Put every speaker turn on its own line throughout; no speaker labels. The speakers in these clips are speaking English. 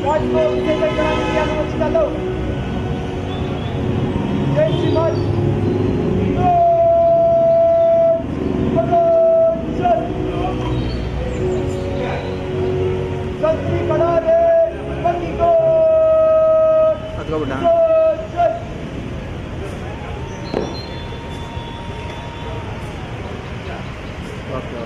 राजको विजय कराने की अनुमति दो। जय श्री राम। संतरी कड़ा दे पति को।
Atau udah. Oke.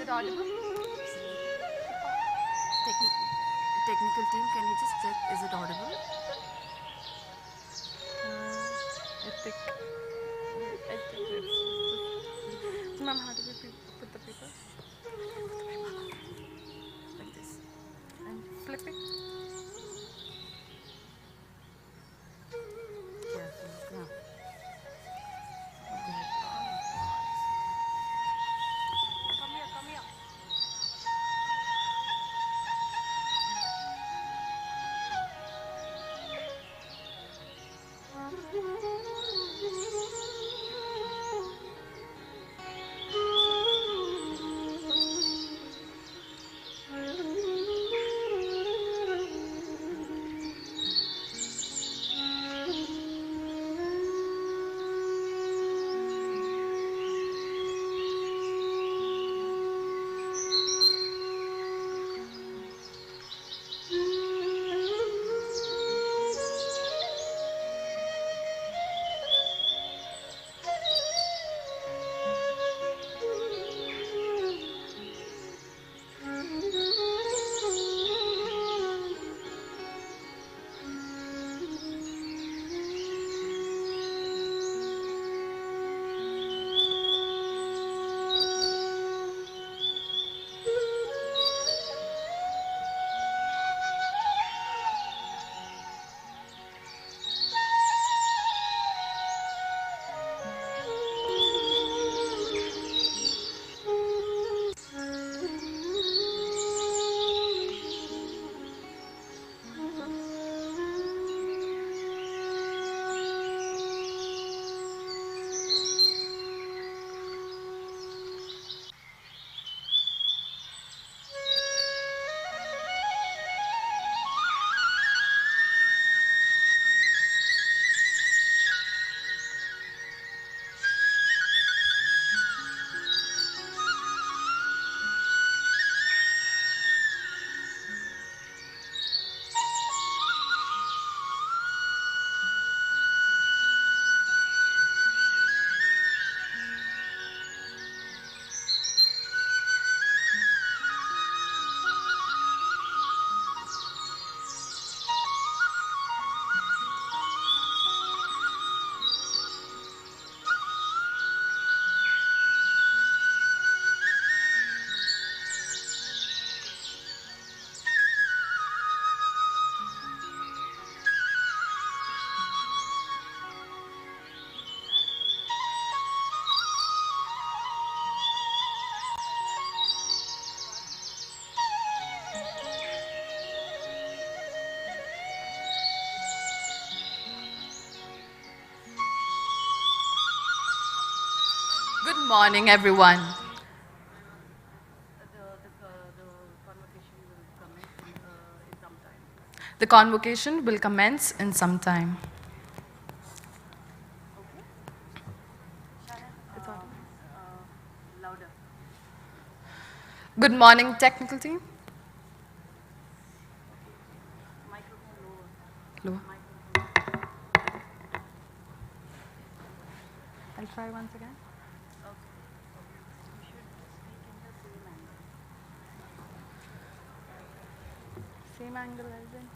it audible? Technical team, can you just check, is it audible? Ethic. I think it's... Ma'am, how do we put the paper? Like this. And flip it. Careful. Yeah. Come here, come here. Good morning, everyone. The convocation will commence in some time. Good morning, technical team. Lower. I'll try once again. Same angle as in.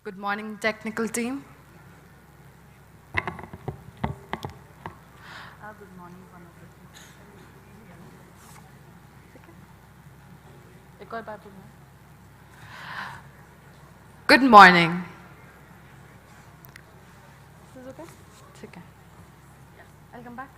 Good morning, technical team. Good morning, Good morning. This is okay? It's okay. I'll come back.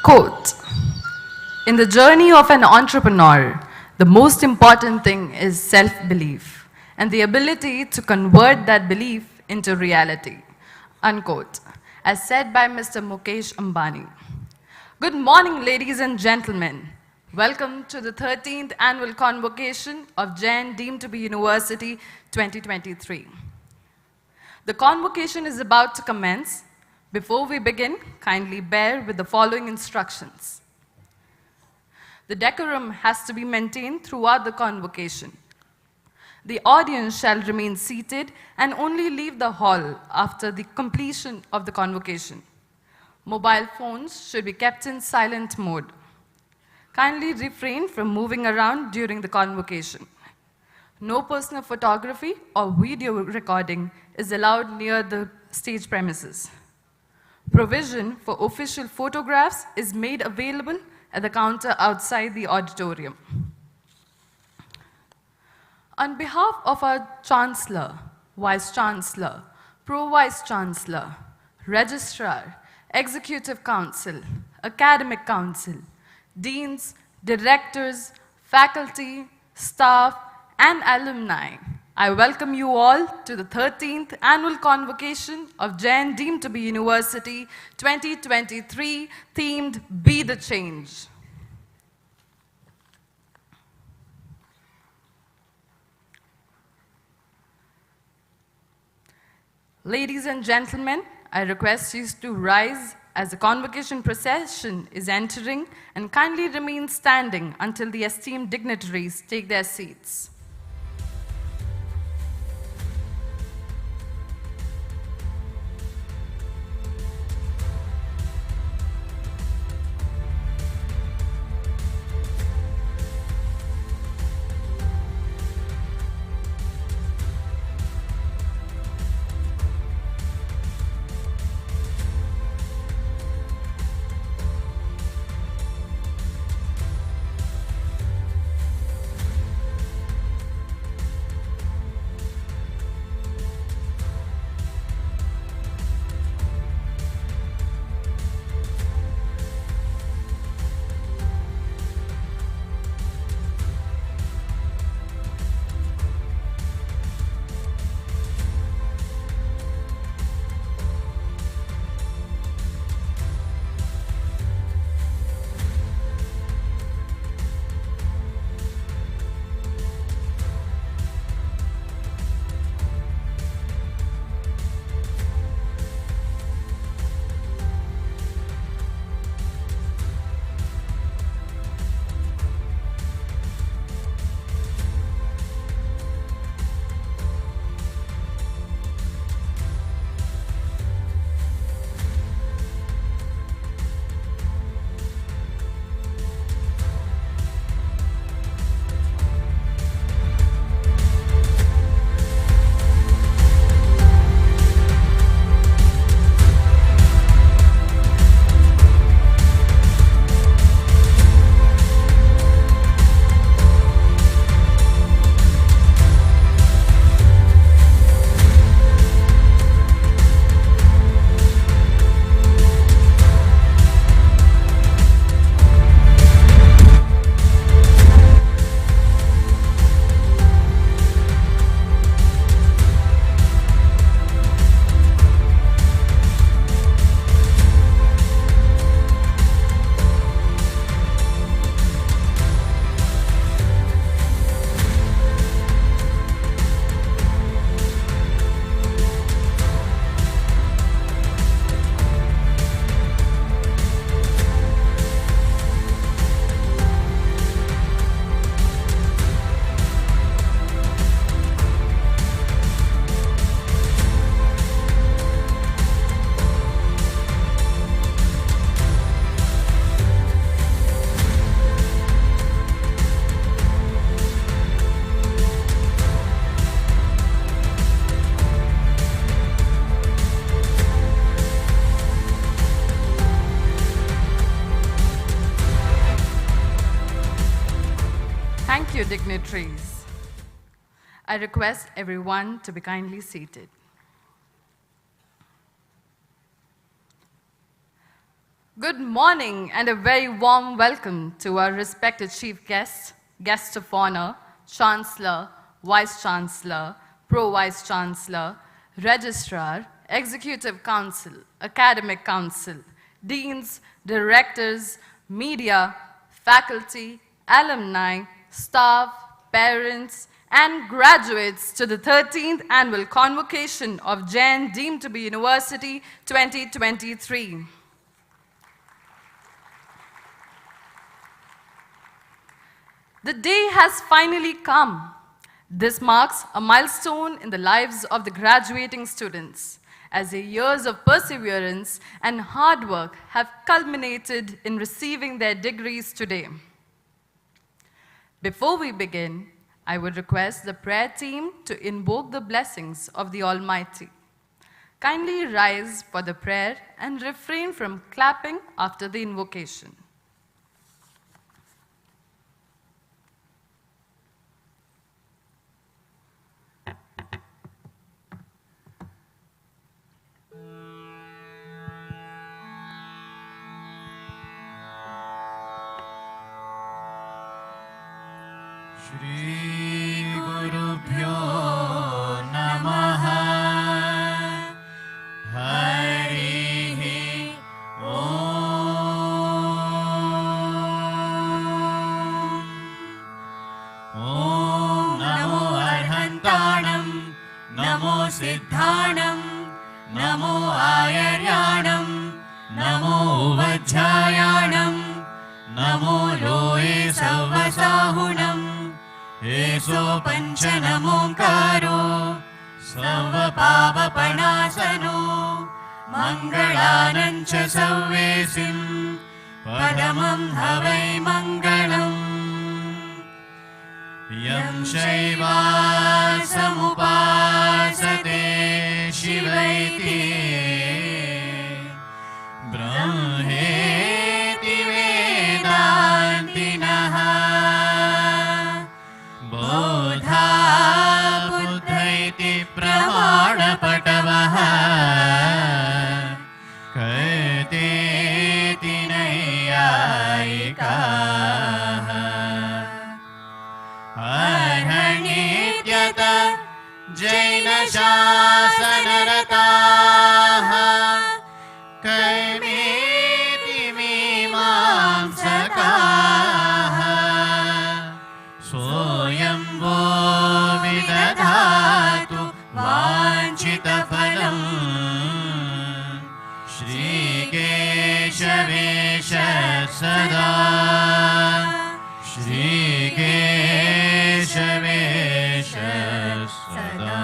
Quote, in the journey of an entrepreneur, the most important thing is self-belief and the ability to convert that belief into reality. Unquote, as said by Mr. Mukesh Ambani. Good morning, ladies and gentlemen. Welcome to the 13th Annual Convocation of JAIN deemed to be University 2023. The convocation is about to commence. Before we begin, kindly bear with the following instructions. The decorum has to be maintained throughout the convocation. The audience shall remain seated and only leave the hall after the completion of the convocation. Mobile phones should be kept in silent mode. Kindly refrain from moving around during the convocation. No personal photography or video recording is allowed near the stage premises. Provision for official photographs is made available at the counter outside the auditorium. On behalf of our Chancellor, Vice Chancellor, Pro-Vice Chancellor, Registrar, Executive Council, Academic Council, Deans, Directors, Faculty, Staff, and Alumni, I welcome you all to the 13th Annual Convocation of JAIN deemed to be University 2023, themed Be the Change. Ladies and gentlemen, I request you to rise as the convocation procession is entering and kindly remain standing until the esteemed dignitaries take their seats. Thank you, dignitaries. I request everyone to be kindly seated. Good morning and a very warm welcome to our respected chief guests, guests of honor, Chancellor, Vice Chancellor, Pro-Vice Chancellor, Registrar, Executive Council, Academic Council, Deans, Directors, Media, Faculty, Alumni, Staff, Parents, and graduates to the 13th Annual Convocation of JAIN deemed to be University 2023. The day has finally come. This marks a milestone in the lives of the graduating students, as their years of perseverance and hard work have culminated in receiving their degrees today. Before we begin, I would request the prayer team to invoke the blessings of the Almighty. Kindly rise for the prayer and refrain from clapping after the invocation.
Shri Gurubhyo Namaha Harihi Om Namo Arhantanam Namo Siddhanam Namo Ayaryanam Namo Vajjayanam Namo Loe Savasahunam Eso Panchanamomkaro Sarvapavanasano Mangalanancha Savvesim Padamam Havai Mangalam Yam Shaiva Samupasate Shivaiti Brahmeti Vedanti Naha Bodha Buddhaiti Pramana Patavaha Kaiteti Nayayikaha Arhanityata Jaina Shasanarataha Kaimeti Mimamsakaha Soyamvo Vidadhatu Vanchitafalam Shri Keshavesha Sada Shri Keshavesha Sada.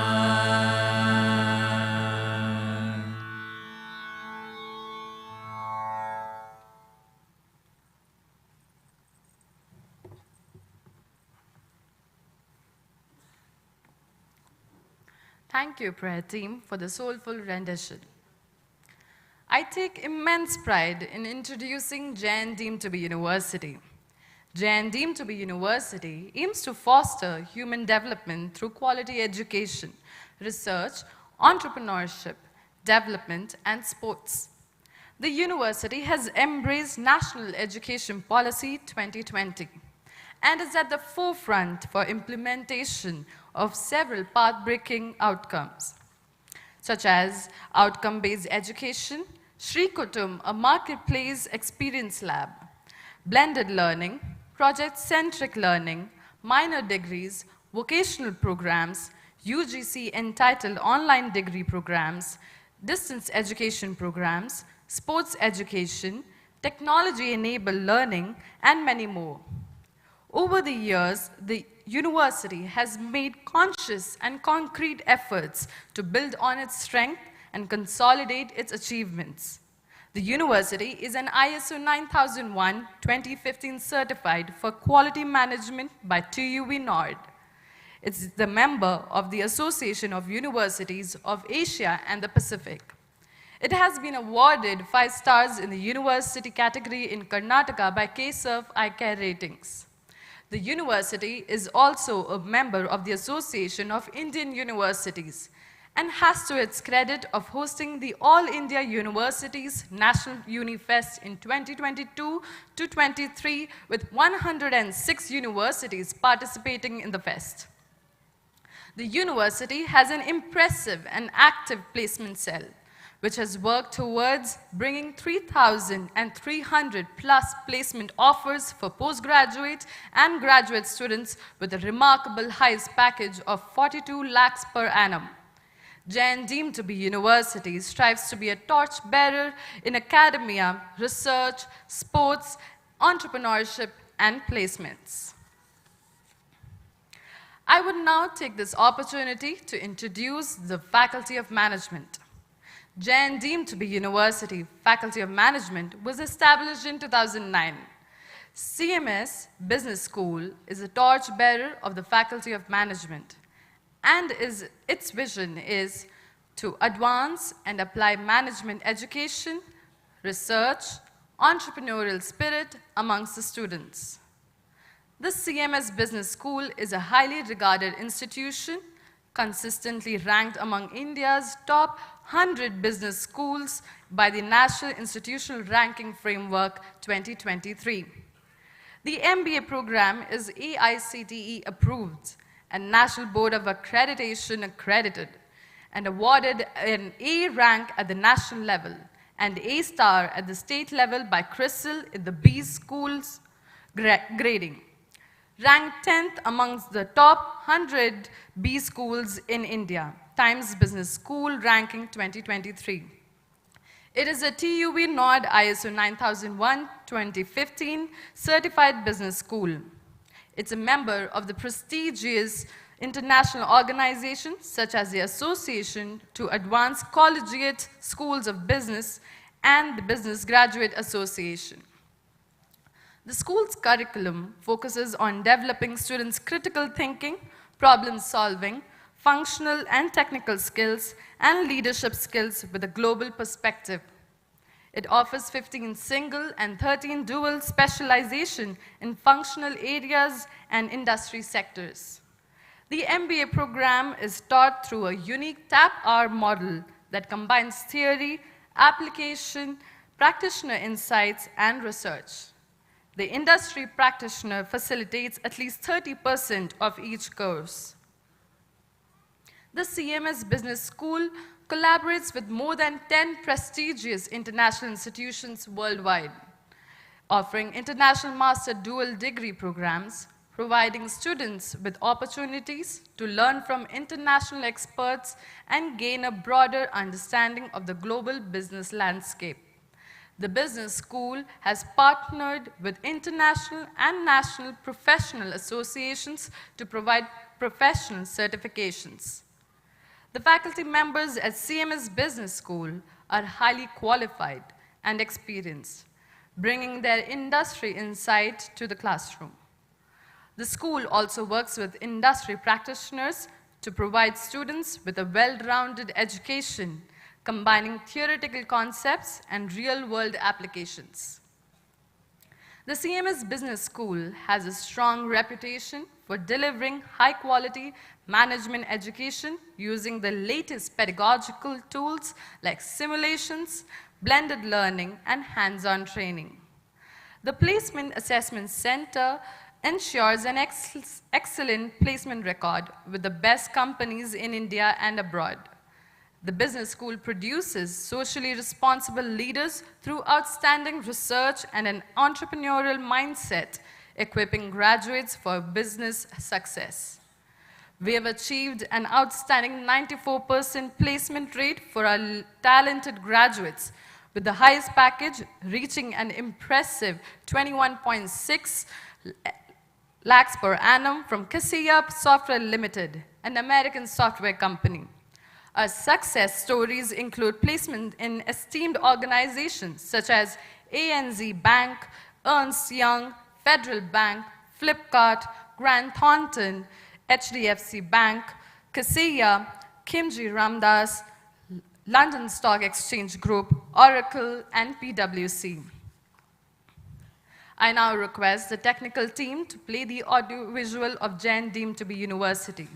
Thank you, prayer team, for the soulful rendition. I take immense pride in introducing JAIN deemed to be University. JAIN deemed to be University aims to foster human development through quality education, research, entrepreneurship, development, and sports. The university has embraced National Education Policy 2020 and is at the forefront for implementation of several path-breaking outcomes, such as outcome-based education, Shri Kutum, a marketplace experience lab, blended learning, project-centric learning, minor degrees, vocational programs, UGC entitled online degree programs, distance education programs, sports education, technology-enabled learning, and many more. Over the years, the university has made conscious and concrete efforts to build on its strength and consolidate its achievements. The university is an ISO 9001:2015 certified for quality management by TUV Nord. It's the member of the Association of Universities of Asia and the Pacific. It has been awarded 5 stars in the university category in Karnataka by KServe iCare Ratings. The university is also a member of the Association of Indian Universities and has to its credit of hosting the All India Universities National UniFest in 2022 to 23 with 106 universities participating in the fest. The university has an impressive and active placement cell, which has worked towards bringing 3,300 plus placement offers for postgraduate and graduate students with a remarkable highest package of 42 lakhs per annum. JAIN, deemed to be university, strives to be a torchbearer in academia, research, sports, entrepreneurship, and placements. I would now take this opportunity to introduce the Faculty of Management. JAIN, deemed to be university, Faculty of Management was established in 2009. CMS Business School is a torchbearer of the Faculty of Management, and its vision is to advance and apply management education, research, entrepreneurial spirit amongst the students. The CMS Business School is a highly regarded institution, consistently ranked among India's top 100 business schools by the National Institutional Ranking Framework 2023. The MBA program is AICTE approved and National Board of Accreditation accredited and awarded an A rank at the national level and A star at the state level by CRISIL in the B schools grading. Ranked 10th amongst the top 100 B schools in India, Times Business School Ranking 2023. It is a TUV Nord ISO 9001:2015 certified business school. It's a member of the prestigious international organizations such as the Association to Advance Collegiate Schools of Business and the Business Graduate Association. The school's curriculum focuses on developing students' critical thinking, problem solving, functional and technical skills, and leadership skills with a global perspective. It offers 15 single and 13 dual specialization in functional areas and industry sectors. The MBA program is taught through a unique tap-hour model that combines theory, application, practitioner insights, and research. The industry practitioner facilitates at least 30% of each course. The CMS Business School collaborates with more than 10 prestigious international institutions worldwide, offering international master dual degree programs, providing students with opportunities to learn from international experts and gain a broader understanding of the global business landscape. The business school has partnered with international and national professional associations to provide professional certifications. The faculty members at CMS Business School are highly qualified and experienced, bringing their industry insight to the classroom. The school also works with industry practitioners to provide students with a well-rounded education, combining theoretical concepts and real-world applications. The CMS Business School has a strong reputation for delivering high-quality management education using the latest pedagogical tools like simulations, blended learning, and hands-on training. The Placement Assessment Center ensures an excellent placement record with the best companies in India and abroad. The business school produces socially responsible leaders through outstanding research and an entrepreneurial mindset, equipping graduates for business success. We have achieved an outstanding 94% placement rate for our talented graduates, with the highest package reaching an impressive 21.6 lakhs per annum from Kaseya Software Limited, an American software company. Our success stories include placement in esteemed organizations such as ANZ Bank, Ernst Young, Federal Bank, Flipkart, Grant Thornton, HDFC Bank, Kaseya, Kimji Ramdas, London Stock Exchange Group, Oracle, and PwC. I now request the technical team to play the audiovisual of JAIN deemed to be university.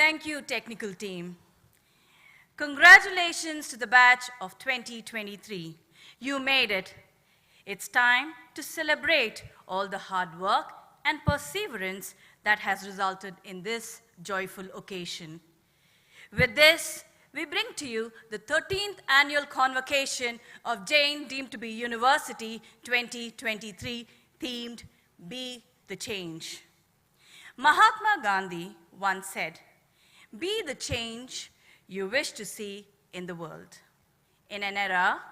Thank you, technical team. Congratulations to the batch of 2023. You made it. It's time to celebrate all the hard work and perseverance that has resulted in this joyful occasion. With this, we bring to you the 13th annual convocation of JAIN deemed to be University 2023, themed Be the Change. Mahatma Gandhi once said, "Be the change you wish to see in the world." In an era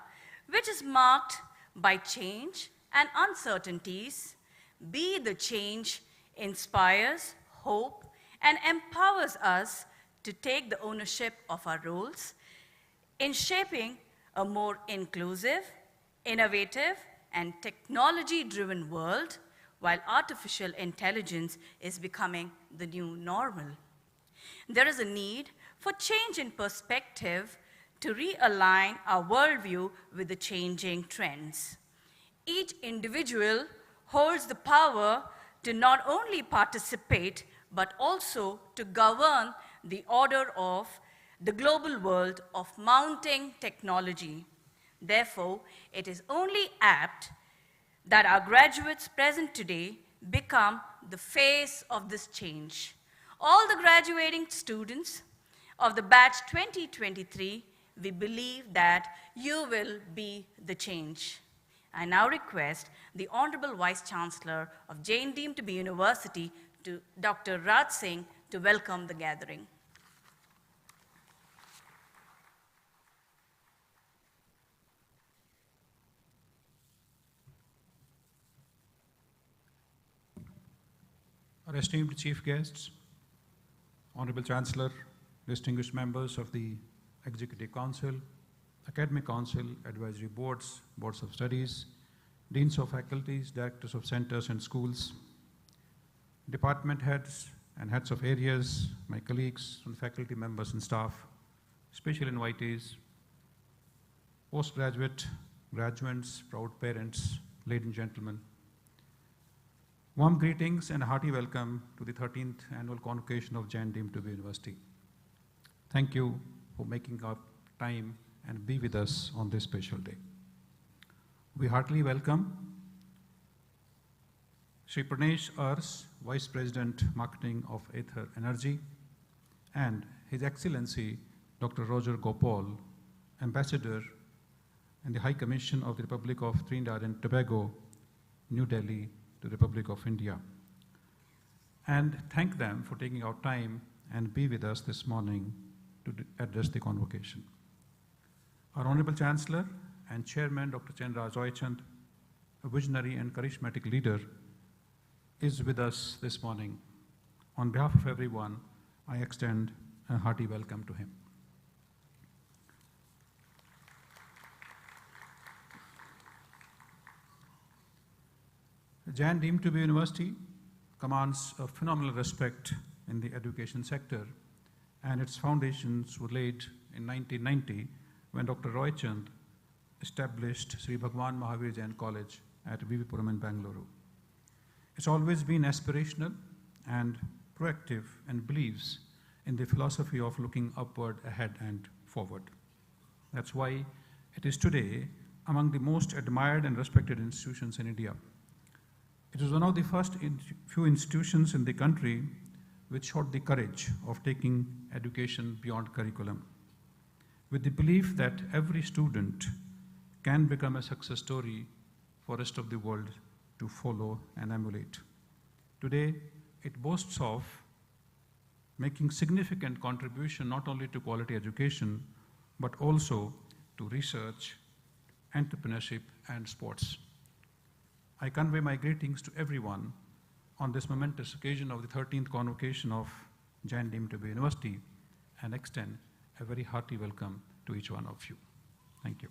which is marked by change and uncertainties, Be the Change inspires hope and empowers us to take the ownership of our roles in shaping a more inclusive, innovative, and technology-driven world, while artificial intelligence is becoming the new normal. There is a need for change in perspective to realign our worldview with the changing trends. Each individual holds the power to not only participate, but also to govern the order of the global world of mounting technology. Therefore, it is only apt that our graduates present today become the face of this change. All the graduating students of the batch 2023, we believe that you will be the change. I now request the Honorable Vice Chancellor of JAIN deemed to be University, Dr. Raj Singh, to welcome the gathering.
Our esteemed chief guests, Honorable Chancellor, distinguished members of the Executive Council, Academic Council, Advisory Boards, Boards of Studies, Deans of Faculties, Directors of Centers and Schools, Department Heads and Heads of Areas, my colleagues and faculty members and staff, special invitees, postgraduate, graduates, proud parents, ladies and gentlemen. Warm greetings and a hearty welcome to the 13th annual convocation of JAIN deemed to be University. Thank you for making up time and be with us on this special day. We heartily welcome Shri Pranesh Ars, Vice President Marketing of Aether Energy, and His Excellency Dr. Roger Gopal, Ambassador in the High Commission of the Republic of Trinidad and Tobago, New Delhi, to the Republic of India. And thank them for taking out time and be with us this morning to address the convocation. Our Honorable Chancellor and Chairman Dr. Chenraj Roychand, a visionary and charismatic leader, is with us this morning. On behalf of everyone, I extend a hearty welcome to him. JAIN deemed to be University commands a phenomenal respect in the education sector, and its foundations were laid in 1990 when Dr. Roychand established Sri Bhagwan Mahavir Jain College at Vivipuram in Bangalore. It's always been aspirational and proactive and believes in the philosophy of looking upward, ahead, and forward. That's why it is today among the most admired and respected institutions in India. It was one of the first few institutions in the country which showed the courage of taking education beyond curriculum, with the belief that every student can become a success story for the rest of the world to follow and emulate. Today, it boasts of making significant contribution not only to quality education, but also to research, entrepreneurship, and sports. I convey my greetings to everyone on this momentous occasion of the 13th convocation of JAIN deemed to be University and extend a very hearty welcome to each one of you. Thank you.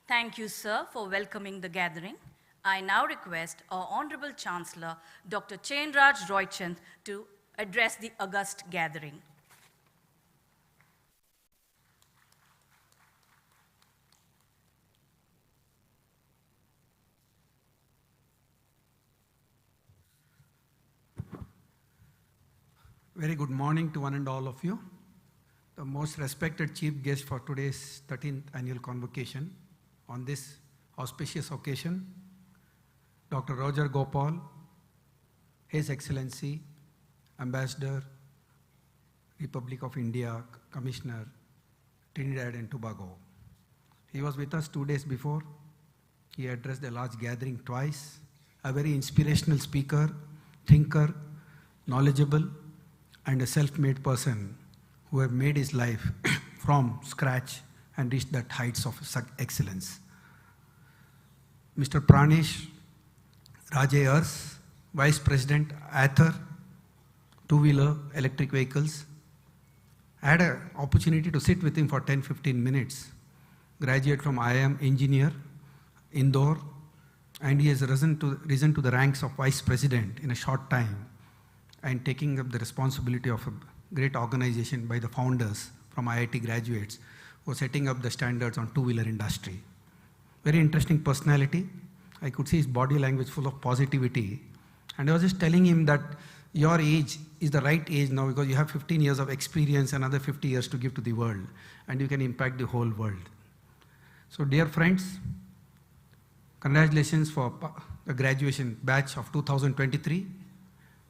Thank you, sir, for welcoming the gathering. I now request our Honorable Chancellor, Dr. Chenraj Roychand, to address the august gathering.
Very good morning to one and all of you. The most respected chief guest for today's 13th annual convocation on this auspicious occasion, Dr. Roger Gopal, His Excellency, Ambassador, Republic of India, Commissioner, Trinidad and Tobago. He was with us 2 days before. He addressed a large gathering twice, a very inspirational speaker, thinker, knowledgeable, and a self-made person who have made his life from scratch and reached that heights of excellence. Mr. Pranesh Rajayars, Vice President, Ather, two-wheeler electric vehicles. I had an opportunity to sit with him for 10-15 minutes. Graduate from IIM engineer, Indore, and he has risen to the ranks of Vice President in a short time and taking up the responsibility of a great organization by the founders from IIT graduates who are setting up the standards on two-wheeler industry. Very interesting personality. I could see his body language full of positivity. And I was just telling him that your age is the right age now because you have 15 years of experience, another 50 years to give to the world, and you can impact the whole world. So dear friends, congratulations for the graduation batch of 2023.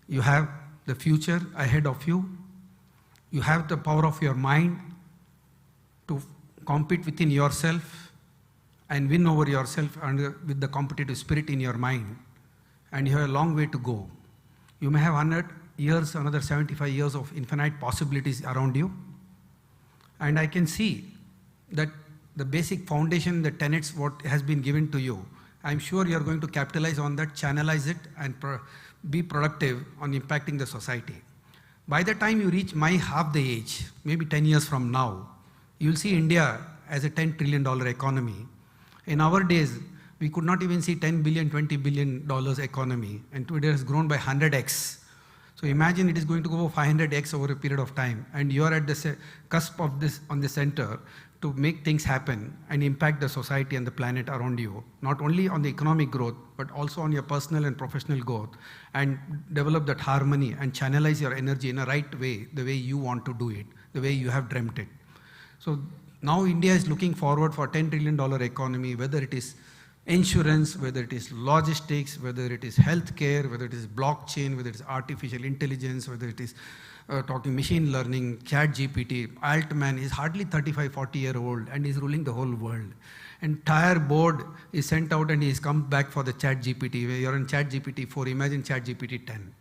You have the future ahead of you. You have the power of your mind to compete within yourself and win over yourself and with the competitive spirit in your mind. And you have a long way to go. You may have 100 years, another 75 years of infinite possibilities around you. And I can see that the basic foundation, the tenets, what has been given to you, I'm sure you're going to capitalize on that, channelize it, and be productive on impacting the society. By the time you reach my half the age, maybe 10 years from now, you'll see India as a $10 trillion economy. In our days, we could not even see $10 billion, $20 billion economy, and today it has grown by 100x. So imagine it is going to go 500x over a period of time, and you are at the cusp of this, on the center, to make things happen and impact the society and the planet around you, not only on the economic growth, but also on your personal and professional growth, and develop that harmony and channelize your energy in a right way, the way you want to do it, the way you have dreamt it. So now India is looking forward for a $10 trillion economy, whether it is insurance, whether it is logistics, whether it is healthcare, whether it is blockchain, whether it is artificial intelligence, whether it is talking machine learning, ChatGPT. Altman is hardly 35, 40-year-old and is ruling the whole world. Entire board is sent out and he has come back for the ChatGPT. You're on ChatGPT 4, imagine ChatGPT 10.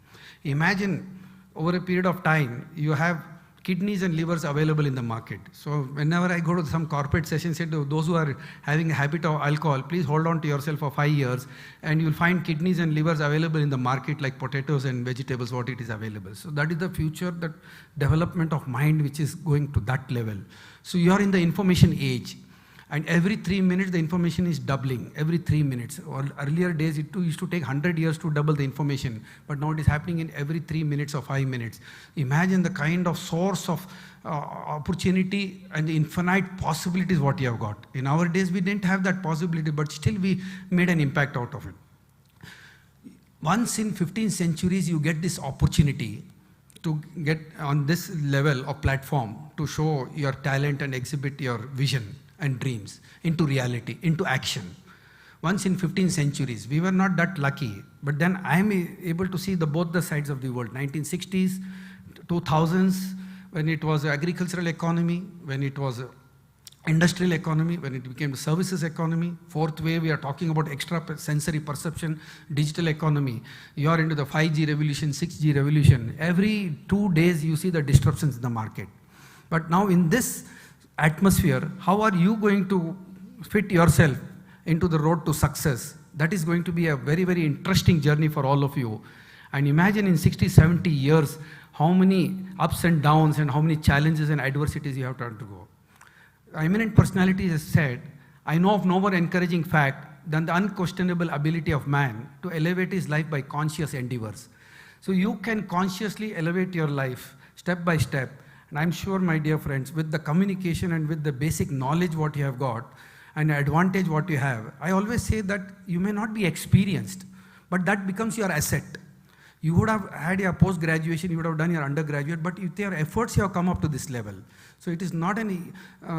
Imagine over a period of time, you have kidneys and livers available in the market. So whenever I go to some corporate session, say to those who are having a habit of alcohol, please hold on to yourself for 5 years and you'll find kidneys and livers available in the market like potatoes and vegetables, what it is available. So that is the future, that development of mind which is going to that level. So you are in the information age. And every 3 minutes, the information is doubling, every 3 minutes. Or earlier days, it used to take 100 years to double the information, but now it is happening in every 3 minutes or 5 minutes. Imagine the kind of source of opportunity and the infinite possibilities what you have got. In our days, we didn't have that possibility, but still we made an impact out of it. Once in 15 centuries, you get this opportunity to get on this level of platform to show your talent and exhibit your vision and dreams into reality, into action. Once in 15 centuries, we were not that lucky, but then I am able to see both the sides of the world. 1960s, 2000s, when it was agricultural economy, when it was industrial economy, when it became the services economy. Fourth wave, we are talking about extra sensory perception, digital economy. You are into the 5G revolution, 6G revolution. Every 2 days, you see the disruptions in the market. But now in this atmosphere, how are you going to fit yourself into the road to success? That is going to be a very, very interesting journey for all of you. And imagine in 60, 70 years, how many ups and downs and how many challenges and adversities you have to undergo. Eminent personality has said, I know of no more encouraging fact than the unquestionable ability of man to elevate his life by conscious endeavors. So you can consciously elevate your life step by step. And I'm sure, my dear friends, with the communication and with the basic knowledge what you have got and the advantage what you have, I always say that you may not be experienced, but that becomes your asset. You would have had your post-graduation, you would have done your undergraduate, but with your efforts, you have come up to this level. So it is not any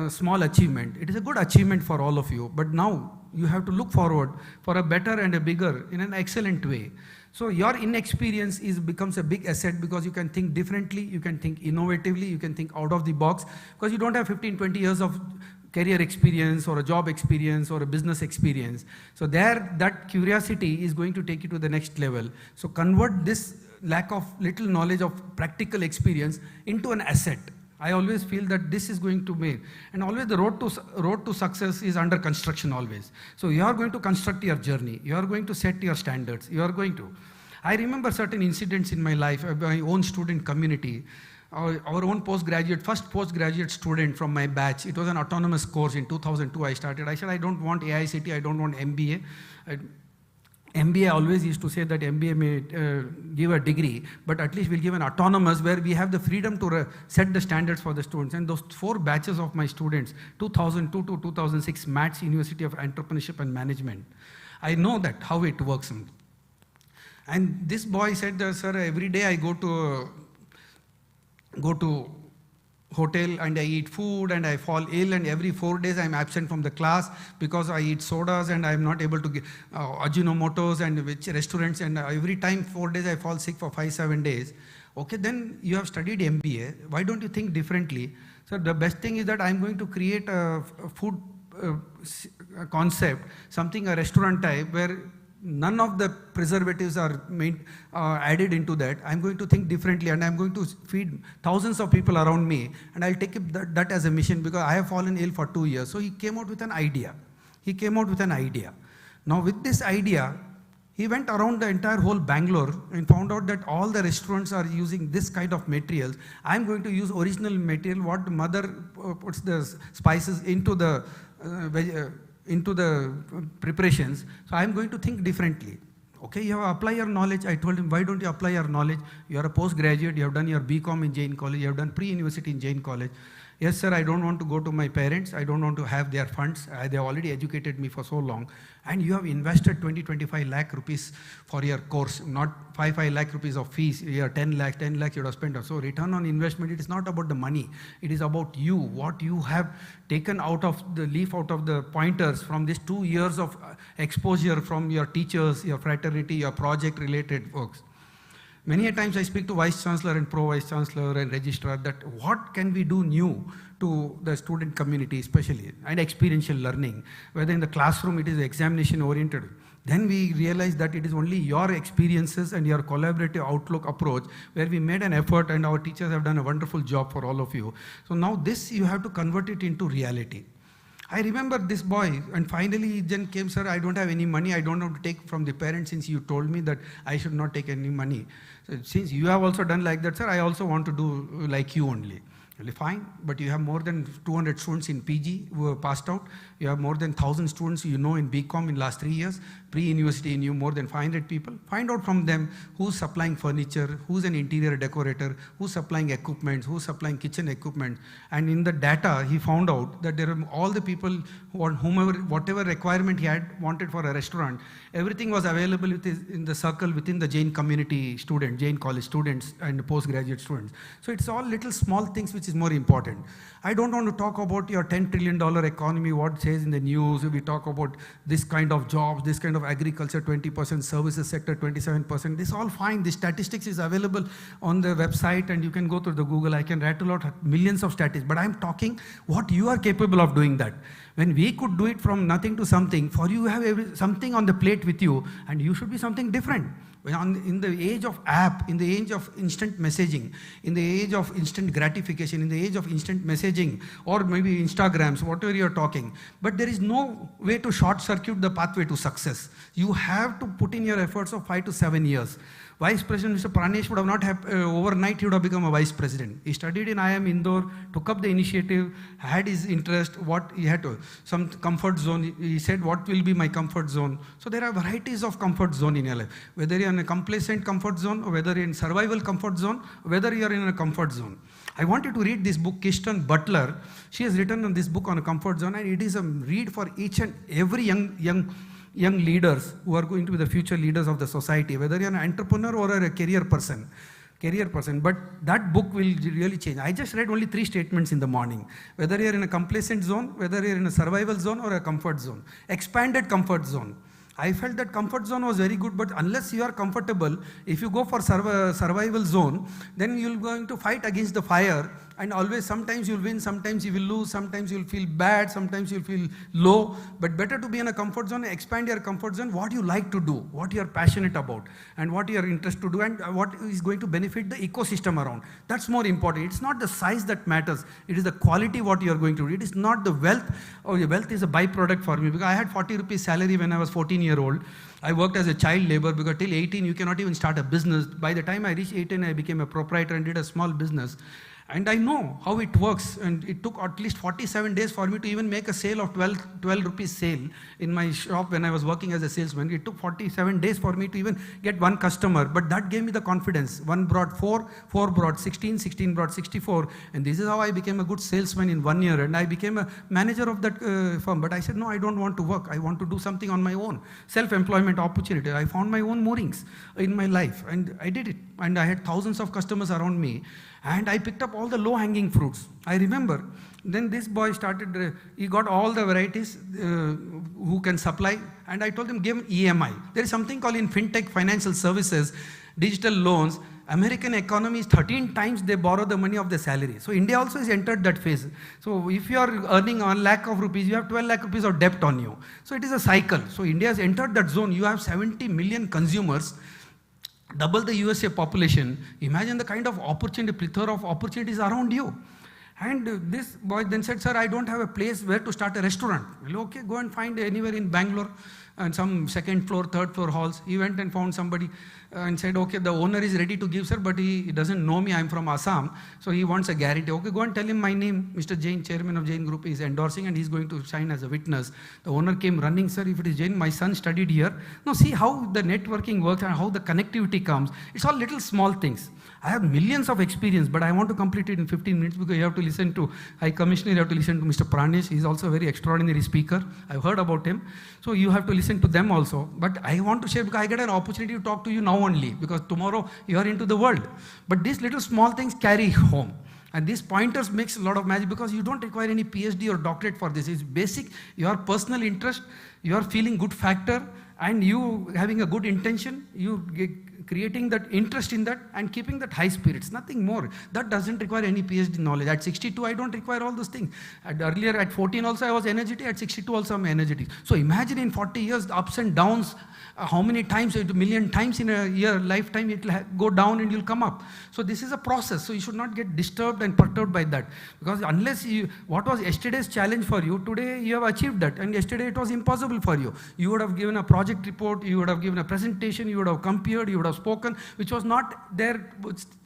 small achievement. It is a good achievement for all of you. But now you have to look forward for a better and a bigger in an excellent way. So your inexperience becomes a big asset because you can think differently, you can think innovatively, you can think out of the box because you don't have 15, 20 years of career experience or a job experience or a business experience. So there, that curiosity is going to take you to the next level. So convert this lack of little knowledge of practical experience into an asset. I always feel that this is going to make, and always the road to success is under construction always. So you are going to construct your journey. You are going to set your standards. You are going to. I remember certain incidents in my life, my own student community. Our own first postgraduate student from my batch, it was an autonomous course in 2002 I started. I said, I don't want AICT, I don't want MBA. MBA, I always used to say that MBA may give a degree, but at least we'll give an autonomous where we have the freedom to set the standards for the students. And those 4 batches of my students, 2002 to 2006, MATS, University of Entrepreneurship and Management. I know that, how it works. And this boy said, sir, every day I go to hotel and I eat food and I fall ill, and every 4 days I'm absent from the class because I eat sodas and I'm not able to get Ajinomotos and which restaurants, and every time 4 days I fall sick for 5-7 days. Okay, then you have studied MBA. Why don't you think differently? So the best thing is that I'm going to create a food concept, a restaurant type where none of the preservatives are added into that. I'm going to think differently and I'm going to feed thousands of people around me, and I'll take that as a mission because I have fallen ill for 2 years. So he came out with an idea. Now with this idea, he went around the entire whole Bangalore and found out that all the restaurants are using this kind of materials. I'm going to use original material, what mother puts the spices into the preparations. So I'm going to think differently. Okay, you have to apply your knowledge. I told him, why don't you apply your knowledge? You are a postgraduate, you have done your BCom in JAIN college, you have done pre-university in JAIN college. Yes, sir, I don't want to go to my parents. I don't want to have their funds. They have already educated me for so long. And you have invested 20-25 lakh rupees for your course, not 5 lakh rupees of fees. You are 10 lakh you would have spent. So return on investment, it is not about the money. It is about you, what you have taken out of the leaf, out of the pointers from these 2 years of exposure from your teachers, your fraternity, your project related works. Many a times I speak to Vice Chancellor and Pro-Vice Chancellor and Registrar that what can we do new to the student community especially, and experiential learning, whether in the classroom it is examination oriented. Then we realize that it is only your experiences and your collaborative outlook approach where we made an effort, and our teachers have done a wonderful job for all of you. So now this you have to convert it into reality. I remember this boy, and finally he then came, sir, I don't have any money, I don't have to take from the parents since you told me that I should not take any money. So since you have also done like that, sir, I also want to do like you only. Fine, but you have more than 200 students in PG who have passed out. You have more than 1,000 students in BCom in last 3 years. Pre-university in more than 500 people. Find out from them who's supplying furniture, who's an interior decorator, who's supplying equipment, who's supplying kitchen equipment. And in the data, he found out that there are all the people whatever requirement he had wanted for a restaurant, everything was available in the circle within the JAIN community students, JAIN college students and postgraduate students. So it's all little small things which is more important. I don't want to talk about your $10 trillion economy, what says in the news. We talk about this kind of jobs, this kind of agriculture, 20%, services sector, 27%. This is all fine. The statistics is available on the website and you can go through the Google. I can rattle out millions of statistics, but I'm talking what you are capable of doing that. When we could do it from nothing to something, for you have something on the plate with you, and you should be something different. In the age of app, in the age of instant messaging, in the age of instant gratification, in the age of instant messaging, or maybe Instagrams, whatever you're talking, but there is no way to short circuit the pathway to success. You have to put in your efforts of 5 to 7 years. Vice President Mr. Pranesh would have not have, overnight he would have become a Vice President. He studied in IIM Indore, took up the initiative, had his interest, what he had to, some comfort zone. He said, what will be my comfort zone? So there are varieties of comfort zone in your life. Whether you're in a complacent comfort zone, or whether you're in survival comfort zone, or whether you're in a comfort zone. I want you to read this book, Kirsten Butler. She has written on this book on a comfort zone, and it is a read for each and every young young leaders who are going to be the future leaders of the society, whether you're an entrepreneur or a career person. But that book will really change. I just read only 3 statements in the morning. Whether you're in a complacent zone, whether you're in a survival zone or a comfort zone. Expanded comfort zone. I felt that comfort zone was very good, but unless you are comfortable, if you go for survival zone, then you're going to fight against the fire, and always sometimes you'll win, sometimes you will lose, sometimes you'll feel bad, sometimes you'll feel low. But better to be in a comfort zone, expand your comfort zone, what you like to do, what you are passionate about, and what you are interested to do, and what is going to benefit the ecosystem around. That's more important. It's not the size that matters, it is the quality what you are going to do. It is not the wealth, or the wealth is a byproduct for me, because I had 40 rupees salary when I was 14-year-old. I worked as a child labor, because till 18 you cannot even start a business. By the time I reached 18, I became a proprietor and did a small business. And I know how it works, and it took at least 47 days for me to even make a sale of 12 rupees sale in my shop when I was working as a salesman. It took 47 days for me to even get one customer, but that gave me the confidence. 1 brought 4, 4 brought 16, 16 brought 64, and this is how I became a good salesman in 1 year, and I became a manager of that firm. But I said, no, I don't want to work. I want to do something on my own. Self-employment opportunity. I found my own moorings in my life, and I did it. And I had thousands of customers around me. And I picked up all the low-hanging fruits. I remember, then this boy started, he got all the varieties who can supply, and I told him, give him EMI. There is something called in fintech financial services, digital loans. American economy is 13 times they borrow the money of the salary. So India also has entered that phase. So if you are earning 1 lakh of rupees, you have 12 lakh rupees of debt on you. So it is a cycle. So India has entered that zone. You have 70 million consumers, double the USA population. Imagine the kind of opportunity, plethora of opportunities around you. And this boy then said, sir, I don't have a place where to start a restaurant. Well, okay, go and find anywhere in Bangalore, and some 2nd floor, 3rd floor halls. He went and found somebody and said, okay, the owner is ready to give, sir, but he doesn't know me. I'm from Assam, so he wants a guarantee. Okay, go and tell him my name, Mr. Jain, chairman of JAIN Group, is endorsing, and he's going to sign as a witness. The owner came running, sir, if it is Jain, my son studied here. Now see how the networking works and how the connectivity comes. It's all little small things. I have millions of experience, but I want to complete it in 15 minutes, because you have to listen to High Commissioner, you have to listen to Mr. Pranesh. He's also a very extraordinary speaker. I've heard about him. So you have to listen to them also. But I want to share, because I get an opportunity to talk to you now only, because tomorrow you are into the world. But these little small things carry home. And these pointers makes a lot of magic, because you don't require any PhD or doctorate for this. It's basic, your personal interest, your feeling good factor, and you having a good intention, you creating that interest in that and keeping that high spirits, nothing more. That doesn't require any PhD knowledge. At 62, I don't require all those things. Earlier at 14 also I was energetic, at 62 also I'm energetic. So imagine in 40 years, the ups and downs, how many times, a million times in a year, lifetime, it will go down and you'll come up. So this is a process. So you should not get disturbed and perturbed by that. Because unless what was yesterday's challenge for you, today you have achieved that. And yesterday it was impossible for you. You would have given a project report, you would have given a presentation, you would have compared, you would have spoken, which was not there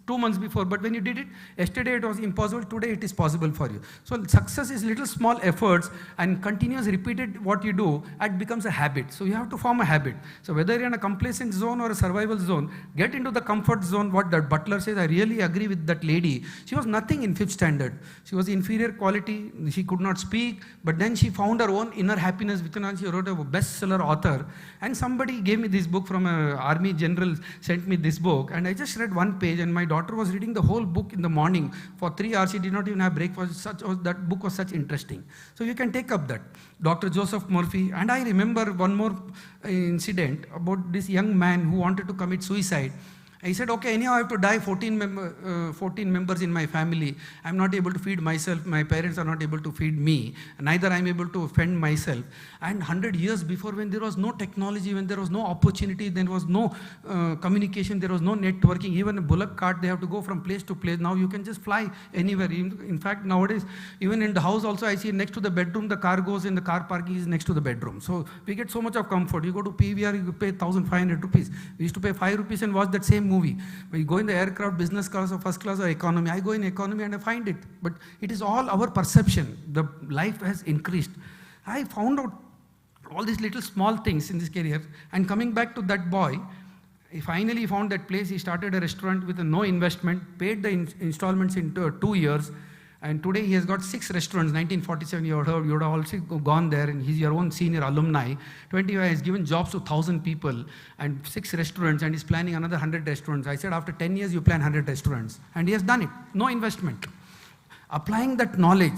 2 months before, but when you did it, yesterday it was impossible, today it is possible for you. So success is little small efforts and continuous repeated what you do, it becomes a habit. So you have to form a habit. So whether you're in a complacent zone or a survival zone, get into the comfort zone, what that butler says, I really agree with that lady. She was nothing in 5th standard. She was inferior quality, she could not speak, but then she found her own inner happiness within her. She wrote a bestseller author, and somebody gave me this book from an army general, sent me this book, and I just read 1 page, and my daughter was reading the whole book in the morning. For 3 hours, she did not even have breakfast. That book was such interesting. So you can take up that. Dr. Joseph Murphy, and I remember one more incident about this young man who wanted to commit suicide. He said, okay, anyhow I have to die, 14 members in my family. I'm not able to feed myself. My parents are not able to feed me. Neither I'm able to fend myself. And 100 years before, when there was no technology, when there was no opportunity, there was no communication, there was no networking. Even a bullock cart, they have to go from place to place. Now you can just fly anywhere. In fact, nowadays, even in the house also, I see next to the bedroom, the car goes in, the car parking is next to the bedroom. So we get so much of comfort. You go to PVR, you pay 1,500 rupees. We used to pay 5 rupees and watch that same movie. When you go in the aircraft, business class or first class or economy, I go in economy and I find it. But it is all our perception. The life has increased. I found out all these little small things in this career. And coming back to that boy, he finally found that place. He started a restaurant with no investment, paid the installments in 2 years. And today he has got 6 restaurants. 1947, you would have also gone there, and he's your own senior alumni. 25 has given jobs to 1,000 people and 6 restaurants, and he's planning another 100 restaurants. I said, after 10 years, you plan 100 restaurants. And he has done it. No investment. Applying that knowledge,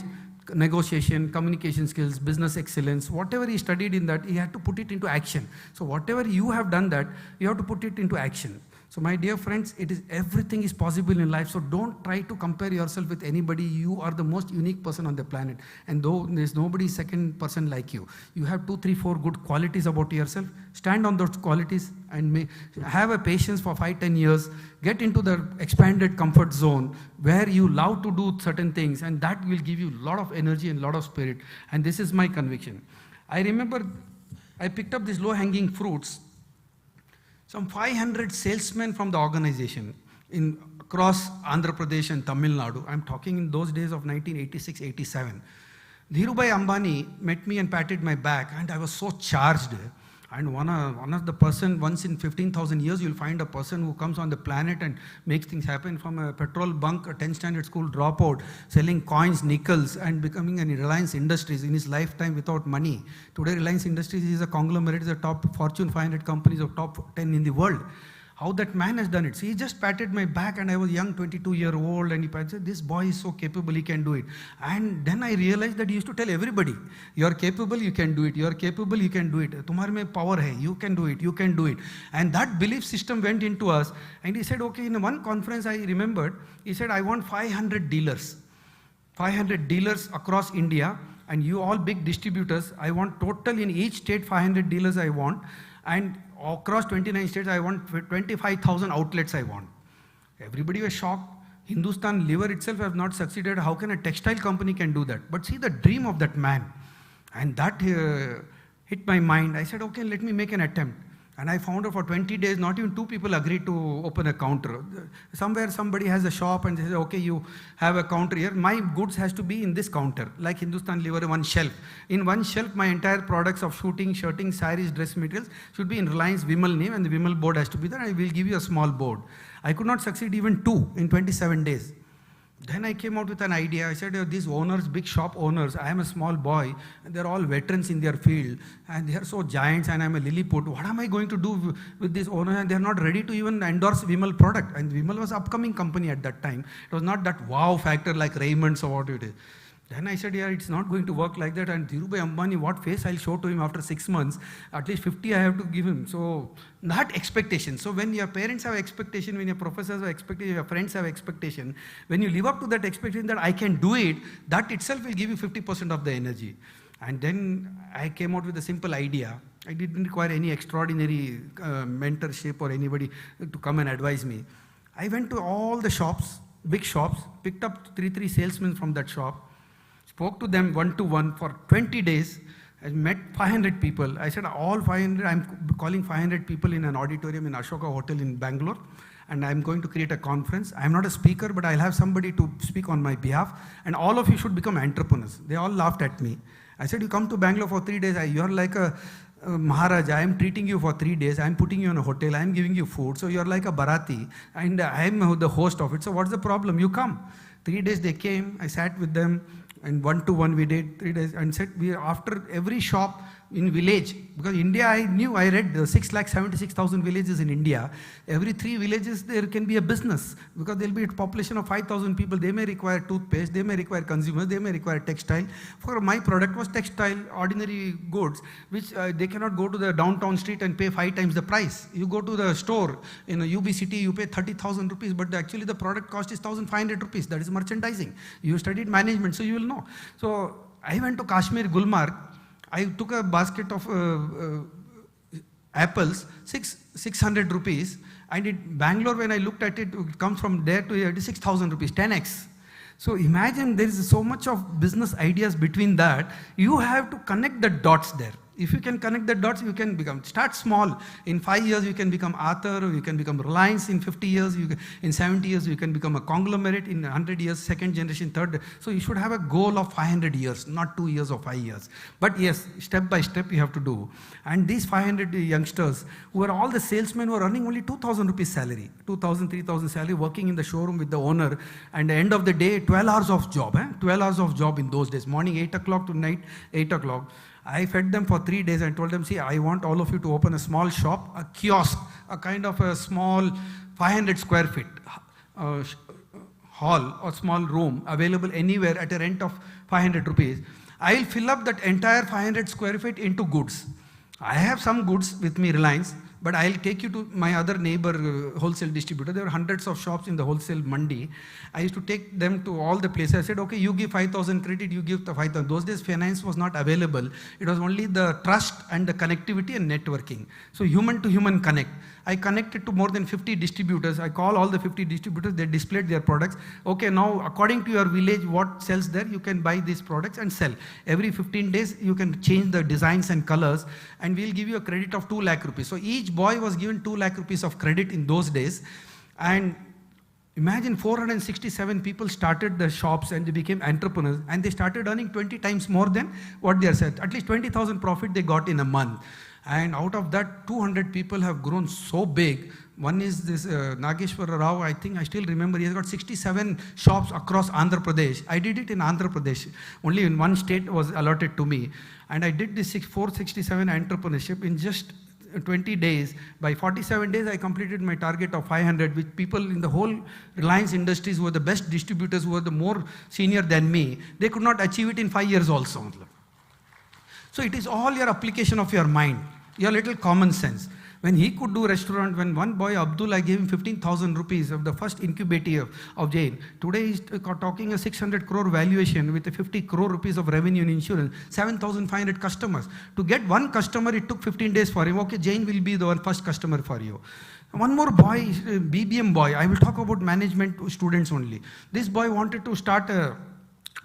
negotiation, communication skills, business excellence, whatever he studied in that, he had to put it into action. So whatever you have done that, you have to put it into action. So my dear friends, everything is possible in life. So don't try to compare yourself with anybody. You are the most unique person on the planet. And though there's nobody second person like you, you have 2, 3, 4 good qualities about yourself. Stand on those qualities and have a patience for 5, 10 years. Get into the expanded comfort zone where you love to do certain things, and that will give you a lot of energy and a lot of spirit. And this is my conviction. I remember I picked up these low-hanging fruits. Some 500 salesmen from the organization across Andhra Pradesh and Tamil Nadu. I'm talking in those days of 1986-87. Dhirubhai Ambani met me and patted my back, and I was so charged. And one of the person, once in 15,000 years, you'll find a person who comes on the planet and makes things happen, from a petrol bunk, a 10th standard school dropout, selling coins, nickels, and becoming an Reliance Industries in his lifetime without money. Today, Reliance Industries is a conglomerate, is a top Fortune 500 companies of top 10 in the world. How that man has done it. So he just patted my back, and I was young, 22-year-old, and he said, this boy is so capable, he can do it. And then I realized that he used to tell everybody, you're capable, you can do it. You're capable, you can do it. Tumhare mein power hai, you can do it, you can do it. And that belief system went into us. And he said, okay, in one conference I remembered, he said, I want 500 dealers. 500 dealers across India, and you all big distributors, I want total in each state 500 dealers I want. And across 29 states, I want 25,000 outlets I want. Everybody was shocked. Hindustan Liver itself has not succeeded. How can a textile company can do that? But see the dream of that man. And that hit my mind. I said, okay, let me make an attempt. And I found out for 20 days, not even 2 people agreed to open a counter. Somewhere somebody has a shop and they say, okay, you have a counter here. My goods has to be in this counter, like Hindustan Liver, one shelf. In one shelf, my entire products of shooting, shirting, sarees, dress materials should be in Reliance Vimal name, and the Vimal board has to be there. I will give you a small board. I could not succeed even 2 in 27 days. Then I came out with an idea. I said, these owners, big shop owners, I am a small boy, and they're all veterans in their field, and they are so giants, and I'm a Lilliput. What am I going to do with these owners? And they're not ready to even endorse Vimal product. And Vimal was an upcoming company at that time. It was not that wow factor like Raymond's or what it is. Then I said, yeah, it's not going to work like that. And Dhirubhai Ambani, what face I'll show to him after 6 months? At least 50 I have to give him. So that expectation. So when your parents have expectation, when your professors have expectation, your friends have expectation, when you live up to that expectation that I can do it, that itself will give you 50% of the energy. And then I came out with a simple idea. I didn't require any extraordinary mentorship or anybody to come and advise me. I went to all the shops, big shops, picked up 3 salesmen from that shop, spoke to them one-to-one for 20 days. I met 500 people. I said, all 500, I'm calling 500 people in an auditorium in Ashoka Hotel in Bangalore, and I'm going to create a conference. I'm not a speaker, but I'll have somebody to speak on my behalf, and all of you should become entrepreneurs. They all laughed at me. I said, you come to Bangalore for 3 days, you're like a Maharaja, I'm treating you for 3 days, I'm putting you in a hotel, I'm giving you food, so you're like a Bharati, and I'm the host of it, so what's the problem? You come. 3 days they came, I sat with them, and one-to-one we did 3 days, and said, after every shop in village, because India, I read 6,76,000 villages in India. Every 3 villages there can be a business, because there will be a population of 5,000 people. They may require toothpaste, they may require consumers, they may require textile. For my product was textile, ordinary goods, which they cannot go to the downtown street and pay 5 times the price. You go to the store in a UB city, you pay 30,000 rupees, but actually the product cost is 1,500 rupees. That is merchandising. You studied management, so you will know. So I went to Kashmir, Gulmarg. I took a basket of apples, 600 rupees. And in Bangalore, when I looked at it, it comes from there to here, 6,000 rupees, 10x. So imagine there is so much of business ideas between that. You have to connect the dots there. If you can connect the dots, you can become, start small. In 5 years, you can become Arthur, you can become Reliance. In 50 years, in 70 years, you can become a conglomerate. In 100 years, second generation, third. So you should have a goal of 500 years, not 2 years or 5 years. But yes, step by step you have to do. And these 500 youngsters, who are all the salesmen, were earning only 2,000 rupees salary, 2,000, 3,000 salary, working in the showroom with the owner. And the end of the day, 12 hours of job. 12 hours of job in those days, morning 8 o'clock to night 8 o'clock. I fed them for 3 days and told them, see, I want all of you to open a small shop, a kiosk, a kind of a small 500 square feet hall or small room available anywhere at a rent of 500 rupees. I'll fill up that entire 500 square feet into goods. I have some goods with me, Reliance, but I'll take you to my other neighbor wholesale distributor. There were hundreds of shops in the wholesale mandi. I used to take them to all the places. I said, okay, you give 5,000 credit, you give the 5,000. Those days finance was not available. It was only the trust and the connectivity and networking. So human to human connect. I connected to more than 50 distributors. I call all the 50 distributors, they displayed their products. Okay, now according to your village, what sells there, you can buy these products and sell. Every 15 days, you can change the designs and colors, and we'll give you a credit of 2 lakh rupees. So each boy was given 2 lakh rupees of credit in those days. And imagine 467 people started the shops and they became entrepreneurs, and they started earning 20 times more than what they are said. At least 20,000 profit they got in a month. And out of that, 200 people have grown so big. One is this Nageshwara Rao, I think I still remember, he has got 67 shops across Andhra Pradesh. I did it in Andhra Pradesh. Only in one state was allotted to me. And I did this 467 entrepreneurship in just 20 days. By 47 days, I completed my target of 500, with people in the whole Reliance Industries who were the best distributors, who were the more senior than me. They could not achieve it in 5 years also. So it is all your application of your mind, your little common sense. When he could do restaurant, when one boy, Abdul, I gave him 15,000 rupees of the first incubator of JAIN. Today he's talking a 600 crore valuation with a 50 crore rupees of revenue in insurance, 7,500 customers. To get one customer, it took 15 days for him. Okay, JAIN will be the first customer for you. One more boy, BBM boy, I will talk about management students only. This boy wanted to start a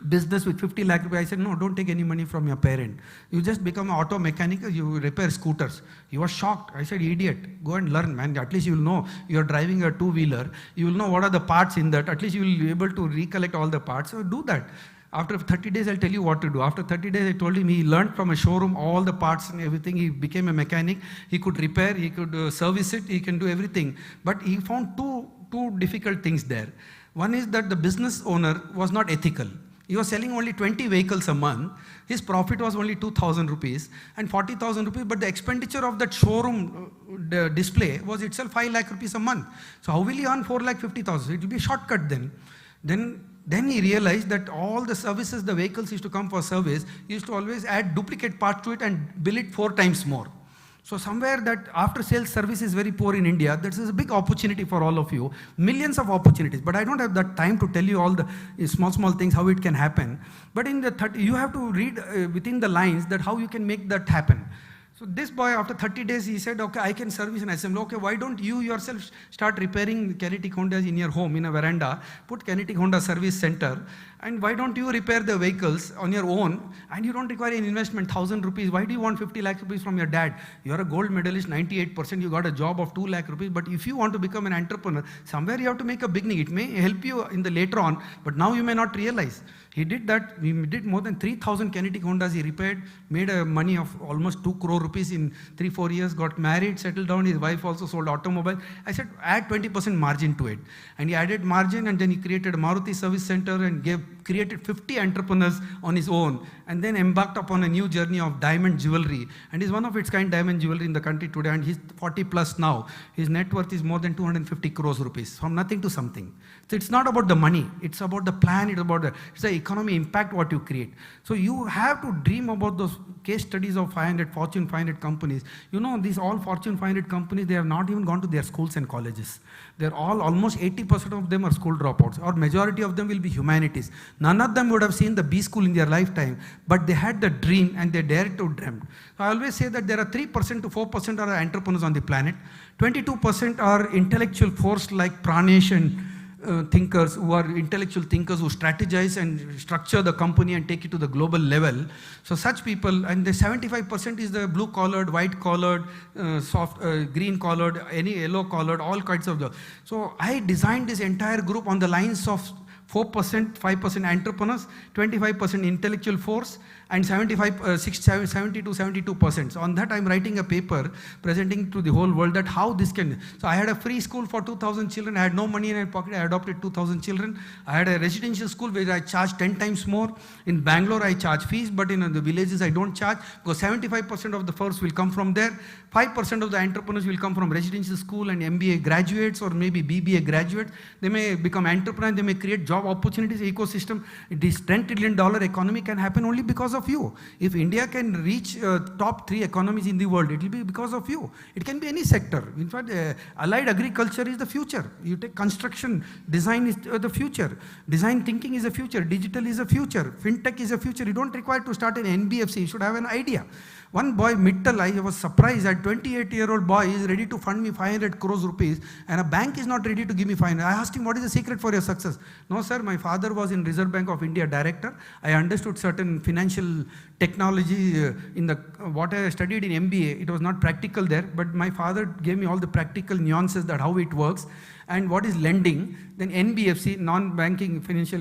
business with 50 lakh rupees. I said, no, don't take any money from your parent. You just become an auto mechanic, you repair scooters. He was shocked. I said, idiot, go and learn, man. At least you will know you're driving a two-wheeler. You will know what are the parts in that. At least you will be able to recollect all the parts. So do that. After 30 days, I'll tell you what to do. After 30 days, I told him he learned from a showroom all the parts and everything. He became a mechanic. He could repair, he could service it, he can do everything. But he found two difficult things there. One is that the business owner was not ethical. He was selling only 20 vehicles a month. His profit was only 2,000 rupees and 40,000 rupees, but the expenditure of that showroom display was itself 5 lakh rupees a month. So how will he earn 4,50,000? It will be a shortcut then. Then he realized that all the services, the vehicles used to come for service, he used to always add duplicate parts to it and bill it 4 times more. So somewhere that after sales service is very poor in India, that is a big opportunity for all of you, millions of opportunities. But I don't have that time to tell you all the small things, how it can happen. But in the you have to read within the lines that how you can make that happen. So this boy, after 30 days, he said, okay, I can service an assembly. Okay, why don't you yourself start repairing kinetic Hondas in your home, in a veranda, put kinetic Honda service center, and why don't you repair the vehicles on your own, and you don't require any investment, 1,000 rupees. Why do you want 50 lakh rupees from your dad? You're a gold medalist, 98%, you got a job of 2 lakh rupees, but if you want to become an entrepreneur, somewhere you have to make a beginning. It may help you in the later on, but now you may not realize. He did that. We did more than 3,000 kinetic Hondas he repaired, made a money of almost 2 crore rupees in 3-4 years, got married, settled down. His wife also sold automobile. I said, add 20% margin to it. And he added margin, and then he created a Maruti service center and created 50 entrepreneurs on his own, and then embarked upon a new journey of diamond jewelry. And he's one of its kind diamond jewelry in the country today, and he's 40 plus now. His net worth is more than 250 crores rupees, from nothing to something. So it's not about the money, it's about the plan, it's the economy impact what you create. So you have to dream about those case studies of Fortune 500 companies. You know, these all Fortune 500 companies, they have not even gone to their schools and colleges. They're all, almost 80% of them are school dropouts, or majority of them will be humanities. None of them would have seen the B school in their lifetime, but they had the dream and they dared to dream. So I always say that there are 3% to 4% are entrepreneurs on the planet. 22% are intellectual force like Pranesh and thinkers, who are intellectual thinkers, who strategize and structure the company and take it to the global level. So such people, and the 75% is the blue collared, white collared, soft, green collared, any yellow collared, all kinds of the. So I designed this entire group on the lines of 4%, 5% entrepreneurs, 25% intellectual force, and 70 to 72%. So on that I'm writing a paper presenting to the whole world that how this can. So I had a free school for 2,000 children. I had no money in my pocket. I adopted 2,000 children. I had a residential school where I charged 10 times more. In Bangalore I charge fees, but in the villages I don't charge, because 75% of the first will come from there. 5% of the entrepreneurs will come from residential school and MBA graduates or maybe BBA graduates. They may become entrepreneurs, they may create job opportunities, ecosystem. This $10 trillion economy can happen only because of you. If India can reach top 3 economies in the world, it will be because of you. It can be any sector. In fact, allied agriculture is the future. You take construction, design is the future. Design thinking is the future. Digital is the future. Fintech is the future. You don't require to start an NBFC. You should have an idea. One boy, Mittal, I was surprised that 28-year-old boy is ready to fund me 500 crores rupees and a bank is not ready to give me 500. I asked him, what is the secret for your success? No, sir, my father was in Reserve Bank of India director. I understood certain financial technology in the what I studied in MBA. It was not practical there, but my father gave me all the practical nuances that how it works. And what is lending, then NBFC, non-banking financial,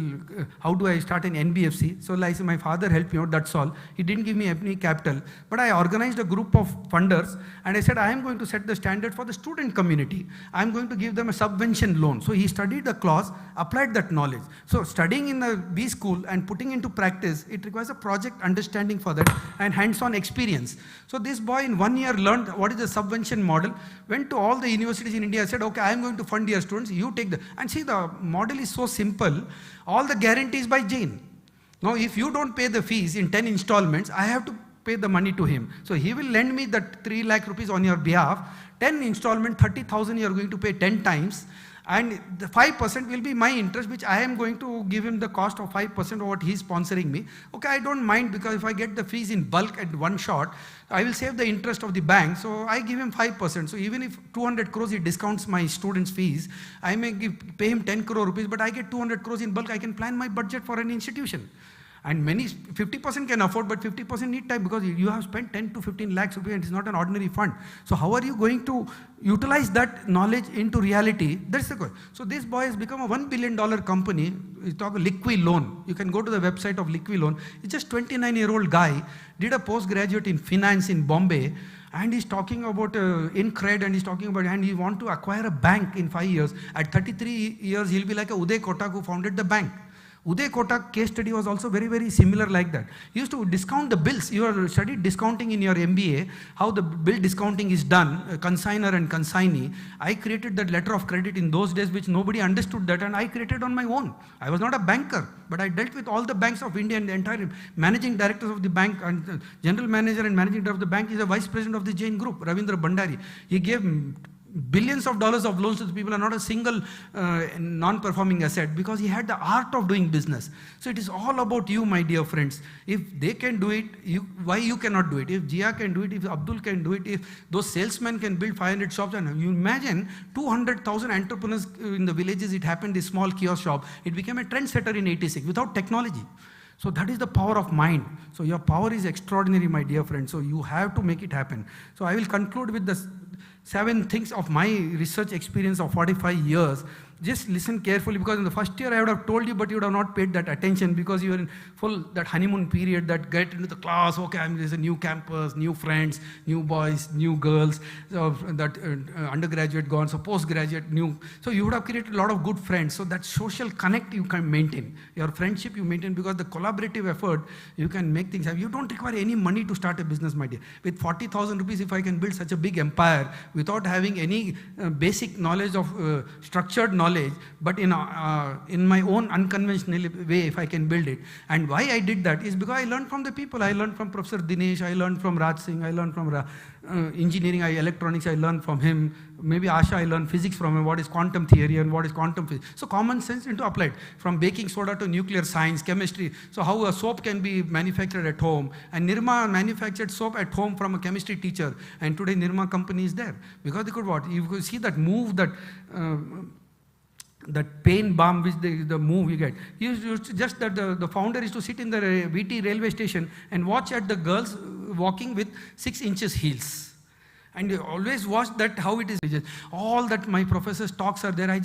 how do I start an NBFC? So like my father helped me out, that's all. He didn't give me any capital, but I organized a group of funders and I said, I am going to set the standard for the student community. I am going to give them a subvention loan. So he studied the clause, applied that knowledge. So studying in the B school and putting into practice, it requires a project understanding for that and hands-on experience. So this boy in 1 year learned what is the subvention model, went to all the universities in India, said, okay, I am going to fund your students, you take the, and see the model is so simple, all the guarantees by JAIN. Now if you don't pay the fees in 10 installments, I have to pay the money to him. So he will lend me that 3 lakh rupees on your behalf, 10 installment, 30,000 you are going to pay 10 times, and the 5% will be my interest, which I am going to give him the cost of 5% of what he is sponsoring me. Okay, I don't mind, because if I get the fees in bulk at one shot, I will save the interest of the bank, so I give him 5%. So even if 200 crores he discounts my students' fees, I may pay him 10 crore rupees, but I get 200 crores in bulk, I can plan my budget for an institution. And many, 50% can afford, but 50% need time, because you have spent 10 to 15 lakhs rupees and it's not an ordinary fund. So how are you going to utilize that knowledge into reality? That's the question. So this boy has become a $1 billion company. We talk Liqui Loan. You can go to the website of Liqui Loan. It's just 29-year-old guy, did a postgraduate in finance in Bombay, and he's talking about InCred, and he's talking about, and he want to acquire a bank in 5 years. At 33 years, he'll be like a Uday Kotak who founded the bank. Uday Kotak case study was also very, very similar like that. He used to discount the bills. You have studied discounting in your MBA, how the bill discounting is done, consignor and consignee. I created that letter of credit in those days, which nobody understood that, and I created on my own. I was not a banker, but I dealt with all the banks of India and the entire managing directors of the bank, and general manager and managing director of the bank is a vice president of the JAIN group, Ravindra Bhandari. He gave billions of dollars of loans to the people, and not a single non-performing asset, because he had the art of doing business. So it is all about you, my dear friends. If they can do it, why you cannot do it? If Jia can do it, if Abdul can do it, if those salesmen can build 500 shops, and you imagine 200,000 entrepreneurs in the villages, it happened, this small kiosk shop, it became a trendsetter in 86 without technology. So that is the power of mind. So your power is extraordinary, my dear friends. So you have to make it happen. So I will conclude with the 7 things of my research experience of 45 years. Just listen carefully, because in the first year I would have told you, but you would have not paid that attention, because you were in full that honeymoon period, that get into the class, okay, there's a new campus, new friends, new boys, new girls, so that undergraduate gone, so postgraduate, new. So you would have created a lot of good friends. So that social connect you can maintain. Your friendship you maintain, because the collaborative effort, you can make things happen. You don't require any money to start a business, my dear. With 40,000 rupees, if I can build such a big empire without having any basic knowledge of structured knowledge, but in my own unconventional way, if I can build it. And why I did that is because I learned from the people. I learned from Professor Dinesh, I learned from Raj Singh, I learned from engineering, electronics, I learned from him. Maybe Asha, I learned physics from him, what is quantum theory and what is quantum physics. So common sense into applied, from baking soda to nuclear science, chemistry. So how a soap can be manufactured at home. And Nirma manufactured soap at home from a chemistry teacher. And today Nirma company is there. Because they could what? You could see that move, that that pain balm which the move you get. You used to just that the founder is to sit in the VT railway station and watch at the girls walking with 6 inches heels. And you always watch that how it is. All that my professor's talks are there,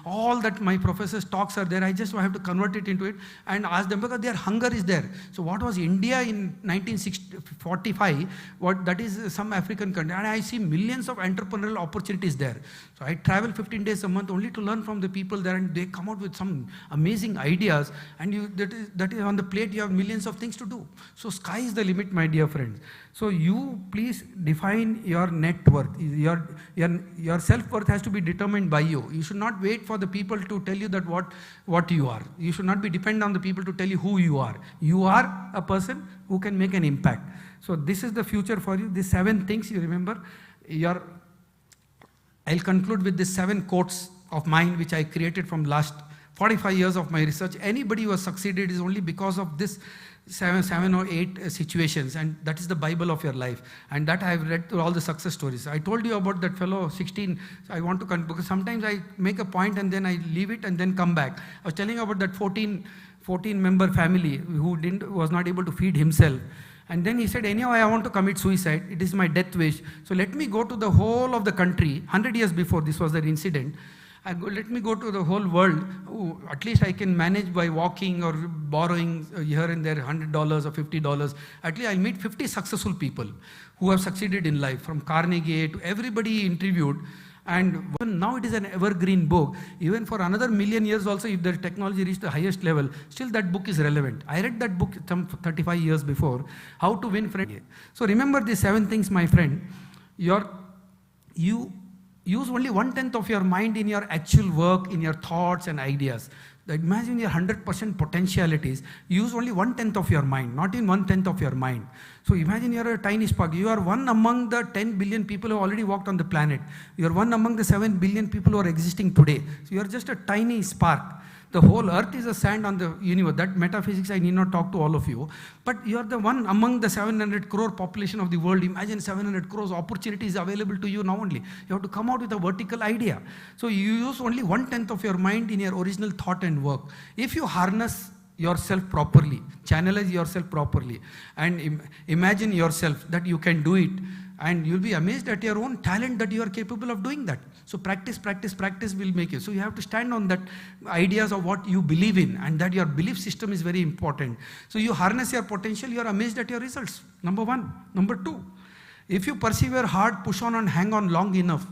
all that my professor's talks are there, I just have to convert it into it and ask them, because their hunger is there. So what was India in 1945? What that is some African country, and I see millions of entrepreneurial opportunities there. So I travel 15 days a month only to learn from the people there, and they come out with some amazing ideas, and that is on the plate. You have millions of things to do. So sky is the limit, my dear friends. So you please define your net worth. Your self-worth has to be determined by you. You should not wait for the people to tell you that what you are. You should not be dependent on the people to tell you who you are. You are a person who can make an impact. So this is the future for you. These 7 things you remember. I'll conclude with these 7 quotes of mine which I created from last 45 years of my research. Anybody who has succeeded is only because of this 7 or 8 situations, and that is the Bible of your life. And that I have read through all the success stories. I told you about that fellow 16. I want to because sometimes I make a point and then I leave it and then come back. I was telling you about that 14 member family who was not able to feed himself. And then he said, anyhow, I want to commit suicide. It is my death wish. So let me go to the whole of the country. 100 years before this was their incident. Let me go to the whole world. At least I can manage by walking or borrowing here and there $100 or $50. At least I'll meet 50 successful people who have succeeded in life, from Carnegie to everybody interviewed. And now it is an evergreen book. Even for another million years also, if the technology reached the highest level, still that book is relevant. I read that book some 35 years before, How to Win Friends. So remember these 7 things, my friend. You use only 1/10 of your mind in your actual work, in your thoughts and ideas. Imagine your 100% potentialities. Use only 1/10 of your mind, not in 1/10 of your mind. So imagine you are a tiny spark. You are one among the 10 billion people who have already walked on the planet. You are one among the 7 billion people who are existing today. So you are just a tiny spark. The whole earth is a sand on the universe. That metaphysics I need not talk to all of you. But you are the one among the 700 crore population of the world. Imagine 700 crores opportunities available to you now only. You have to come out with a vertical idea. So you use only 1/10 of your mind in your original thought and work. If you harness yourself properly, channelize yourself properly, and imagine yourself that you can do it, and you'll be amazed at your own talent that you are capable of doing that. So practice will make you. So you have to stand on that ideas of what you believe in, and that your belief system is very important. So you harness your potential, you are amazed at your results. Number 1. Number 2, if you persevere hard, push on and hang on long enough,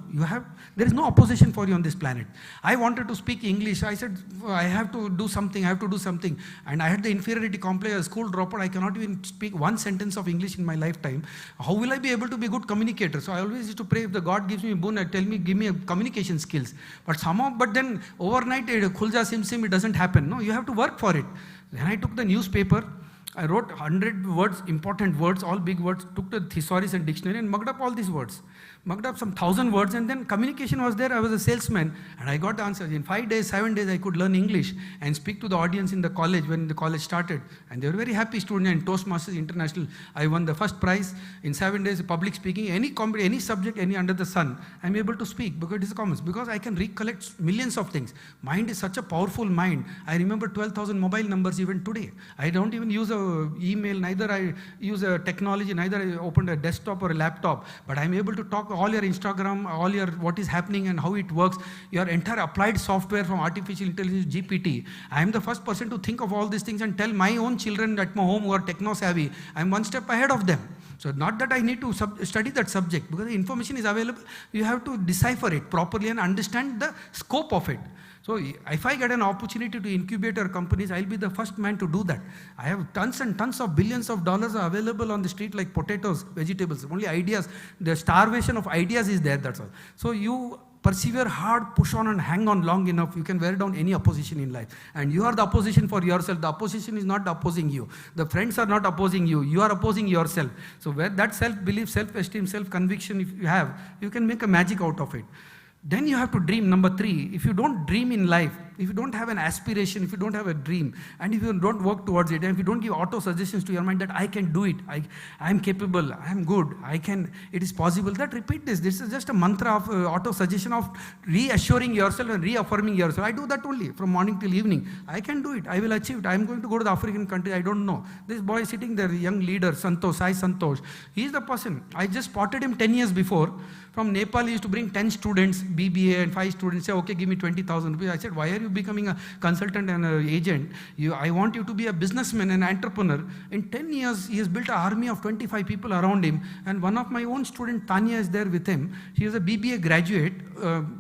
there is no opposition for you on this planet. I wanted to speak English. I said, I have to do something. And I had the inferiority complex, a school dropout. I cannot even speak 1 sentence of English in my lifetime. How will I be able to be a good communicator? So I always used to pray, if the God gives me a boon, give me a communication skills. But then overnight, khulja sim sim, it doesn't happen. No, you have to work for it. Then I took the newspaper. I wrote 100 words, important words, all big words, took the thesaurus and dictionary and mugged up all these words. Mugged up some 1,000 words, and then communication was there. I was a salesman and I got the answers. In 5 days, 7 days, I could learn English and speak to the audience in the college when the college started. And they were very happy students. And Toastmasters International, I won the first prize. In 7 days, public speaking, any subject, any under the sun, I'm able to speak because it is common. Because I can recollect millions of things. Mind is such a powerful mind. I remember 12,000 mobile numbers even today. I don't even use a email, neither I use a technology, neither I opened a desktop or a laptop, but I'm able to talk all your Instagram, all your what is happening and how it works, your entire applied software from artificial intelligence, GPT. I'm the first person to think of all these things and tell my own children at my home who are techno savvy, I'm 1 step ahead of them. So not that I need to study that subject, because the information is available, you have to decipher it properly and understand the scope of it. So if I get an opportunity to incubate our companies, I'll be the first man to do that. I have tons and tons of billions of dollars are available on the street like potatoes, vegetables, only ideas. The starvation of ideas is there, that's all. So you persevere hard, push on and hang on long enough, you can wear down any opposition in life. And you are the opposition for yourself. The opposition is not opposing you. The friends are not opposing you. You are opposing yourself. So where that self-belief, self-esteem, self-conviction, if you have, you can make a magic out of it. Then you have to dream. Number 3, if you don't dream in life, if you don't have an aspiration, if you don't have a dream, and if you don't work towards it, and if you don't give auto suggestions to your mind that I can do it, I am capable, I am good, I can, it is possible, that repeat this. This is just a mantra of auto suggestion of reassuring yourself and reaffirming yourself. I do that only from morning till evening. I can do it. I will achieve it. I am going to go to the African country. I don't know. This boy sitting there, young leader, Santosh, Sai Santosh. He is the person. I just spotted him 10 years before. From Nepal, he used to bring 10 students, BBA, and 5 students, say, okay, give me 20,000 rupees. I said, why are you becoming a consultant and an agent? I want you to be a businessman and entrepreneur. In 10 years, he has built an army of 25 people around him. And one of my own student, Tanya, is there with him. She is a BBA graduate,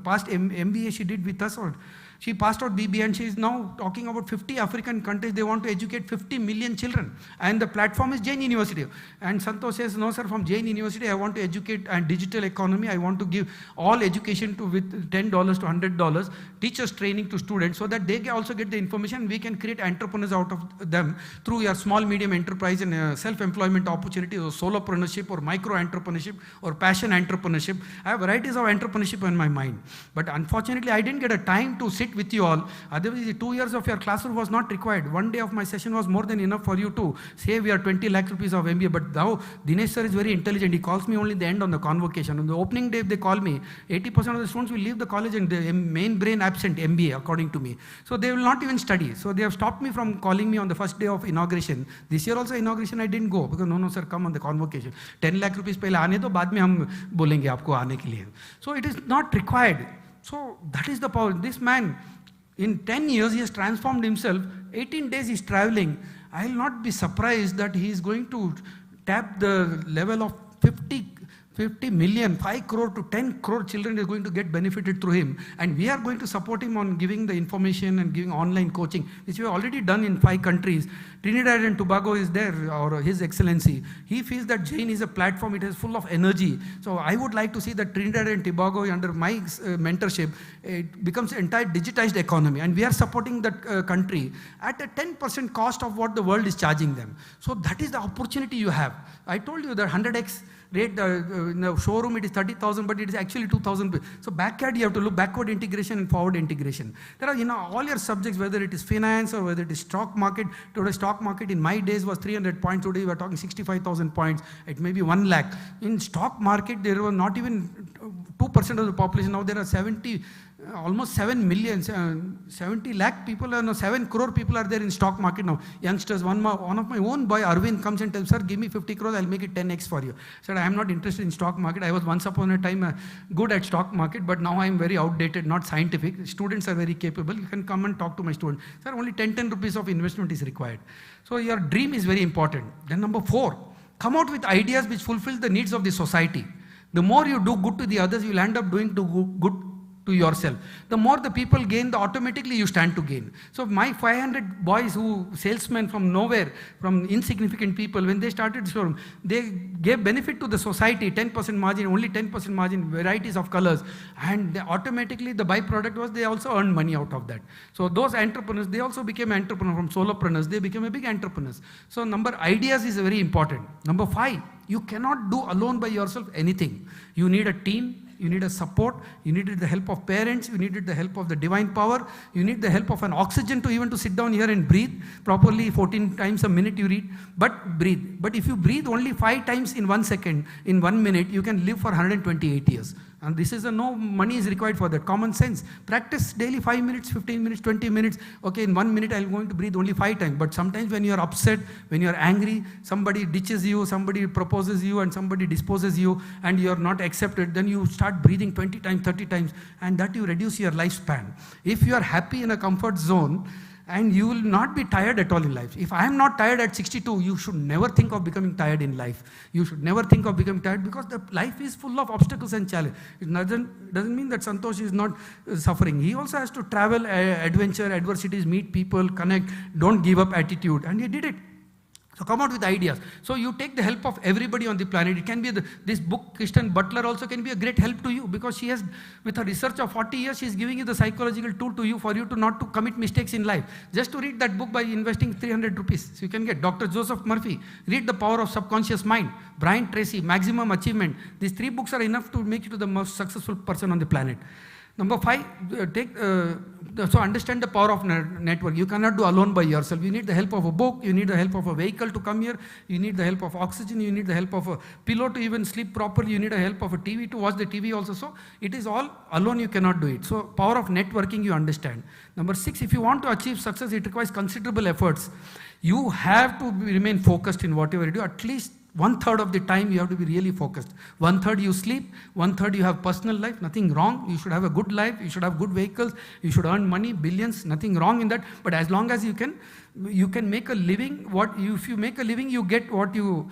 past MBA she did with us. Or she passed out BBA, and she is now talking about 50 African countries. They want to educate 50 million children. And the platform is JAIN University. And Santosh says, no, sir, from JAIN University, I want to educate and digital economy. I want to give all education to with $10 to $100, teachers training to students so that they can also get the information. We can create entrepreneurs out of them through your small, medium enterprise and self-employment opportunities or solopreneurship or micro-entrepreneurship or passion entrepreneurship. I have varieties of entrepreneurship in my mind. But unfortunately, I didn't get a time to sit with you all. Otherwise, the 2 years of your classroom was not required. One day of my session was more than enough for you to say we are 20 lakh rupees of MBA. But now, Dinesh sir is very intelligent. He calls me only the end on the convocation. On the opening day, if they call me, 80% of the students will leave the college and the main brain absent MBA, according to me. So they will not even study. So they have stopped me from calling me on the first day of inauguration. This year also inauguration I didn't go because no sir, come on the convocation. 10 lakh rupees pehle aane do, baad mein hum bolenge aapko aane ke liye. So it is not required. So that is the power. This man, in 10 years, he has transformed himself. 18 days he is traveling. I will not be surprised that he is going to tap the level of 50 million, 5 crore to 10 crore children is going to get benefited through him. And we are going to support him on giving the information and giving online coaching, which we have already done in 5 countries. Trinidad and Tobago is there, or His Excellency. He feels that JAIN is a platform, it is full of energy. So I would like to see that Trinidad and Tobago, under my mentorship, it becomes an entire digitized economy. And we are supporting that country at a 10% cost of what the world is charging them. So that is the opportunity you have. I told you that 100x rate, in the showroom it is 30,000, but it is actually 2,000. So backyard you have to look, backward integration and forward integration. There are, all your subjects, whether it is finance or whether it is stock market. Today stock market in my days was 300 points. Today we are talking 65,000 points. It may be 1 lakh. In stock market there were not even 2% of the population. Now there are almost 7 million, 70 lakh people, 7 crore people are there in stock market now. Youngsters, one of my own boy, Arvind, comes and tells, sir, give me 50 crores, I'll make it 10x for you. I said, I am not interested in stock market. I was once upon a time good at stock market, but now I am very outdated, not scientific. Students are very capable. You can come and talk to my students. Sir, only 10 rupees of investment is required. So your dream is very important. Then number 4, come out with ideas which fulfill the needs of the society. The more you do good to the others, you will end up doing good to yourself. The more the people gain, the automatically you stand to gain. So my 500 boys salesmen from nowhere, from insignificant people, when they started showroom, they gave benefit to the society, 10% margin, only 10% margin, varieties of colors. And automatically the byproduct was they also earned money out of that. So those entrepreneurs, they also became entrepreneurs. From solopreneurs, they became a big entrepreneurs. So ideas is very important. Number 5, you cannot do alone by yourself anything. You need a team. You need a support, you needed the help of parents, you needed the help of the divine power, you need the help of an oxygen to even to sit down here and breathe properly. 14 times a minute you read, but breathe. But if you breathe only 5 times in 1 second, in 1 minute, you can live for 128 years. And this is no money is required for that. Common sense. Practice daily 5 minutes, 15 minutes, 20 minutes. Okay, in 1 minute I'm going to breathe only 5 times. But sometimes when you are upset, when you are angry, somebody ditches you, somebody proposes you, and somebody disposes you, and you are not accepted, then you start breathing 20 times, 30 times, and that you reduce your lifespan. If you are happy in a comfort zone, and you will not be tired at all in life. If I am not tired at 62, you should never think of becoming tired in life. You should never think of becoming tired, because the life is full of obstacles and challenges. It doesn't mean that Santosh is not suffering. He also has to travel, adventure, adversities, meet people, connect, don't give up attitude, and he did it. So come out with ideas. So you take the help of everybody on the planet. It can be this book, Kristen Butler also can be a great help to you, because she has, with her research of 40 years, she is giving you the psychological tool to you for you to not to commit mistakes in life. Just to read that book by investing 300 rupees. So you can get Dr. Joseph Murphy, read The Power of Subconscious Mind, Brian Tracy, Maximum Achievement. These 3 books are enough to make you to the most successful person on the planet. Number 5, so understand the power of network. You cannot do alone by yourself. You need the help of a book, you need the help of a vehicle to come here, you need the help of oxygen, you need the help of a pillow to even sleep properly, you need the help of a TV to watch the TV also. So it is all alone, you cannot do it. So power of networking you understand. Number 6, if you want to achieve success, it requires considerable efforts. You have to remain focused in whatever you do. At least 1/3 of the time you have to be really focused. 1/3 you sleep, 1/3 you have personal life, nothing wrong. You should have a good life, you should have good vehicles, you should earn money, billions, nothing wrong in that. But as long as you can make a living, if you make a living, you get what you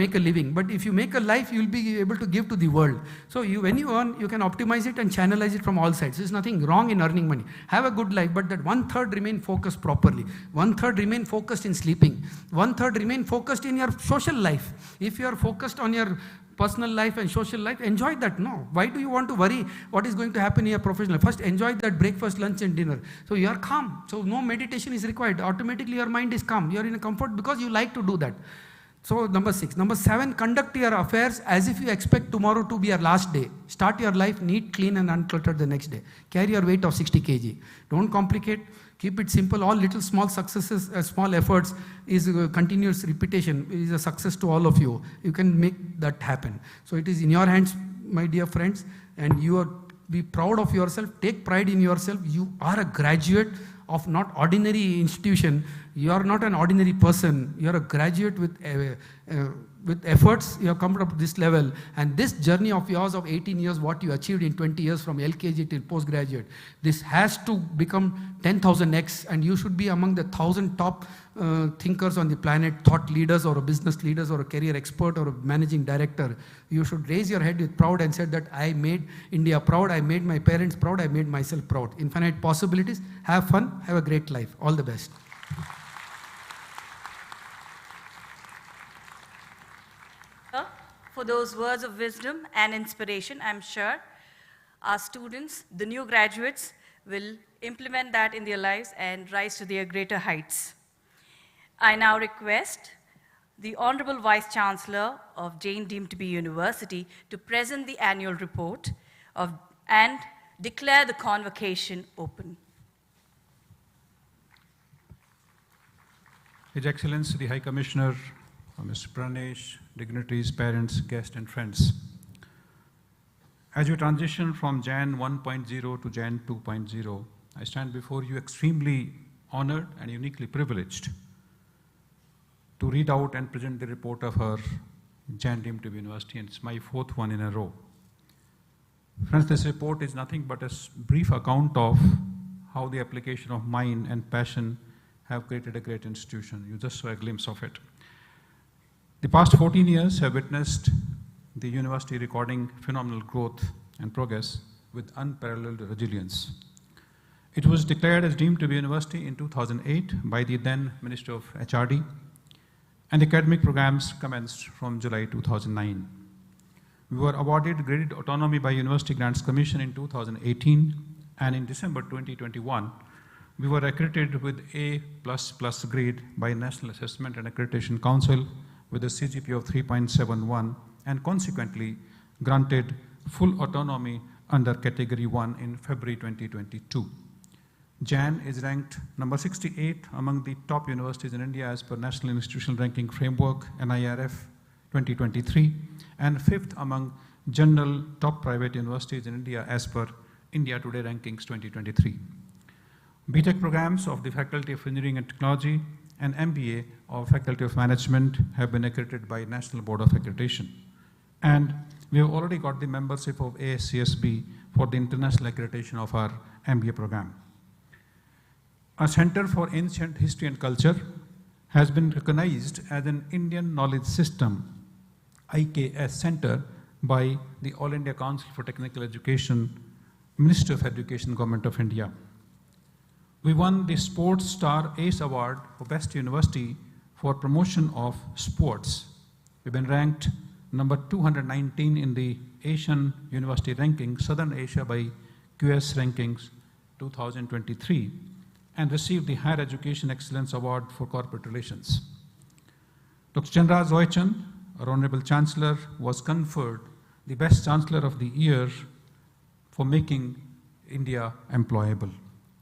make a living. But if you make a life, you'll be able to give to the world. So when you earn, you can optimize it and channelize it from all sides. There's nothing wrong in earning money. Have a good life, but that 1/3 remain focused properly. 1/3 remain focused in sleeping. 1/3 remain focused in your social life. If you are focused on your personal life and social life, enjoy that. No, why do you want to worry what is going to happen in your professional? First, enjoy that breakfast, lunch and dinner. So you are calm. So no meditation is required. Automatically your mind is calm. You are in a comfort because you like to do that. So number 6. Number 7, conduct your affairs as if you expect tomorrow to be your last day. Start your life neat, clean and uncluttered the next day. Carry your weight of 60 kg. Don't complicate. Keep it simple. All little small successes, small efforts is continuous repetition is a success to all of you. You can make that happen. So it is in your hands, my dear friends, and you are be proud of yourself. Take pride in yourself. You are a graduate of not ordinary institution. You are not an ordinary person. You are a graduate with efforts. You have come up to this level, and this journey of yours of 18 years, what you achieved in 20 years from LKG till postgraduate, this has to become 10,000x, and you should be among the 1,000 top thinkers on the planet, thought leaders or a business leaders or a career expert or a managing director. You should raise your head with proud and say that I made India proud, I made my parents proud, I made myself proud. Infinite possibilities. Have fun, have a great life. All the best.
For those words of wisdom and inspiration, I'm sure our students, the new graduates, will implement that in their lives and rise to their greater heights. I now request the Honorable Vice Chancellor of JAIN deemed to be University to present the annual report and declare the convocation open.
His Excellency the High Commissioner, Mr. Pranesh, dignitaries, parents, guests and friends. As you transition from JAIN 1.0 to JAIN 2.0, I stand before you extremely honored and uniquely privileged to read out and present the report of our JAIN deemed to be University, and it's my 4th one in a row. Friends, this report is nothing but a brief account of how the application of mind and passion have created a great institution. You just saw a glimpse of it. The past 14 years have witnessed the university recording phenomenal growth and progress with unparalleled resilience. It was declared as deemed to be university in 2008 by the then Minister of HRD, and academic programs commenced from July 2009. We were awarded graded autonomy by University Grants Commission in 2018, and in December 2021, we were accredited with A++ grade by National Assessment and Accreditation Council with a CGPA of 3.71, and consequently granted full autonomy under Category 1 in February 2022. JAIN is ranked number 68 among the top universities in India as per National Institutional Ranking Framework, NIRF 2023, and 5th among general top private universities in India as per India Today Rankings 2023. BTech programs of the Faculty of Engineering and Technology and MBA of Faculty of Management have been accredited by National Board of Accreditation. And we have already got the membership of ASCSB for the international accreditation of our MBA program. Our Center for Ancient History and Culture has been recognized as an Indian Knowledge System, IKS Center, by the All India Council for Technical Education, Ministry of Education, Government of India. We won the Sports Star Ace Award for Best University for promotion of sports. We've been ranked number 219 in the Asian University Ranking, Southern Asia by QS Rankings 2023, and received the Higher Education Excellence Award for Corporate Relations. Dr. Chandra Zoychand, our Honorable Chancellor, was conferred the Best Chancellor of the Year for making India Employable,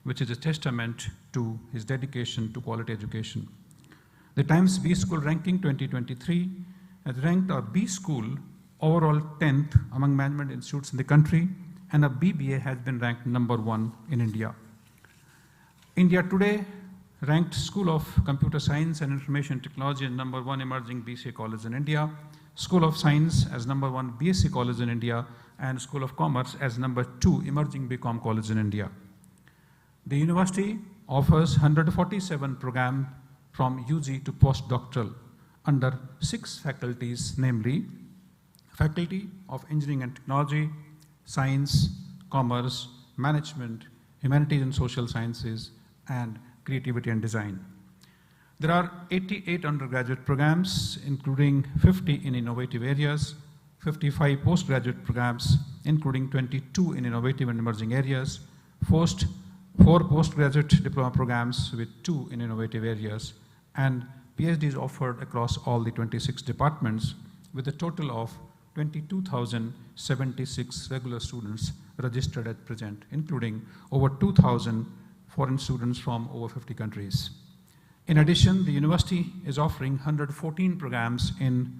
which is a testament to his dedication to quality education. The Times B School Ranking 2023 has ranked our B School overall 10th among management institutes in the country, and a BBA has been ranked number 1 in India. India Today ranked School of Computer Science and Information Technology as number 1 emerging BCA college in India, School of Science as number 1 BSc college in India, and School of Commerce as number 2 emerging BCom college in India. The university offers 147 programs from UG to postdoctoral under 6 faculties, namely Faculty of Engineering and Technology, Science, Commerce, Management, Humanities and Social Sciences, and Creativity and Design. There are 88 undergraduate programs, including 50 in innovative areas, 55 postgraduate programs, including 22 in innovative and emerging areas, 4 postgraduate diploma programs with 2 in innovative areas, and PhD is offered across all the 26 departments with a total of 22,076 regular students registered at present, including over 2,000 foreign students from over 50 countries. In addition, the university is offering 114 programs in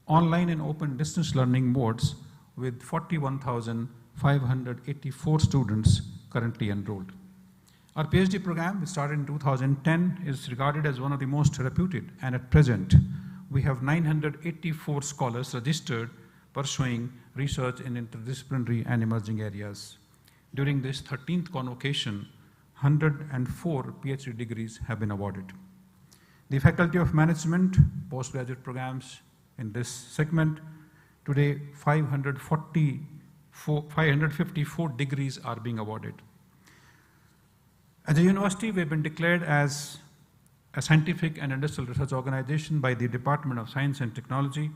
online and open distance learning modes with 41,584 students currently enrolled. Our PhD program, which started in 2010, is regarded as one of the most reputed, and at present, we have 984 scholars registered pursuing research in interdisciplinary and emerging areas. During this 13th convocation, 104 PhD degrees have been awarded. The Faculty of Management postgraduate programs in this segment, today 554 degrees are being awarded. As a university, we have been declared as a scientific and industrial research organization by the Department of Science and Technology,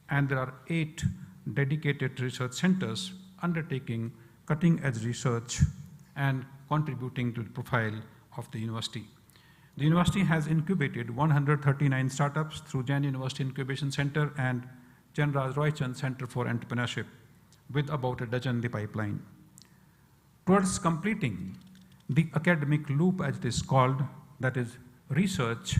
and there are 8 dedicated research centers undertaking cutting-edge research and contributing to the profile of the university. The university has incubated 139 startups through JAIN University Incubation Center and Chancellor Roychand Center for Entrepreneurship, with about a dozen in the pipeline. Towards completing the academic loop, as it is called, that is research,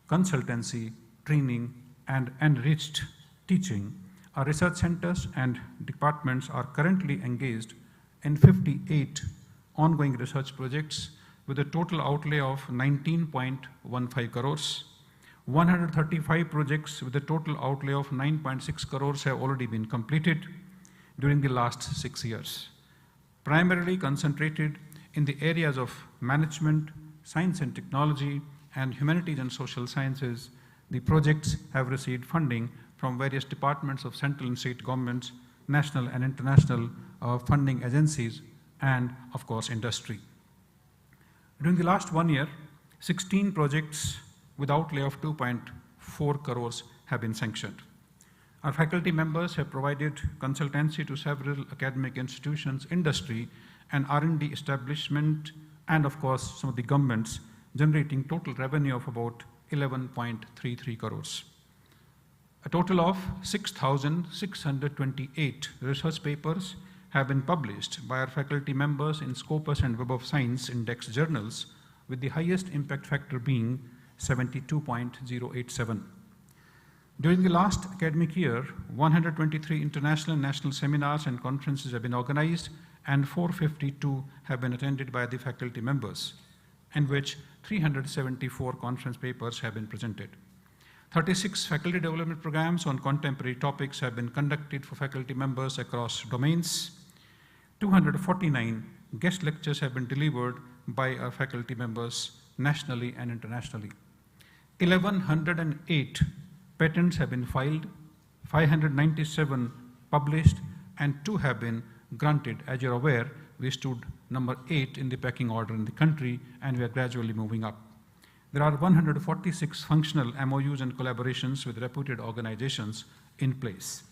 consultancy, training, and enriched teaching, our research centers and departments are currently engaged in 58 ongoing research projects with a total outlay of 19.15 crores. 135 projects with a total outlay of 9.6 crores have already been completed during the last 6 years, primarily concentrated in the areas of management, science and technology, and humanities and social sciences. The projects have received funding from various departments of central and state governments, national and international funding agencies, and of course industry. During the last 1 year, 16 projects with outlay of 2.4 crores have been sanctioned. Our faculty members have provided consultancy to several academic institutions, industry, and R&D establishment, and of course some of the governments, generating total revenue of about 11.33 crores. A total of 6,628 research papers have been published by our faculty members in Scopus and Web of Science index journals, with the highest impact factor being 72.087. During the last academic year, 123 international and national seminars and conferences have been organized, and 452 have been attended by the faculty members, in which 374 conference papers have been presented. 36 faculty development programs on contemporary topics have been conducted for faculty members across domains. 249 guest lectures have been delivered by our faculty members nationally and internationally. 1,108 patents have been filed, 597 published, and 2 have been granted. As you're aware, we stood number 8 in the pecking order in the country, and we are gradually moving up. There are 146 functional MOUs and collaborations with reputed organizations in place.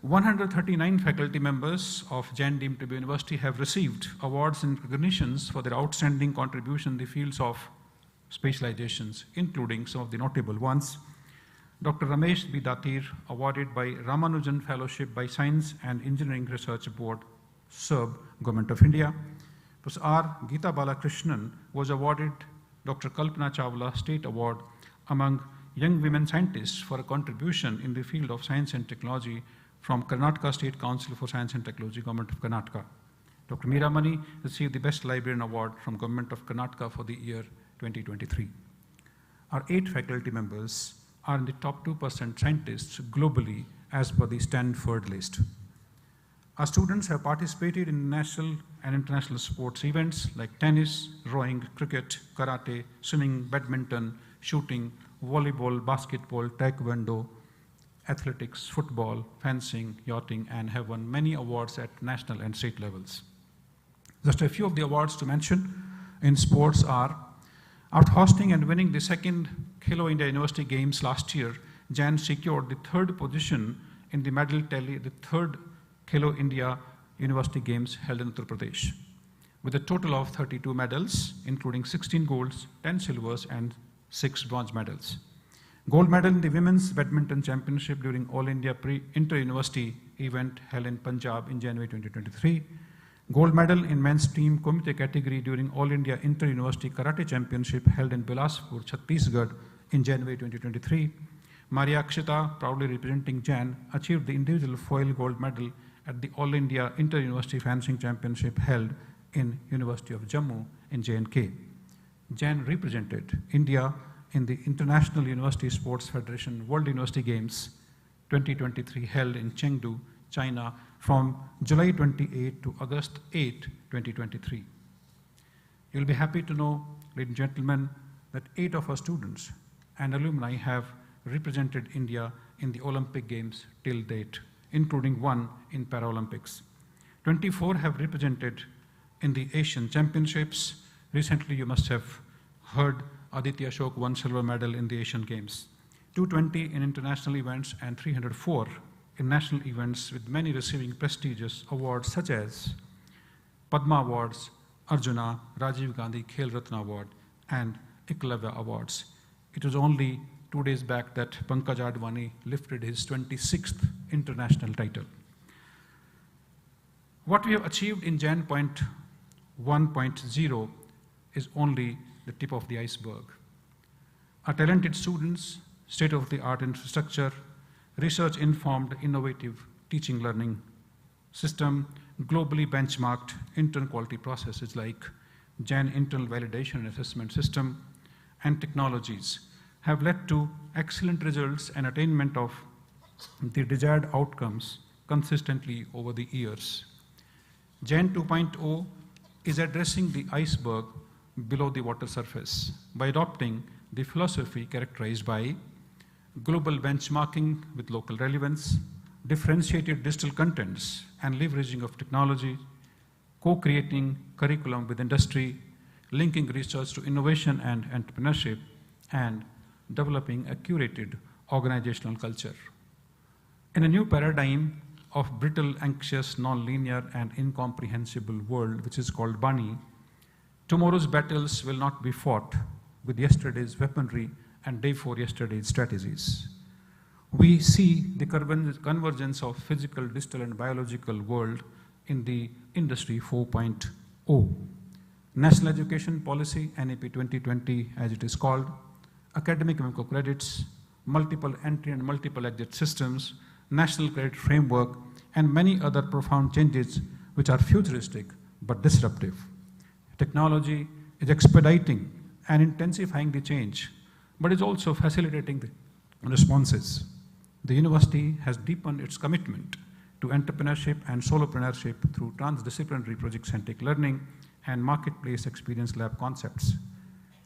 139 faculty members of JAIN deemed to be university have received awards and recognitions for their outstanding contribution in the fields of specializations, including some of the notable ones. Dr. Ramesh B. Datir, awarded by Ramanujan Fellowship by Science and Engineering Research Board, SERB, Government of India. Professor R. Geeta Balakrishnan was awarded Dr. Kalpana Chawla State Award among young women scientists for a contribution in the field of science and technology from Karnataka State Council for Science and Technology, Government of Karnataka. Dr. Meera Mani received the Best Librarian Award from Government of Karnataka for the year 2023. Our 8 faculty members are in the top 2% scientists globally as per the Stanford list. Our students have participated in national and international sports events like tennis, rowing, cricket, karate, swimming, badminton, shooting, volleyball, basketball, taekwondo, athletics, football, fencing, yachting, and have won many awards at national and state levels. Just a few of the awards to mention in sports are, after hosting and winning the second Khelo India University Games last year, JAIN secured the 3rd position in the medal tally, the 3rd Khelo India University Games held in Uttar Pradesh, with a total of 32 medals, including 16 golds, 10 silvers, and 6 bronze medals. Gold medal in the Women's Badminton Championship during All India Inter-University event held in Punjab in January 2023. Gold medal in men's team committee category during All India Inter-University Karate Championship held in Bilaspur, Chhattisgarh in January 2023. Maria Akshita, proudly representing JAIN, achieved the individual foil gold medal at the All India Inter-University Fencing Championship held in University of Jammu in J&K. JAIN represented India in the International University Sports Federation World University Games 2023 held in Chengdu, China from July 28 to August 8, 2023. You'll be happy to know, ladies and gentlemen, that 8 of our students and alumni have represented India in the Olympic Games till date, including 1 in Paralympics. 24 have represented in the Asian Championships. Recently, you must have heard Aditya Ashok won silver medal in the Asian Games. 220 in international events and 304 in national events, with many receiving prestigious awards such as Padma Awards, Arjuna, Rajiv Gandhi Khel Ratna Award, and Eklavya Awards. It was only 2 days back that Pankaj Advani lifted his 26th international title. What we have achieved in JAIN 1.0 is only the tip of the iceberg. Our talented students, state-of-the-art infrastructure, research-informed, innovative teaching learning system, globally benchmarked internal quality processes like JAIN internal validation and assessment system, and technologies have led to excellent results and attainment of the desired outcomes consistently over the years. JAIN 2.0 is addressing the iceberg below the water surface by adopting the philosophy characterized by global benchmarking with local relevance, differentiated digital contents and leveraging of technology, co-creating curriculum with industry, linking research to innovation and entrepreneurship, and developing a curated organizational culture. In a new paradigm of brittle, anxious, non-linear, and incomprehensible world, which is called Bani, tomorrow's battles will not be fought with yesterday's weaponry and day for yesterday's strategies. We see the convergence of physical, digital, and biological world in the Industry 4.0. National Education Policy, NEP 2020 as it is called, academic credits, multiple entry and multiple exit systems, national credit framework, and many other profound changes which are futuristic but disruptive. Technology is expediting and intensifying the change, but is also facilitating the responses. The university has deepened its commitment to entrepreneurship and solopreneurship through transdisciplinary project-centric learning and marketplace experience lab concepts.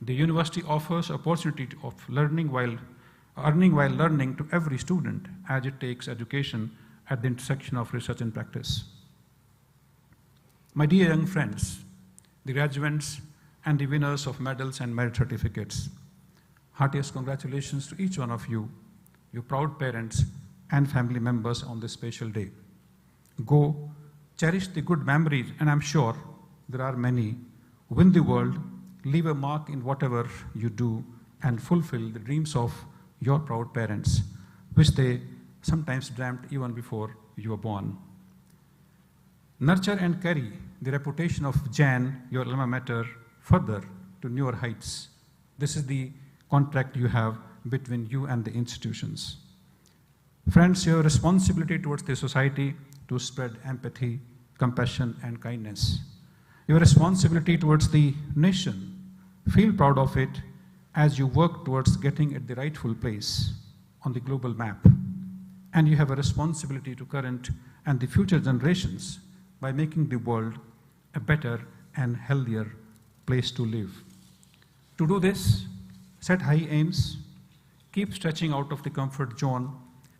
The university offers opportunity of earning while learning to every student as it takes education at the intersection of research and practice. My dear young friends, the graduates and the winners of medals and merit certificates, heartiest congratulations to each one of you, your proud parents and family members on this special day. Go, cherish the good memories, and I'm sure there are many. Win the world, leave a mark in whatever you do, and fulfill the dreams of your proud parents, which they sometimes dreamt even before you were born. Nurture and carry the reputation of JAIN, your alma mater, further to newer heights. This is the contract you have between you and the institutions. Friends, your responsibility towards the society to spread empathy, compassion, and kindness. Your responsibility towards the nation, feel proud of it as you work towards getting it the rightful place on the global map. And you have a responsibility to current and the future generations by making the world a better and healthier place to live. To do this, set high aims, keep stretching out of the comfort zone,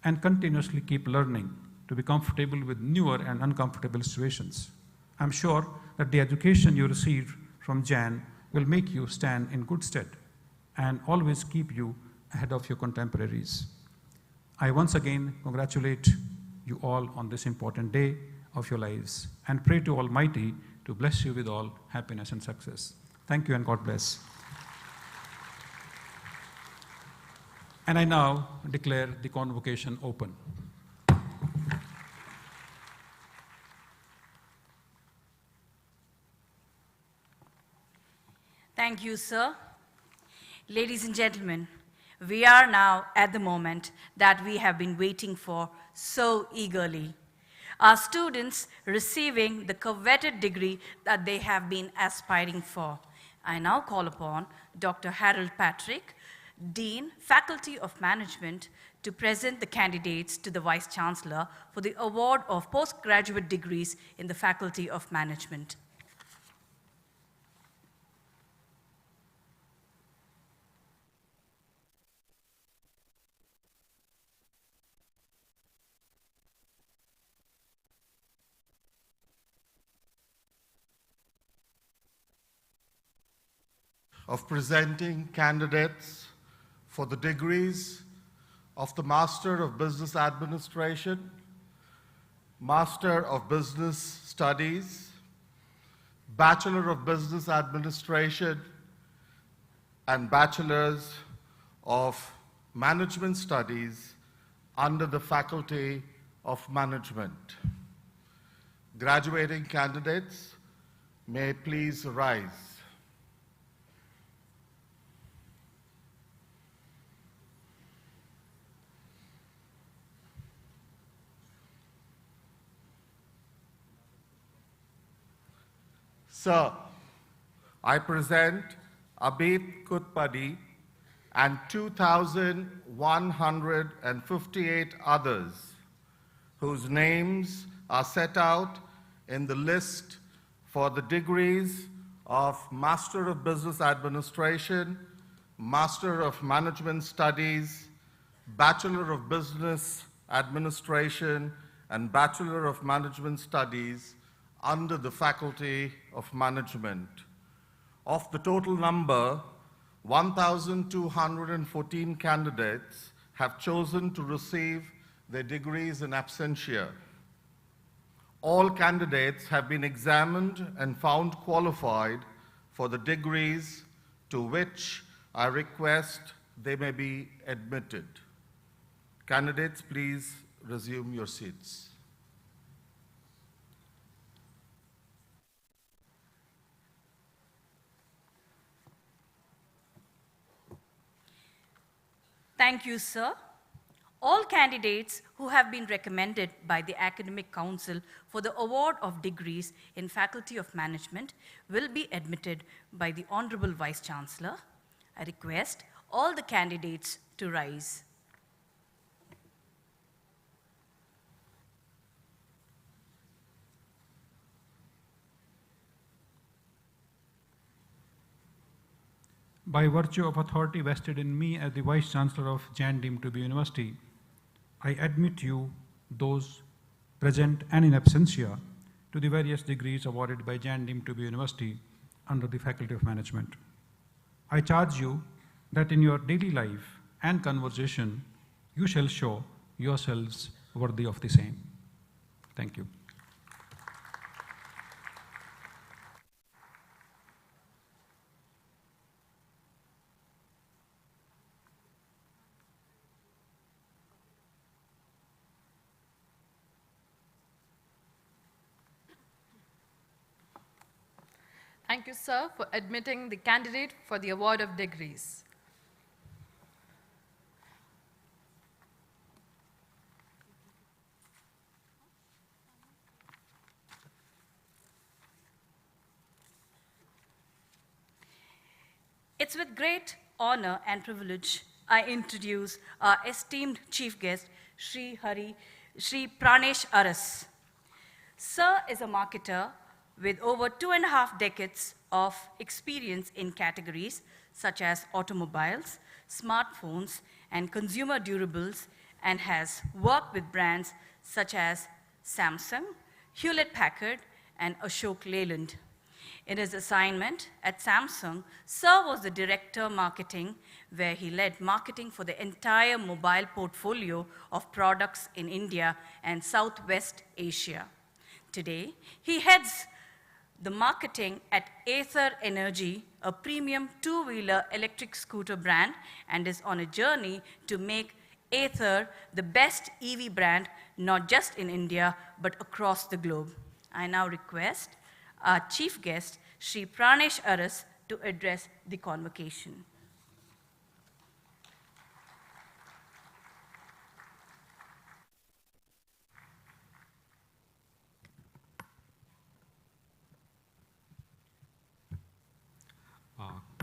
and continuously keep learning to be comfortable with newer and uncomfortable situations. I'm sure that the education you receive from JAIN will make you stand in good stead and always keep you ahead of your contemporaries. I once again congratulate you all on this important day of your lives and pray to Almighty to bless you with all happiness and success. Thank you and God bless. And I now declare the convocation open.
Thank you, sir. Ladies and gentlemen, we are now at the moment that we have been waiting for so eagerly. Our students receiving the coveted degree that they have been aspiring for. I now call upon Dr. Harold Patrick, Dean, Faculty of Management, to present the candidates to the Vice Chancellor for the award of postgraduate degrees in the Faculty of Management.
Of presenting candidates for the degrees of the Master of Business Administration, Master of Business Studies, Bachelor of Business Administration, and Bachelors of Management Studies under the Faculty of Management. Graduating candidates may please rise. Sir, I present Abid Kutpadi and 2,158 others whose names are set out in the list for the degrees of Master of Business Administration, Master of Management Studies, Bachelor of Business Administration, and Bachelor of Management Studies under the Faculty of Management. Of the total number, 1,214 candidates have chosen to receive their degrees in absentia. All candidates have been examined and found qualified for the degrees to which I request they may be admitted. Candidates, please resume your seats.
Thank you, sir. All candidates who have been recommended by the Academic Council for the award of degrees in Faculty of Management will be admitted by the Honorable Vice Chancellor. I request all the candidates to rise.
By virtue of authority vested in me as the Vice Chancellor of JAIN deemed to be university, I admit you, those present and in absentia, to the various degrees awarded by JAIN deemed to be university under the Faculty of Management. I charge you that in your daily life and conversation, you shall show yourselves worthy of the same. Thank you.
Thank you, sir, for admitting the candidate for the award of degrees.
It's with great honor and privilege I introduce our esteemed chief guest, Sri Pranesh Aras. Sir is a marketer with over 2.5 decades of experience in categories such as automobiles, smartphones, and consumer durables, and has worked with brands such as Samsung, Hewlett-Packard, and Ashok Leyland. In his assignment at Samsung, Sir was the Director Marketing, where he led marketing for the entire mobile portfolio of products in India and Southwest Asia. Today, he heads the marketing at Ather Energy, a premium two-wheeler electric scooter brand, and is on a journey to make Ather the best EV brand, not just in India, but across the globe. I now request our chief guest, Sri Pranesh Aras, to address the convocation.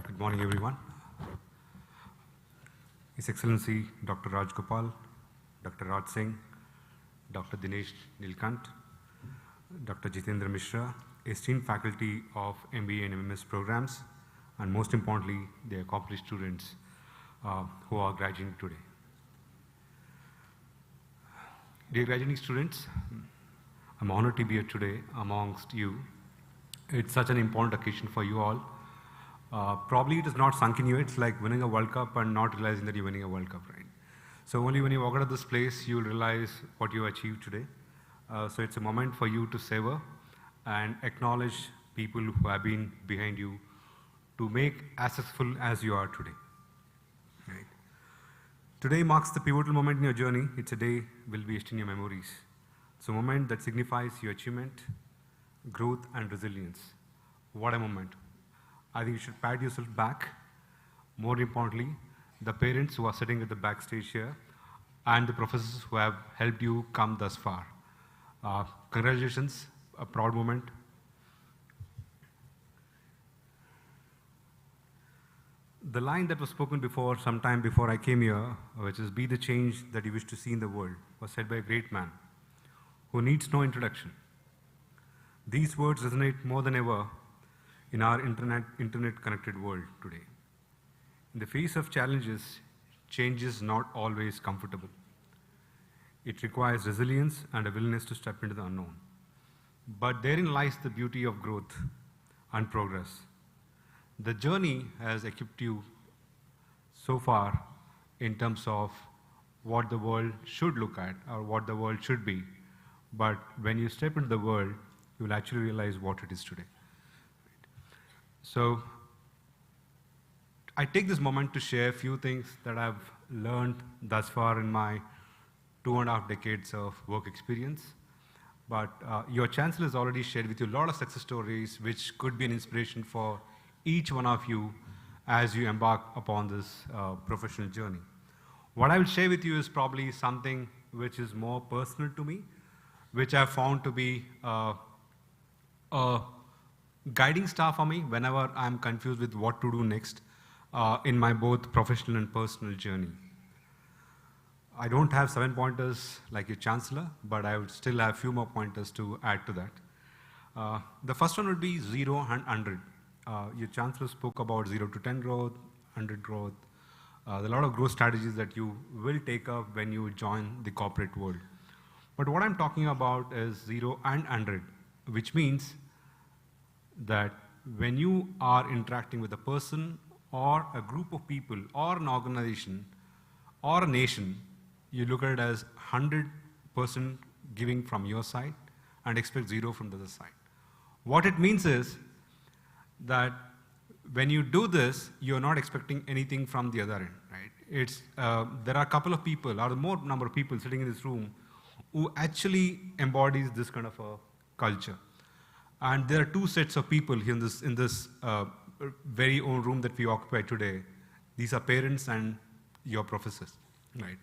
Good morning, everyone. His Excellency Dr. Raj Gopal, Dr. Raj Singh, Dr. Dinesh Nilkant, Dr. Jitendra Mishra, esteemed faculty of MBA and MMS programs, and most importantly, the accomplished students who are graduating today. Dear graduating students, I'm honored to be here today amongst you. It's such an important occasion for you all. Probably it is not sunk in you. It's like winning a World Cup and not realizing that you're winning a World Cup, right? So only when you walk out of this place, you'll realize what you achieved today. So it's a moment for you to savor and acknowledge people who have been behind you to make as successful as you are today. Right? Today marks the pivotal moment in your journey. It's a day will be etched in your memories. It's a moment that signifies your achievement, growth, and resilience. What a moment. I think you should pat yourself back. More importantly, the parents who are sitting at the backstage here and the professors who have helped you come thus far. Congratulations, a proud moment. The line that was spoken before, sometime before I came here, which is be the change that you wish to see in the world, was said by a great man who needs no introduction. These words resonate more than ever in our internet-connected world today. In the face of challenges, change is not always comfortable. It requires resilience and a willingness to step into the unknown. But therein lies the beauty of growth and progress. The journey has equipped you so far in terms of what the world should look at or what the world should be. But when you step into the world, you will actually realize what it is today. So I take this moment to share a few things that I've learned thus far in my 2.5 decades of work experience. But your Chancellor has already shared with you a lot of success stories which could be an inspiration for each one of you as you embark upon this professional journey. What I will share with you is probably something which is more personal to me, which I've found to be a guiding star for me whenever I'm confused with what to do next in my both professional and personal journey. I don't have 7 pointers like your Chancellor, but I would still have a few more pointers to add to that. The first one would be 0 and 100. Your Chancellor spoke about 0 to 10 growth, 100 growth. There are a lot of growth strategies that you will take up when you join the corporate world. But what I'm talking about is 0 and 100, which means that when you are interacting with a person or a group of people or an organization or a nation, you look at it as 100% giving from your side and expect 0 from the other side. What it means is that when you do this, you're not expecting anything from the other end, right? It's, there are a couple of people, or more number of people sitting in this room who actually embodies this kind of a culture. And there are two sets of people here in this very own room that we occupy today. These are parents and your professors, right?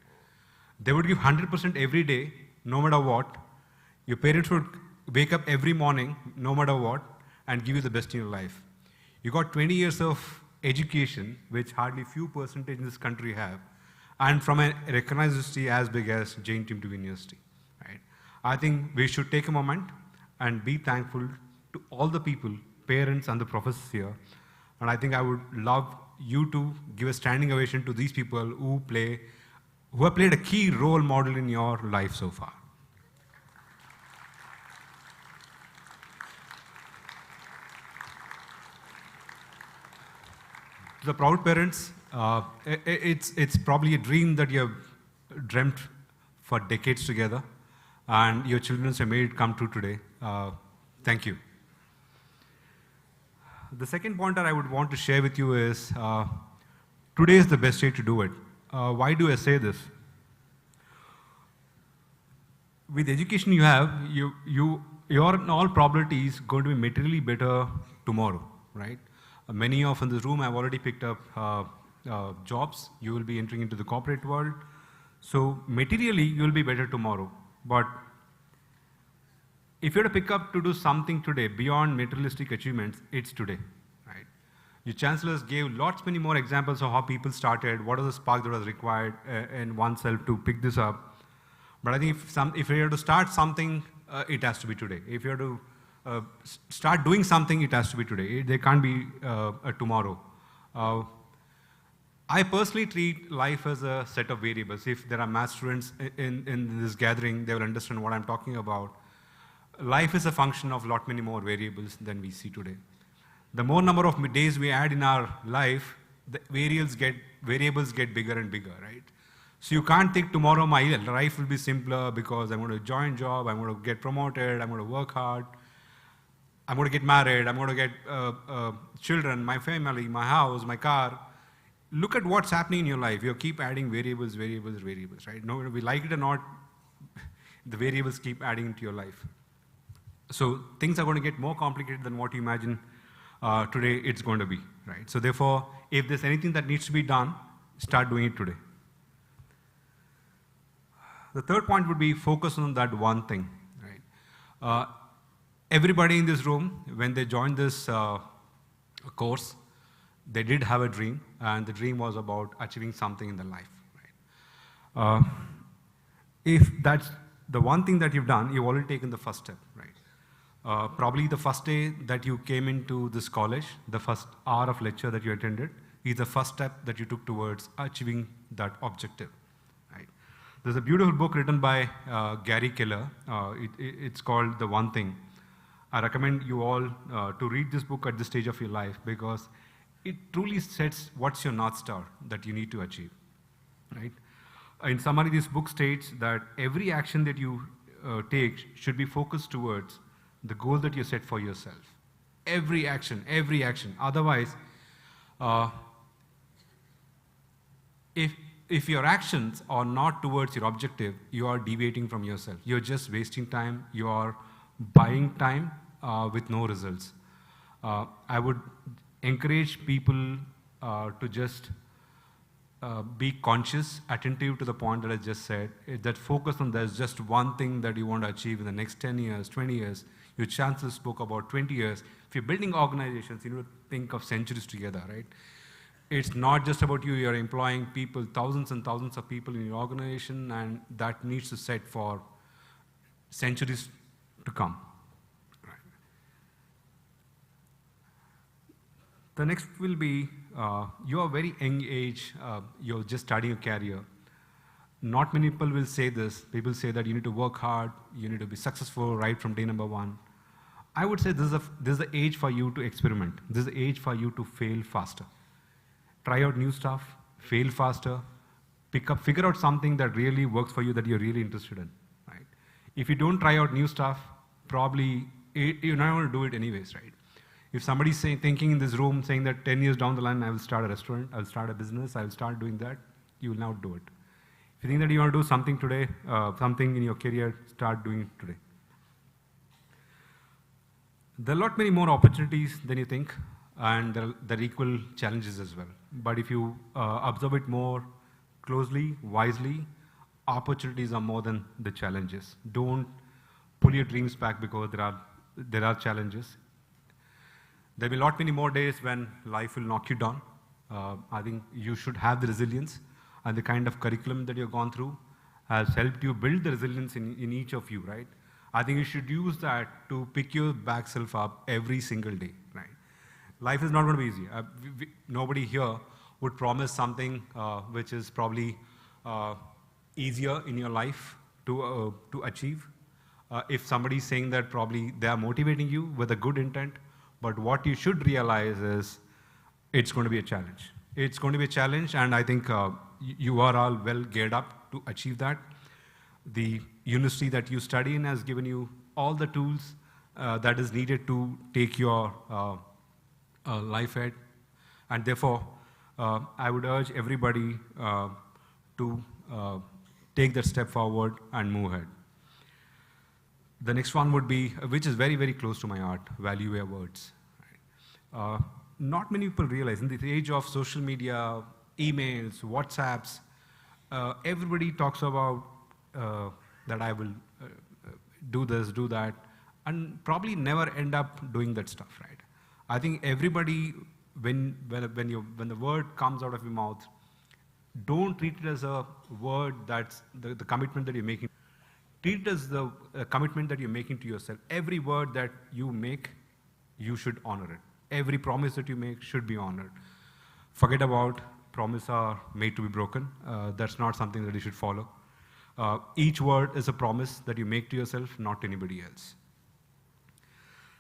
They would give 100% every day, no matter what. Your parents would wake up every morning, no matter what, and give you the best in your life. You got 20 years of education, which hardly few percentage in this country have, and from a recognized university as big as JAIN University, right? I think we should take a moment and be thankful to all the people, parents and the professors here. And I think I would love you to give a standing ovation to these people who have played a key role model in your life so far. To the proud parents, it's probably a dream that you have dreamt for decades together, and your children have made it come true today. Thank you. The second point that I would want to share with you is, today is the best day to do it. Why do I say this? With the education you have, you're in all probabilities going to be materially better tomorrow, right? Many of in this room have already picked up jobs. You will be entering into the corporate world. So materially, you will be better tomorrow. But if you have to pick up to do something today beyond materialistic achievements, it's today, right? Your chancellors gave lots many more examples of how people started, what was the spark that was required in oneself to pick this up. But I think if you have to start something, it has to be today. If you have to start doing something, it has to be today. There can't be a tomorrow. I personally treat life as a set of variables. If there are math students in this gathering, they will understand what I'm talking about. Life is a function of lot many more variables than we see today. The more number of days we add in our life, the variables get bigger and bigger, right? So you can't think tomorrow my life will be simpler because I'm going to join job, I'm going to get promoted, I'm going to work hard, I'm going to get married, I'm going to get children, my family, my house, my car. Look at what's happening in your life. You keep adding variables, right? No, we like it or not, the variables keep adding into your life. So things are going to get more complicated than what you imagine today it's going to be, right? So therefore, if there's anything that needs to be done, start doing it today. The third point would be focus on that one thing, right? Everybody in this room, when they joined this course, they did have a dream, and the dream was about achieving something in their life, right? If that's the one thing that you've done, you've already taken the first step, right? Probably the first day that you came into this college, the first hour of lecture that you attended, is the first step that you took towards achieving that objective, right? There's a beautiful book written by Gary Keller. It's called The One Thing. I recommend you all to read this book at this stage of your life because it truly sets what's your North Star that you need to achieve, right? In summary, this book states that every action that you take should be focused towards the goal that you set for yourself. Every action. Otherwise, if your actions are not towards your objective, you are deviating from yourself. You're just wasting time. You are buying time with no results. I would encourage people to just be conscious, attentive to the point that I just said, that focus on there's just one thing that you want to achieve in the next 10 years, 20 years. Your Chancellor spoke about 20 years. If you're building organizations, you need to think of centuries together, right? It's not just about you, you're employing people, thousands and thousands of people in your organization, and that needs to set for centuries to come. Right. The next will be, you are very young age, you're just starting a career. Not many people will say this. People say that you need to work hard, you need to be successful right from day number one. I would say this is the age for you to experiment. This is the age for you to fail faster. Try out new stuff, fail faster, figure out something that really works for you that you're really interested in, right? If you don't try out new stuff, probably you're not going to do it anyways, right? If somebody's thinking in this room, saying that 10 years down the line, I will start a restaurant, I'll start a business, I'll start doing that, you will not do it. If you think that you want to do something today, something in your career, start doing it today. There are a lot many more opportunities than you think, and there are equal challenges as well. But if you observe it more closely, wisely, opportunities are more than the challenges. Don't pull your dreams back because there are challenges. There will be a lot many more days when life will knock you down. I think you should have the resilience, and the kind of curriculum that you've gone through has helped you build the resilience in each of you, right? I think you should use that to pick your back self up every single day, right? Life is not going to be easy. Nobody here would promise something which is probably easier in your life to achieve. If somebody is saying that, probably they are motivating you with a good intent, but what you should realize is it's going to be a challenge. It's going to be a challenge, and I think you are all well geared up to achieve that. The university that you study in has given you all the tools that is needed to take your life ahead, and therefore I would urge everybody to take that step forward and move ahead. The next one would be, which is very, very close to my heart, value your words. Not many people realize in this age of social media, emails, WhatsApps, everybody talks about that I will do this, do that, and probably never end up doing that stuff, right? I think everybody, when the word comes out of your mouth, don't treat it as a word that's the commitment that you're making. Treat it as the commitment that you're making to yourself. Every word that you make, you should honor it. Every promise that you make should be honored. Forget about promises are made to be broken. That's not something that you should follow. Each word is a promise that you make to yourself, not to anybody else.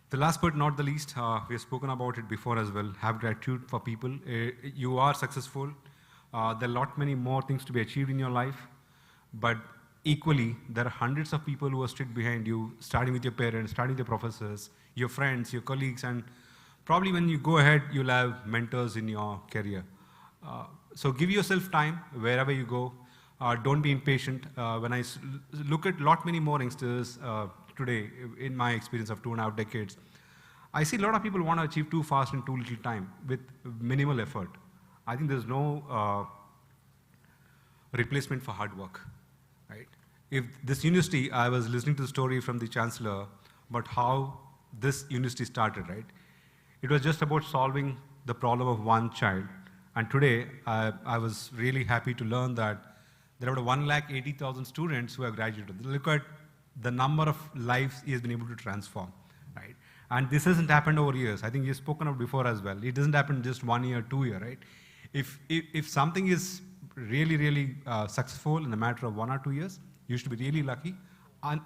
The last but not the least, we have spoken about it before as well, have gratitude for people. You are successful. There are a lot many more things to be achieved in your life, but equally, there are hundreds of people who are strict behind you, starting with your parents, starting with your professors, your friends, your colleagues, and probably when you go ahead, you'll have mentors in your career. So give yourself time wherever you go. Don't be impatient. When I look at a lot many more youngsters today, in my experience of 2.5 decades, I see a lot of people want to achieve too fast in too little time with minimal effort. I think there's no replacement for hard work, right? If this university, I was listening to the story from the Chancellor about how this university started, right? It was just about solving the problem of one child. And today, I was really happy to learn that there are 180,000 students who have graduated. Look at the number of lives he has been able to transform, right? And this hasn't happened over years. I think you've spoken of before as well. It doesn't happen just 1 year, 2 year, right? If something is really, really successful in a matter of 1 or 2 years, you should be really lucky, and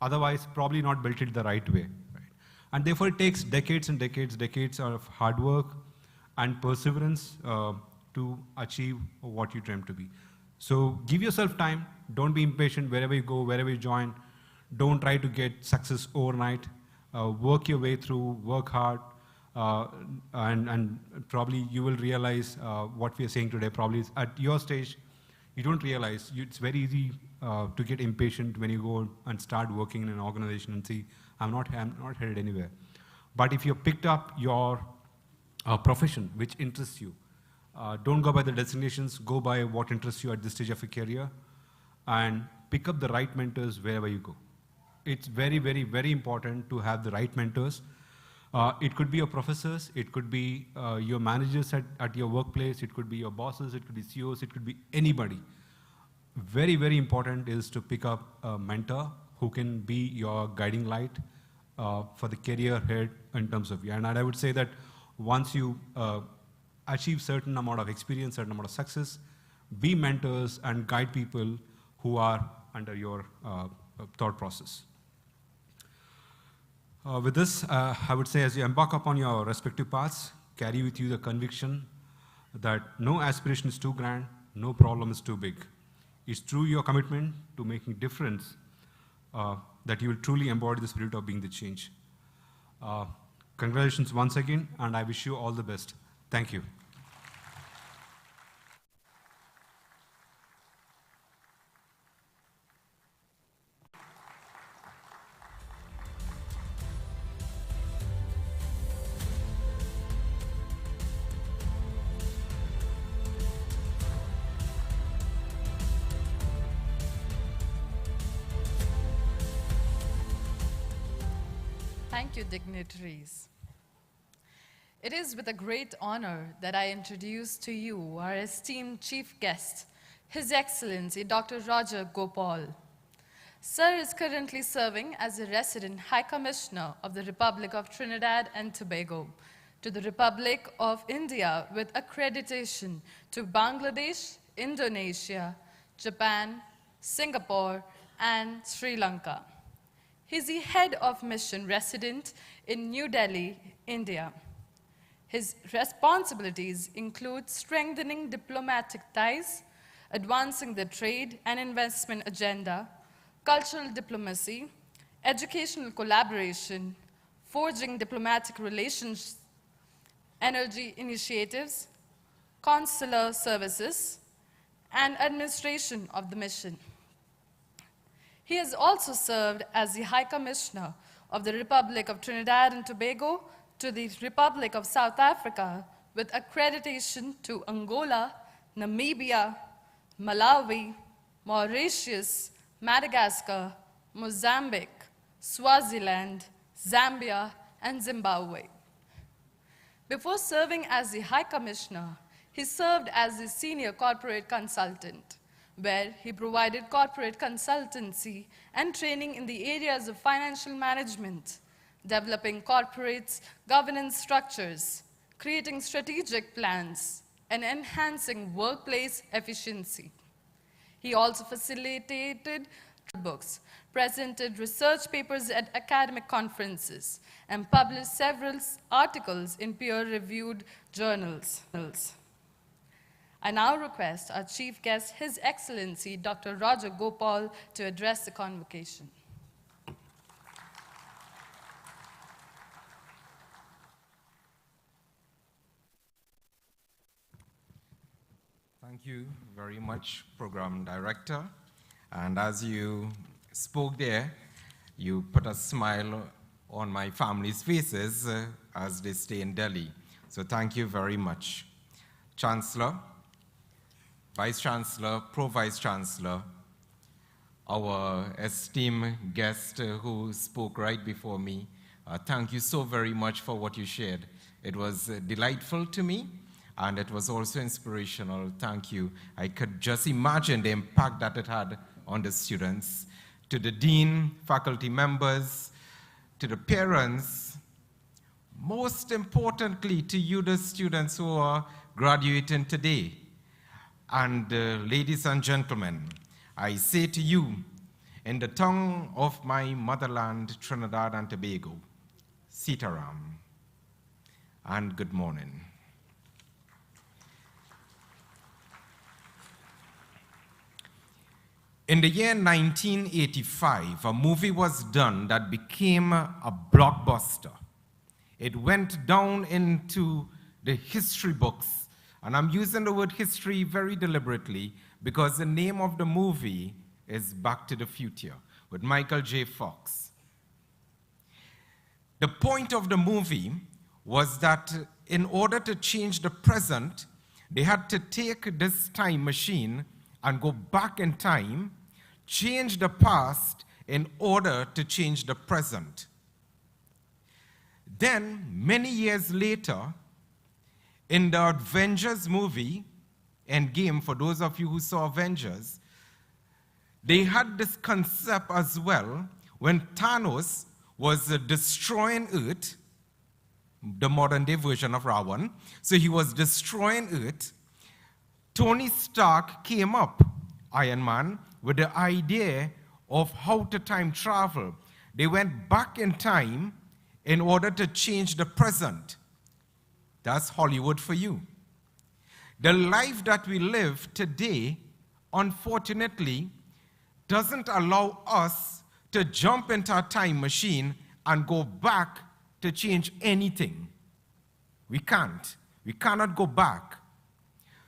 otherwise probably not built it the right way, right? And therefore it takes decades and decades of hard work and perseverance to achieve what you dream to be. So give yourself time, don't be impatient wherever you go, wherever you join. Don't try to get success overnight. Work your way through, work hard, and probably you will realize what we are saying today. Probably is at your stage, you don't realize. It's very easy to get impatient when you go and start working in an organization and see, I'm not headed anywhere. But if you picked up your profession, which interests you, don't go by the designations, go by what interests you at this stage of your career, and pick up the right mentors wherever you go. It's very, very, very important to have the right mentors. It could be your professors, it could be your managers at your workplace, it could be your bosses, it could be CEOs, it could be anybody. Very, very important is to pick up a mentor who can be your guiding light for the career ahead in terms of you. And I would say that once you achieve certain amount of experience, certain amount of success, be mentors and guide people who are under your thought process. With this, I would say as you embark upon your respective paths, carry with you the conviction that no aspiration is too grand, no problem is too big. It's through your commitment to making difference that you will truly embody the spirit of being the change. Congratulations once again, and I wish you all the best. Thank you.
Thank you, dignitaries. It is with a great honor that I introduce to you our esteemed chief guest, His Excellency Dr. Roger Gopal. Sir is currently serving as the resident High Commissioner of the Republic of Trinidad and Tobago to the Republic of India with accreditation to Bangladesh, Indonesia, Japan, Singapore, and Sri Lanka. He is the head of mission resident in New Delhi, India. His responsibilities include strengthening diplomatic ties, advancing the trade and investment agenda, cultural diplomacy, educational collaboration, forging diplomatic relations, energy initiatives, consular services, and administration of the mission. He has also served as the High Commissioner of the Republic of Trinidad and Tobago to the Republic of South Africa with accreditation to Angola, Namibia, Malawi, Mauritius, Madagascar, Mozambique, Swaziland, Zambia, and Zimbabwe. Before serving as the High Commissioner, he served as the Senior Corporate Consultant, where he provided corporate consultancy and training in the areas of financial management, developing corporate governance structures, creating strategic plans, and enhancing workplace efficiency. He also facilitated books, presented research papers at academic conferences, and published several articles in peer-reviewed journals. I now request our chief guest, His Excellency Dr. Roger Gopal, to address the convocation.
Thank you very much, Program Director. And as you spoke there, you put a smile on my family's faces as they stay in Delhi. So thank you very much. Chancellor, Vice Chancellor, Pro-Vice Chancellor, our esteemed guest who spoke right before me, thank you so very much for what you shared. It was delightful to me, and it was also inspirational. Thank you. I could just imagine the impact that it had on the students. To the dean, faculty members, to the parents, most importantly to you, the students who are graduating today. And ladies and gentlemen, I say to you, in the tongue of my motherland, Trinidad and Tobago, Sitaram, and good morning. In the year 1985, a movie was done that became a blockbuster. It went down into the history books, and I'm using the word history very deliberately because the name of the movie is Back to the Future with Michael J. Fox. The point of the movie was that in order to change the present, they had to take this time machine and go back in time, change the past in order to change the present. Then, many years later, in the Avengers movie, Endgame, for those of you who saw Avengers, they had this concept as well when Thanos was destroying Earth, the modern day version of Ravan. So he was destroying Earth. Tony Stark came up, Iron Man, with the idea of how to time travel. They went back in time in order to change the present. That's Hollywood for you. The life that we live today, unfortunately, doesn't allow us to jump into a time machine and go back to change anything. We can't. We cannot go back.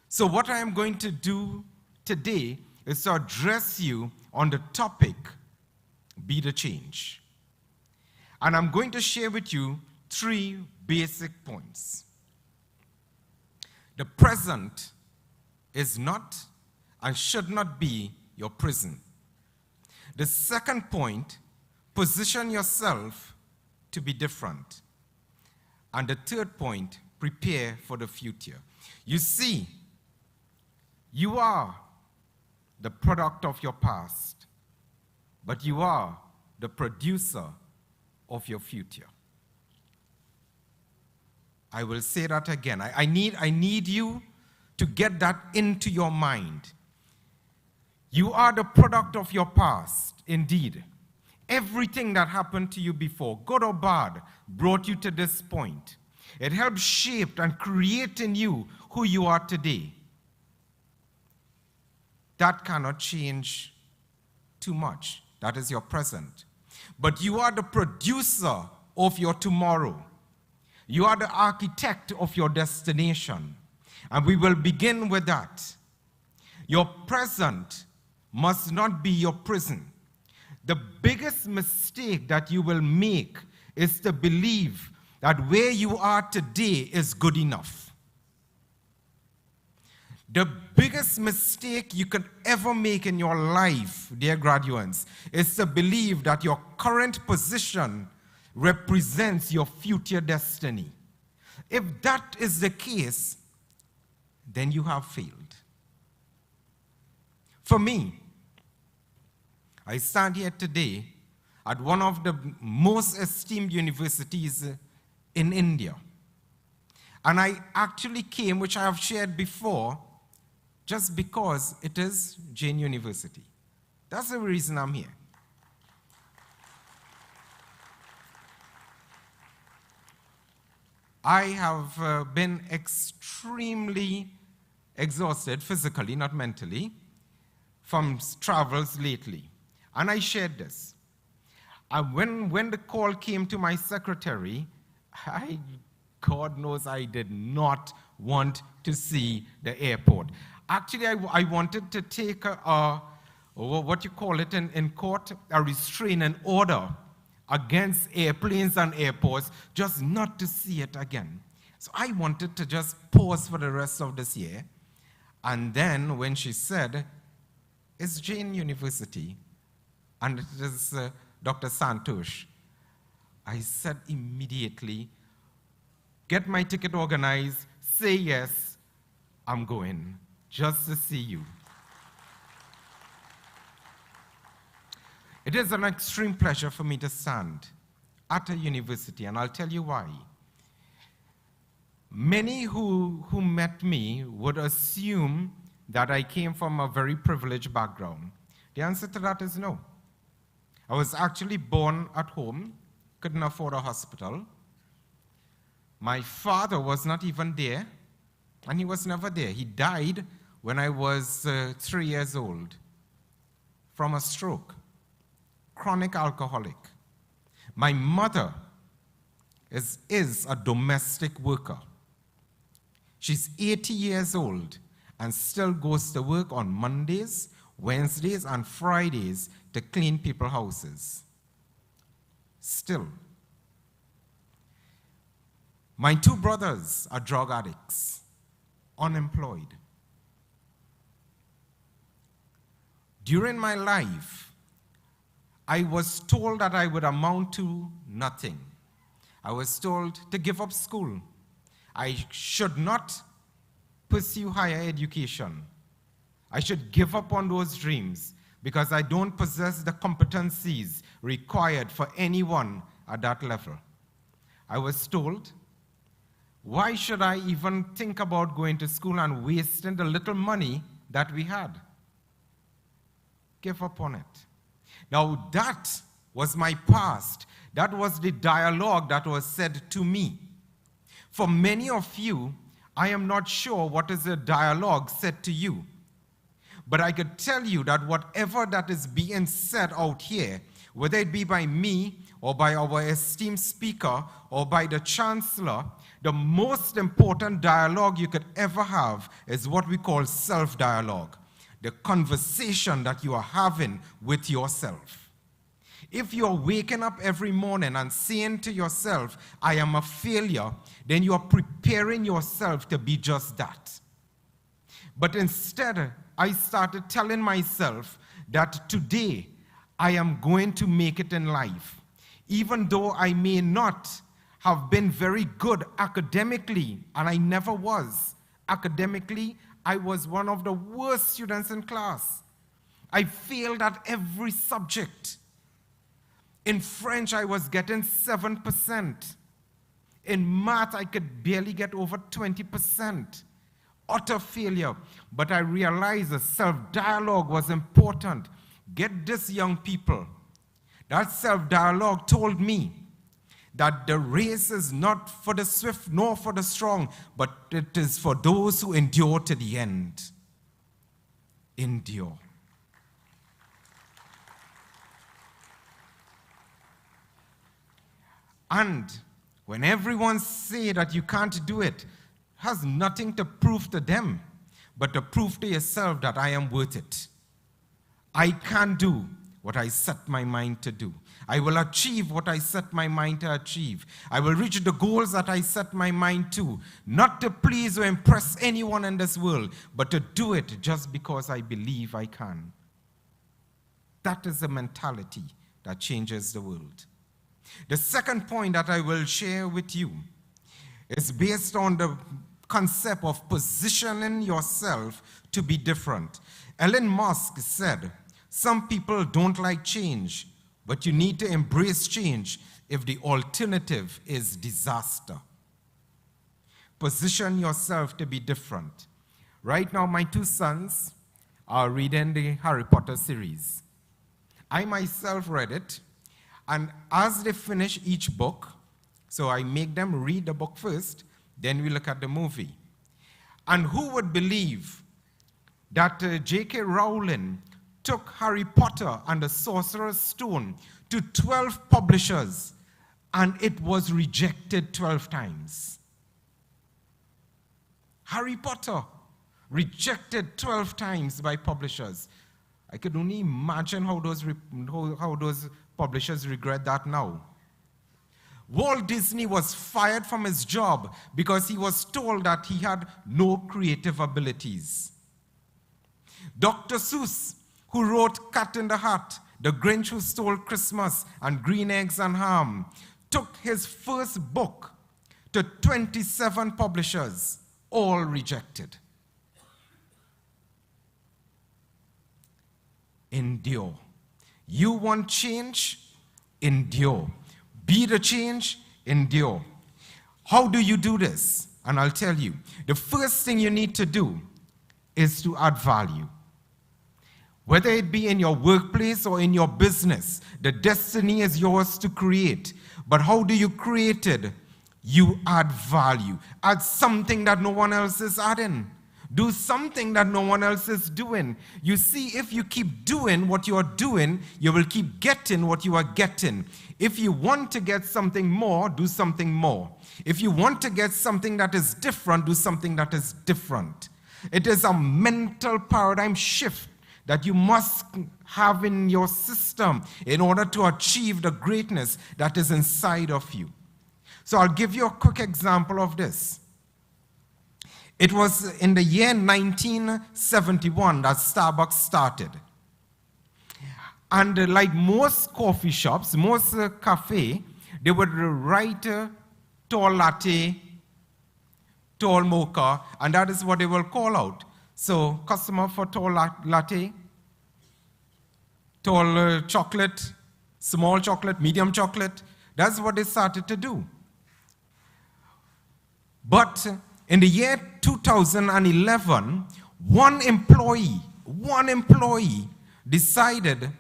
So what I am going to do today is to address you on the topic, Be the Change. And I'm going to share with you 3 basic points. The present is not and should not be your prison. The second point, position yourself to be different. And the third point, prepare for the future. You see, you are the product of your past, but you are the producer of your future. I will say that again. I need you to get that into your mind. You are the product of your past, indeed. Everything that happened to you before, good or bad, brought you to this point. It helped shape and create in you who you are today. That cannot change too much. That is your present. But you are the producer of your tomorrow. You are the architect of your destination. And we will begin with that. Your present must not be your prison. The biggest mistake that you will make is to believe that where you are today is good enough. The biggest mistake you can ever make in your life, dear graduates, is to believe that your current position represents your future destiny. If that is the case, then you have failed. For me, I stand here today at one of the most esteemed universities in India. And I actually came, which I have shared before, just because it is JAIN University. That's the reason I'm here. I have been extremely exhausted, physically, not mentally, from travels lately. And I shared this. When the call came to my secretary, God knows I did not want to see the airport. Actually, I wanted to take what you call it in court, a restraining order against airplanes and airports, just not to see it again. So I wanted to just pause for the rest of this year. And then when she said, it's JAIN University, and it is Dr. Santosh, I said immediately, get my ticket organized, say yes, I'm going, just to see you. It is an extreme pleasure for me to stand at a university, and I'll tell you why. Many who met me would assume that I came from a very privileged background. The answer to that is no. I was actually born at home, couldn't afford a hospital. My father was not even there, and he was never there. He died when I was 3 years old from a stroke. Chronic alcoholic. My mother is a domestic worker. She's 80 years old and still goes to work on Mondays, Wednesdays, and Fridays to clean people's houses. Still. My 2 brothers are drug addicts, unemployed. During my life, I was told that I would amount to nothing. I was told to give up school. I should not pursue higher education. I should give up on those dreams because I don't possess the competencies required for anyone at that level. I was told, why should I even think about going to school and wasting the little money that we had? Give up on it. Now that was my past. That was the dialogue that was said to me. For many of you, I am not sure what is the dialogue said to you. But I could tell you that whatever that is being said out here, whether it be by me or by our esteemed speaker or by the Chancellor, the most important dialogue you could ever have is what we call self-dialogue. The conversation that you are having with yourself. If you're waking up every morning and saying to yourself, I am a failure, then you are preparing yourself to be just that. But instead, I started telling myself that today I am going to make it in life. Even though I may not have been very good academically, and I never was. Academically, I was one of the worst students in class. I failed at every subject. In French, I was getting 7%. In math, I could barely get over 20%. Utter failure. But I realized that self-dialogue was important. Get this, young people. That self-dialogue told me that the race is not for the swift nor for the strong, but it is for those who endure to the end. Endure. And when everyone say that you can't do it, has nothing to prove to them, but to prove to yourself that I am worth it. I can do what I set my mind to do. I will achieve what I set my mind to achieve. I will reach the goals that I set my mind to, not to please or impress anyone in this world, but to do it just because I believe I can. That is the mentality that changes the world. The second point that I will share with you is based on the concept of positioning yourself to be different. Elon Musk said, some people don't like change, but you need to embrace change if the alternative is disaster. Position yourself to be different. Right now, my two sons are reading the Harry Potter series. I myself read it, and as they finish each book, so I make them read the book first, then we look at the movie. And who would believe that J.K. Rowling took Harry Potter and the Sorcerer's Stone to 12 publishers, and it was rejected 12 times. Harry Potter, rejected 12 times by publishers. I could only imagine how those publishers regret that now. Walt Disney was fired from his job because he was told that he had no creative abilities. Dr. Seuss, who wrote Cat in the Hat, The Grinch Who Stole Christmas, and Green Eggs and Ham, took his first book to 27 publishers, all rejected. Endure. You want change? Endure. Be the change? Endure. How do you do this? And I'll tell you. The first thing you need to do is to add value. Whether it be in your workplace or in your business, the destiny is yours to create. But how do you create it? You add value. Add something that no one else is adding. Do something that no one else is doing. You see, if you keep doing what you are doing, you will keep getting what you are getting. If you want to get something more, do something more. If you want to get something that is different, do something that is different. It is a mental paradigm shift that you must have in your system in order to achieve the greatness that is inside of you. So I'll give you a quick example of this. It was in the year 1971 that Starbucks started. And like most coffee shops, most cafe, they would write tall latte, tall mocha, and that is what they will call out. So customer for tall latte, tall chocolate, small chocolate, medium chocolate. That's what they started to do. But in the year 2011, one employee decided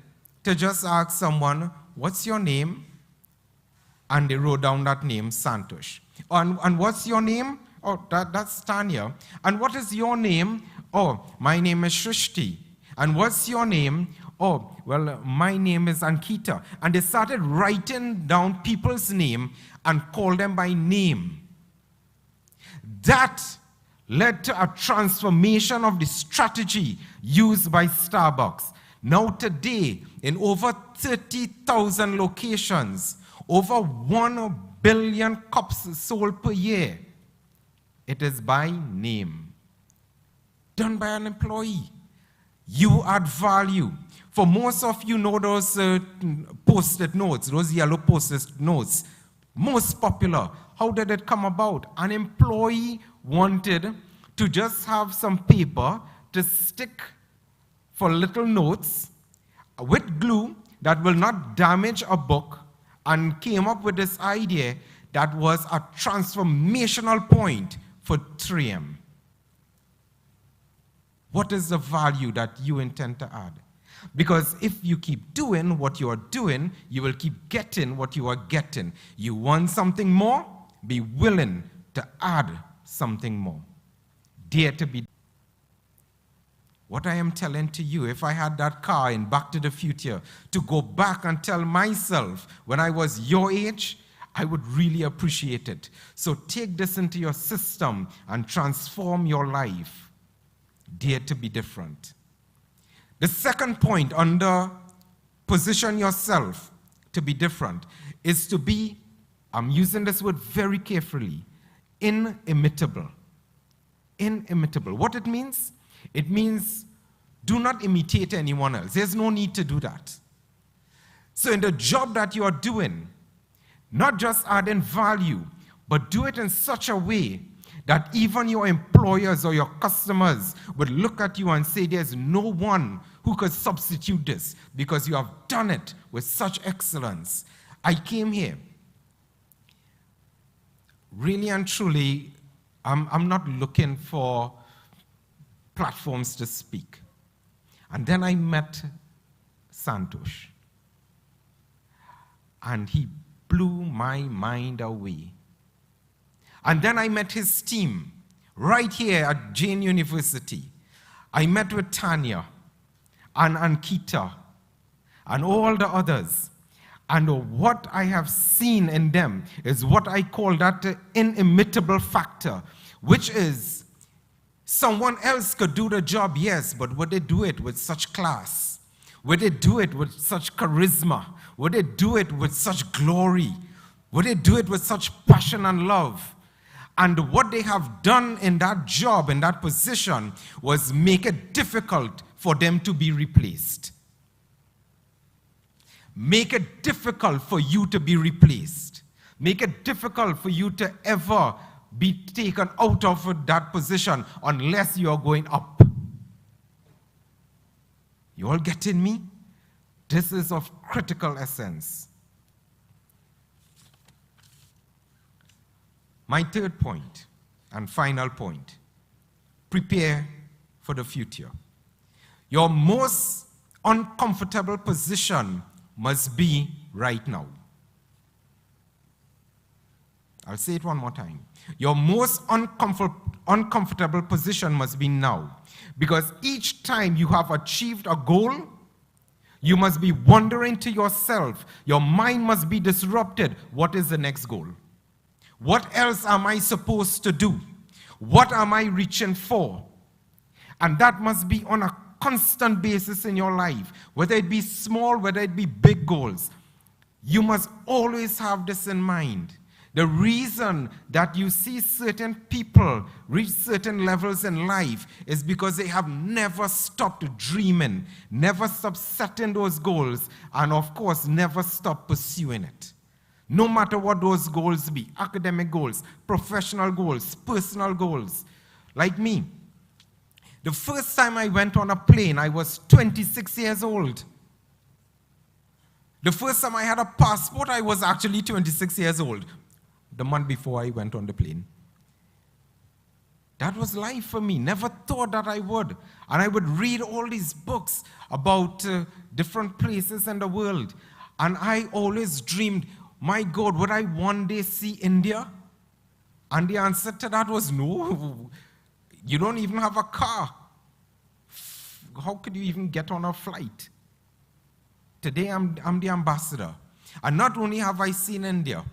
to just ask someone, what's your name? And they wrote down that name, Santosh. And what's your name? Oh, that's Tanya. And what is your name? Oh, my name is Shrishti. And what's your name? Oh, well, my name is Ankita. And they started writing down people's name and called them by name. That led to a transformation of the strategy used by Starbucks. Now today, in over 30,000 locations, over 1 billion cups sold per year, it is by name. Done by an employee. You add value. For most of you know those post-it notes, those yellow post-it notes, most popular. How did it come about? An employee wanted to just have some paper to stick for little notes with glue that will not damage a book, and came up with this idea that was a transformational point for 3M. What is the value that you intend to add? Because if you keep doing what you are doing, you will keep getting what you are getting. You want something more? Be willing to add something more. Dare to be. What I am telling to you, if I had that car in Back to the Future to go back and tell myself when I was your age, I would really appreciate it. So take this into your system and transform your life. Dare to be different. The second point under position yourself to be different is to be, I'm using this word very carefully, inimitable. Inimitable. What it means? It means do not imitate anyone else. There's no need to do that. So in the job that you are doing, not just adding value, but do it in such a way that even your employers or your customers would look at you and say, there's no one who could substitute this because you have done it with such excellence. I came here. Really and truly, I'm not looking for platforms to speak. And then I met Santosh. And he blew my mind away. And then I met his team right here at JAIN University. I met with Tanya and Ankita and all the others. And what I have seen in them is what I call that inimitable factor, which is someone else could do the job, yes, but would they do it with such class? Would they do it with such charisma? Would they do it with such glory? Would they do it with such passion and love? And what they have done in that job, in that position, was make it difficult for them to be replaced. Make it difficult for you to be replaced. Make it difficult for you to ever be taken out of that position unless you are going up. You all getting me? This is of critical essence. My third point and final point, prepare for the future. Your most uncomfortable position must be right now. I'll say it one more time. Your most uncomfortable position must be now. Because each time you have achieved a goal, you must be wondering to yourself, your mind must be disrupted. What is the next goal? What else am I supposed to do? What am I reaching for? And that must be on a constant basis in your life, whether it be small, whether it be big goals. You must always have this in mind. The reason that you see certain people reach certain levels in life is because they have never stopped dreaming, never stopped setting those goals, and of course, never stopped pursuing it. No matter what those goals be, academic goals, professional goals, personal goals. Like me, the first time I went on a plane, I was 26 years old. The first time I had a passport, I was actually 26 years old, the month before I went on the plane. That was life for me. Never thought that I would. And I would read all these books about different places in the world. And I always dreamed, my God, would I one day see India? And the answer to that was no. You don't even have a car. How could you even get on a flight? Today I'm the ambassador. And not only have I seen India,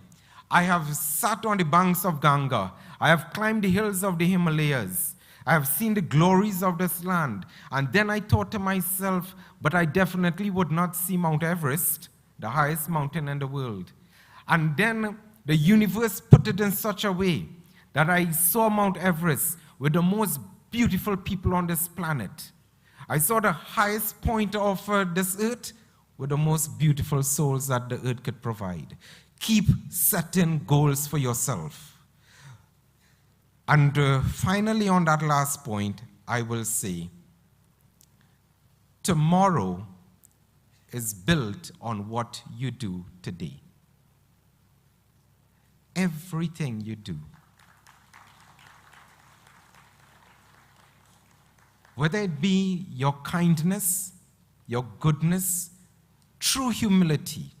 I have sat on the banks of Ganga. I have climbed the hills of the Himalayas. I have seen the glories of this land. And then I thought to myself, but I definitely would not see Mount Everest, the highest mountain in the world. And then the universe put it in such a way that I saw Mount Everest with the most beautiful people on this planet. I saw the highest point of this earth with the most beautiful souls that the earth could provide. Keep setting goals for yourself. And finally, on that last point, I will say, tomorrow is built on what you do today. Everything you do. Whether it be your kindness, your goodness, true humility,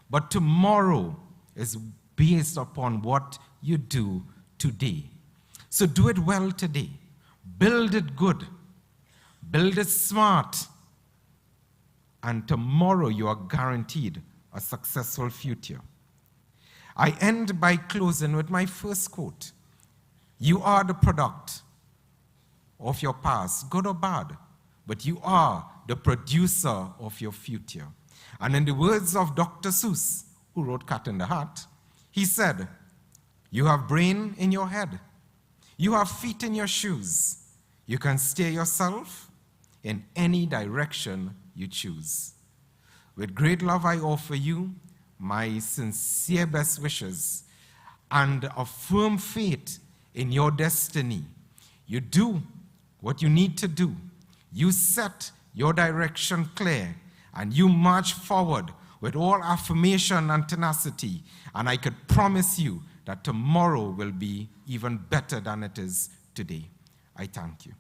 but tomorrow is based upon what you do today. So do it well today. Build it good. Build it smart. And tomorrow you are guaranteed a successful future. I end by closing with my first quote. You are the product of your past, good or bad, but you are the producer of your future. And in the words of Dr. Seuss, who wrote Cat in the Hat, he said, you have brain in your head, you have feet in your shoes, you can steer yourself in any direction you choose. With great love I offer you my sincere best wishes and a firm faith in your destiny. You do what you need to do. You set your direction clear and you march forward with all affirmation and tenacity. And I could promise you that tomorrow will be even better than it is today. I thank you.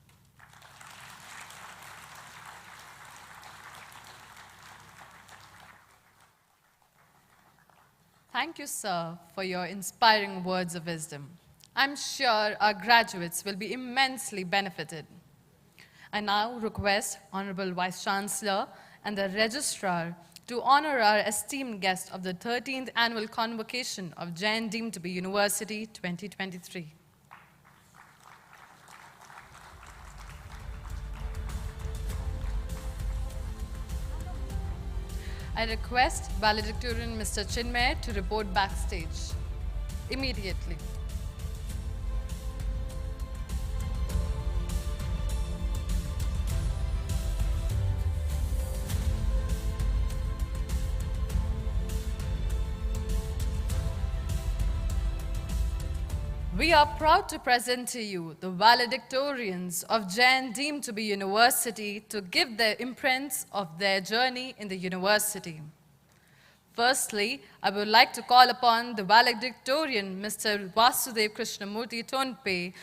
Thank you, sir, for your inspiring words of wisdom. I'm sure our graduates will be immensely benefited. I now request Honorable Vice Chancellor and the Registrar to honor our esteemed guest of the 13th Annual Convocation of JAIN deemed to be University 2023. I request Valedictorian Mr. Chinmay to report backstage immediately. We are proud to present to you the valedictorians of JAIN deemed to be university to give their imprints of their journey in the university. Firstly, I would like to call upon the valedictorian, Mr. Vasudev Krishnamurthy Tonpe,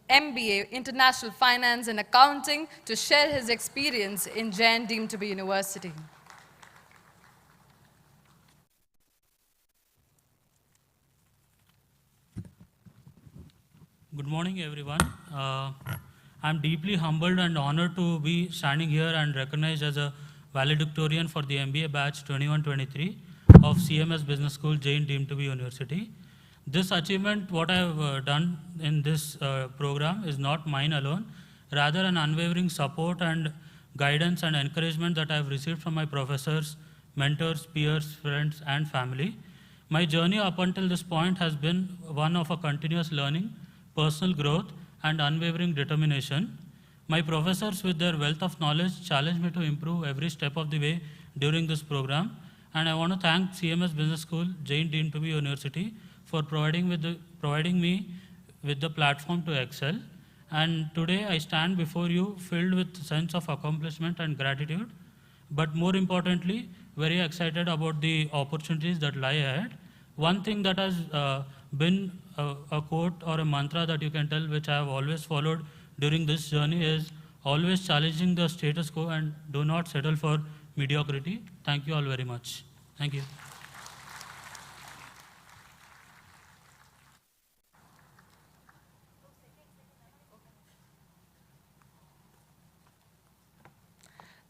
MBA, International Finance and Accounting, to share his experience in JAIN deemed to be university.
Good morning, everyone. I'm deeply humbled and honored to be standing here and recognized as a valedictorian for the MBA batch 21-23 of CMS Business School, JAIN deemed to be university. This achievement, what I have done in this program, is not mine alone, rather an unwavering support and guidance and encouragement that I have received from my professors, mentors, peers, friends, and family. My journey up until this point has been one of a continuous learning, personal growth, and unwavering determination. My professors, with their wealth of knowledge, challenged me to improve every step of the way during this program. And I want to thank CMS Business School, JAIN deemed to be university, for providing me with the platform to excel. And today I stand before you filled with sense of accomplishment and gratitude, but more importantly, very excited about the opportunities that lie ahead. One thing that has been a quote or a mantra that you can tell, which I have always followed during this journey, is always challenging the status quo and do not settle for mediocrity. Thank you all very much. Thank you.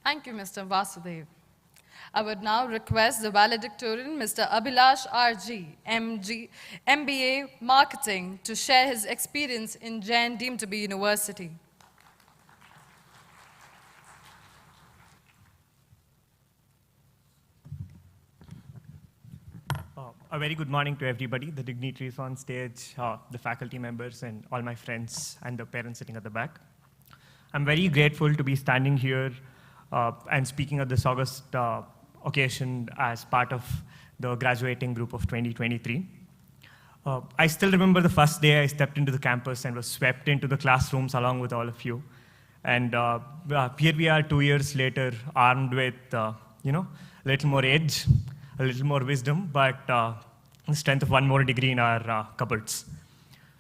Thank you, Mr. Vasudev. I would now request the valedictorian, Mr. Abhilash RG, MBA Marketing, to share his experience in JAIN deemed to be university.
A very good morning to everybody, the dignitaries on stage, the faculty members, and all my friends and the parents sitting at the back. I'm very grateful to be standing here and speaking at this August occasion as part of the graduating group of 2023. I still remember the first day I stepped into the campus and was swept into the classrooms along with all of you. And here we are 2 years later, armed with, a little more age, a little more wisdom, but the strength of one more degree in our cupboards.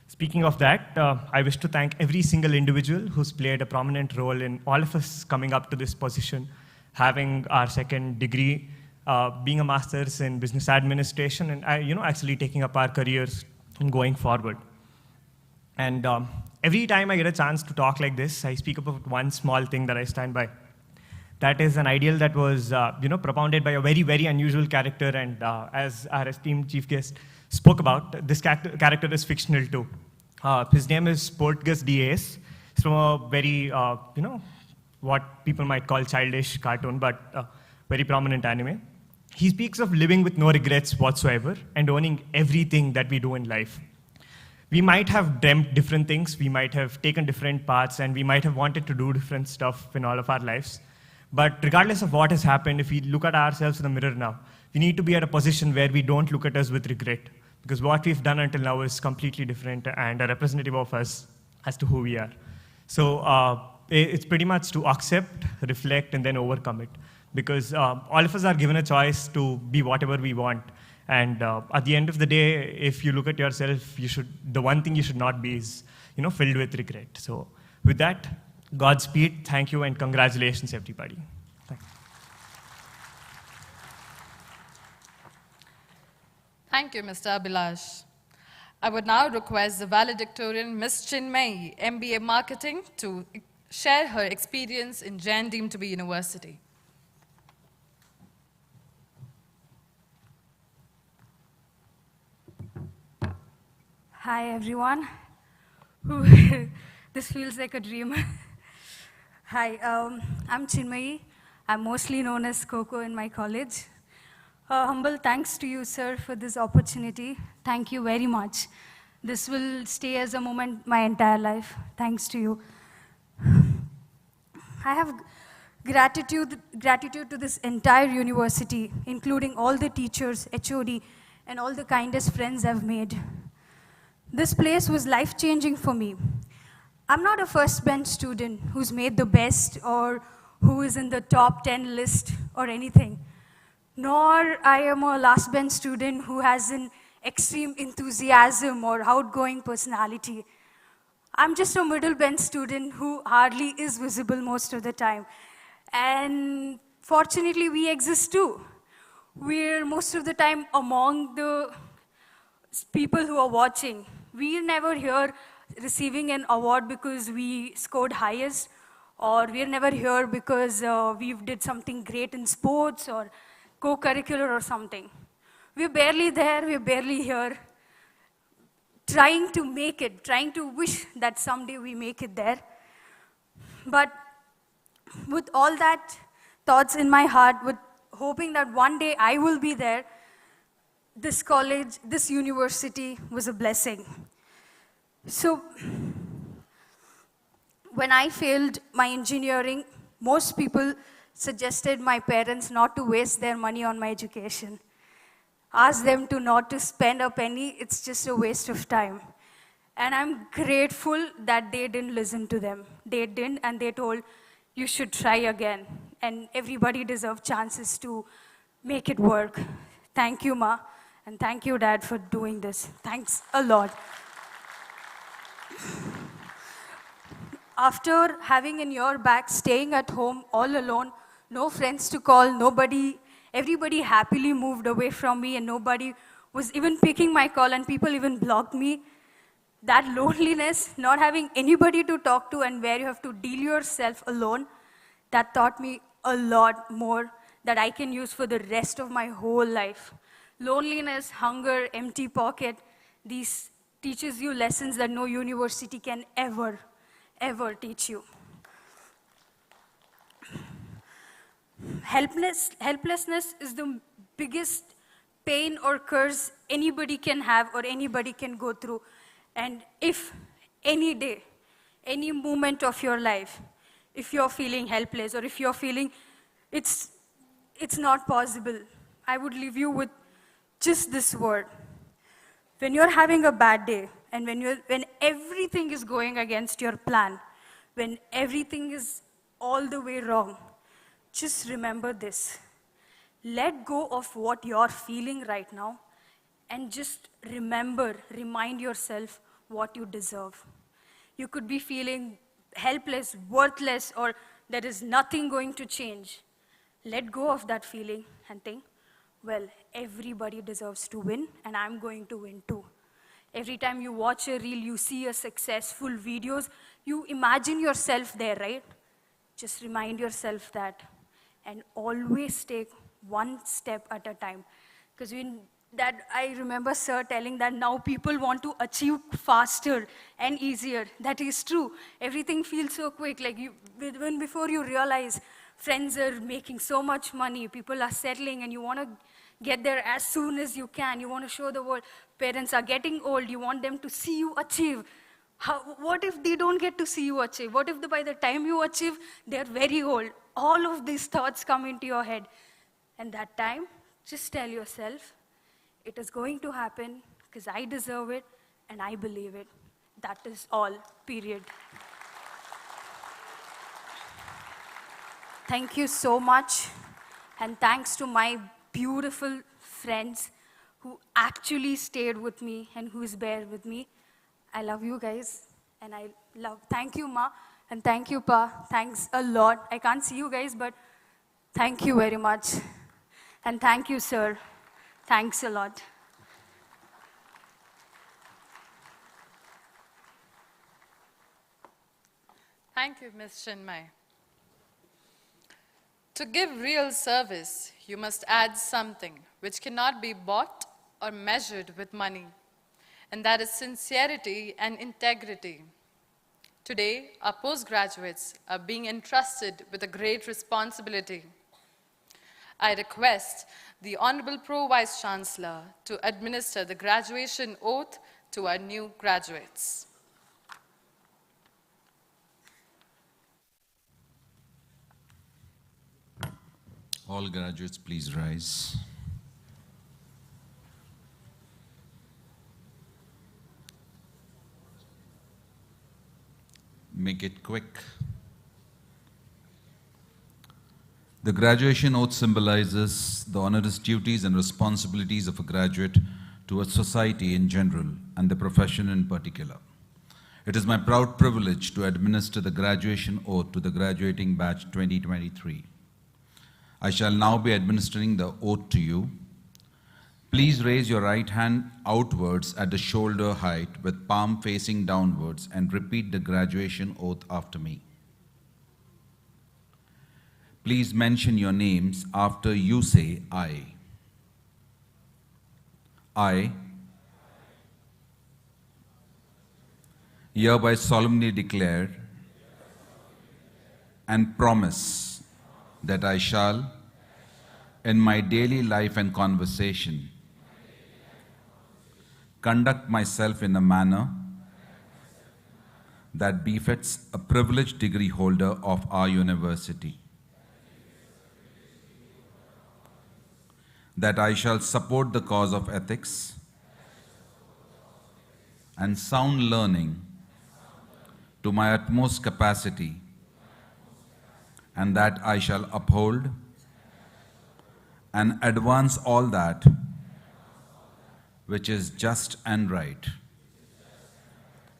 Speaking of that, I wish to thank every single individual who's played a prominent role in all of us coming up to this position, having our second degree, being a master's in business administration, and actually taking up our careers and going forward. And every time I get a chance to talk like this, I speak about one small thing that I stand by. That is an ideal that was propounded by a very, very unusual character, and as our esteemed chief guest spoke about, this character is fictional too. His name is Portgas Diaz. He's from a very, what people might call childish cartoon, but very prominent anime. He speaks of living with no regrets whatsoever and owning everything that we do in life. We might have dreamt different things, we might have taken different paths, and we might have wanted to do different stuff in all of our lives. But regardless of what has happened, if we look at ourselves in the mirror now, we need to be at a position where we don't look at us with regret, because what we've done until now is completely different and a representative of us as to who we are. So it's pretty much to accept, reflect, and then overcome it. Because all of us are given a choice to be whatever we want. And at the end of the day, if you look at yourself, the one thing you should not be is filled with regret. So with that, Godspeed, thank you, and congratulations, everybody. Thanks.
Thank you, Mr. Abhilash. I would now request the valedictorian, Ms. Chinmayi, MBA Marketing, to share her experience in JAIN deemed to be university.
Hi, everyone. This feels like a dream. Hi, I'm Chinmayi. I'm mostly known as Coco in my college. Humble thanks to you, sir, for this opportunity. Thank you very much. This will stay as a moment my entire life. Thanks to you. I have gratitude to this entire university, including all the teachers, HOD, and all the kindest friends I've made. This place was life-changing for me. I'm not a first bench student who's made the best or who is in the top 10 list or anything. Nor I am a last bench student who has an extreme enthusiasm or outgoing personality. I'm just a middle bench student who hardly is visible most of the time. And fortunately, we exist too. We're most of the time among the people who are watching. We never hear receiving an award because we scored highest, or we're never here because we did something great in sports or co-curricular or something. We're barely there, we're barely here, trying to make it, trying to wish that someday we make it there. But with all that thoughts in my heart, with hoping that one day I will be there, this college, this university was a blessing. So, when I failed my engineering, most people suggested my parents not to waste their money on my education. Ask them to not to spend a penny, it's just a waste of time. And I'm grateful that they didn't listen to them. They didn't, and they told, you should try again. And everybody deserves chances to make it work. Thank you, Ma. And thank you, Dad, for doing this. Thanks a lot. After having in your back, staying at home all alone, no friends to call, everybody happily moved away from me, and nobody was even picking my call, and people even blocked me. That loneliness, not having anybody to talk to, and where you have to deal yourself alone, that taught me a lot more that I can use for the rest of my whole life. Loneliness, hunger, empty pocket, these teaches you lessons that no university can ever teach you. Helplessness is the biggest pain or curse anybody can have or anybody can go through. And if any day, any moment of your life, if you're feeling helpless or if you're feeling it's not possible, I would leave you with just this word. When you're having a bad day and when everything is going against your plan, when everything is all the way wrong, just remember this. Let go of what you're feeling right now and just remind yourself what you deserve. You could be feeling helpless, worthless, or there is nothing going to change. Let go of that feeling and think, well, everybody deserves to win, and I'm going to win too. Every time you watch a reel, you see a successful videos, you imagine yourself there, right? Just remind yourself that, and always take one step at a time. Because I remember sir telling that now people want to achieve faster and easier. That is true. Everything feels so quick. Like when before you realize, friends are making so much money, people are settling, and you want to get there as soon as you can. You want to show the world. Parents are getting old. You want them to see you achieve. What if they don't get to see you achieve? What if by the time you achieve, they're very old? All of these thoughts come into your head. And that time, just tell yourself, it is going to happen because I deserve it and I believe it. That is all, period. Thank you so much. And thanks to my beautiful friends who actually stayed with me and who is there with me. I love you guys. And thank you, Ma. And thank you, Pa. Thanks a lot. I can't see you guys, but thank you very much. And thank you, sir. Thanks a lot.
Thank you, Ms. Chinmay. To give real service, you must add something which cannot be bought or measured with money, and that is sincerity and integrity. Today, our postgraduates are being entrusted with a great responsibility. I request the Honorable Pro Vice Chancellor to administer the graduation oath to our new graduates.
All graduates, please rise. Make it quick. The graduation oath symbolizes the onerous duties and responsibilities of a graduate towards society in general and the profession in particular. It is my proud privilege to administer the graduation oath to the graduating batch 2023. I shall now be administering the oath to you. Please raise your right hand outwards at the shoulder height with palm facing downwards and repeat the graduation oath after me. Please mention your names after you say I. I hereby solemnly declare and promise that I shall, in my daily life and conversation, conduct myself in a manner that befits a privileged degree holder of our university. That I shall support the cause of ethics and sound learning to my utmost capacity, and that I shall uphold and advance all that which is just and right,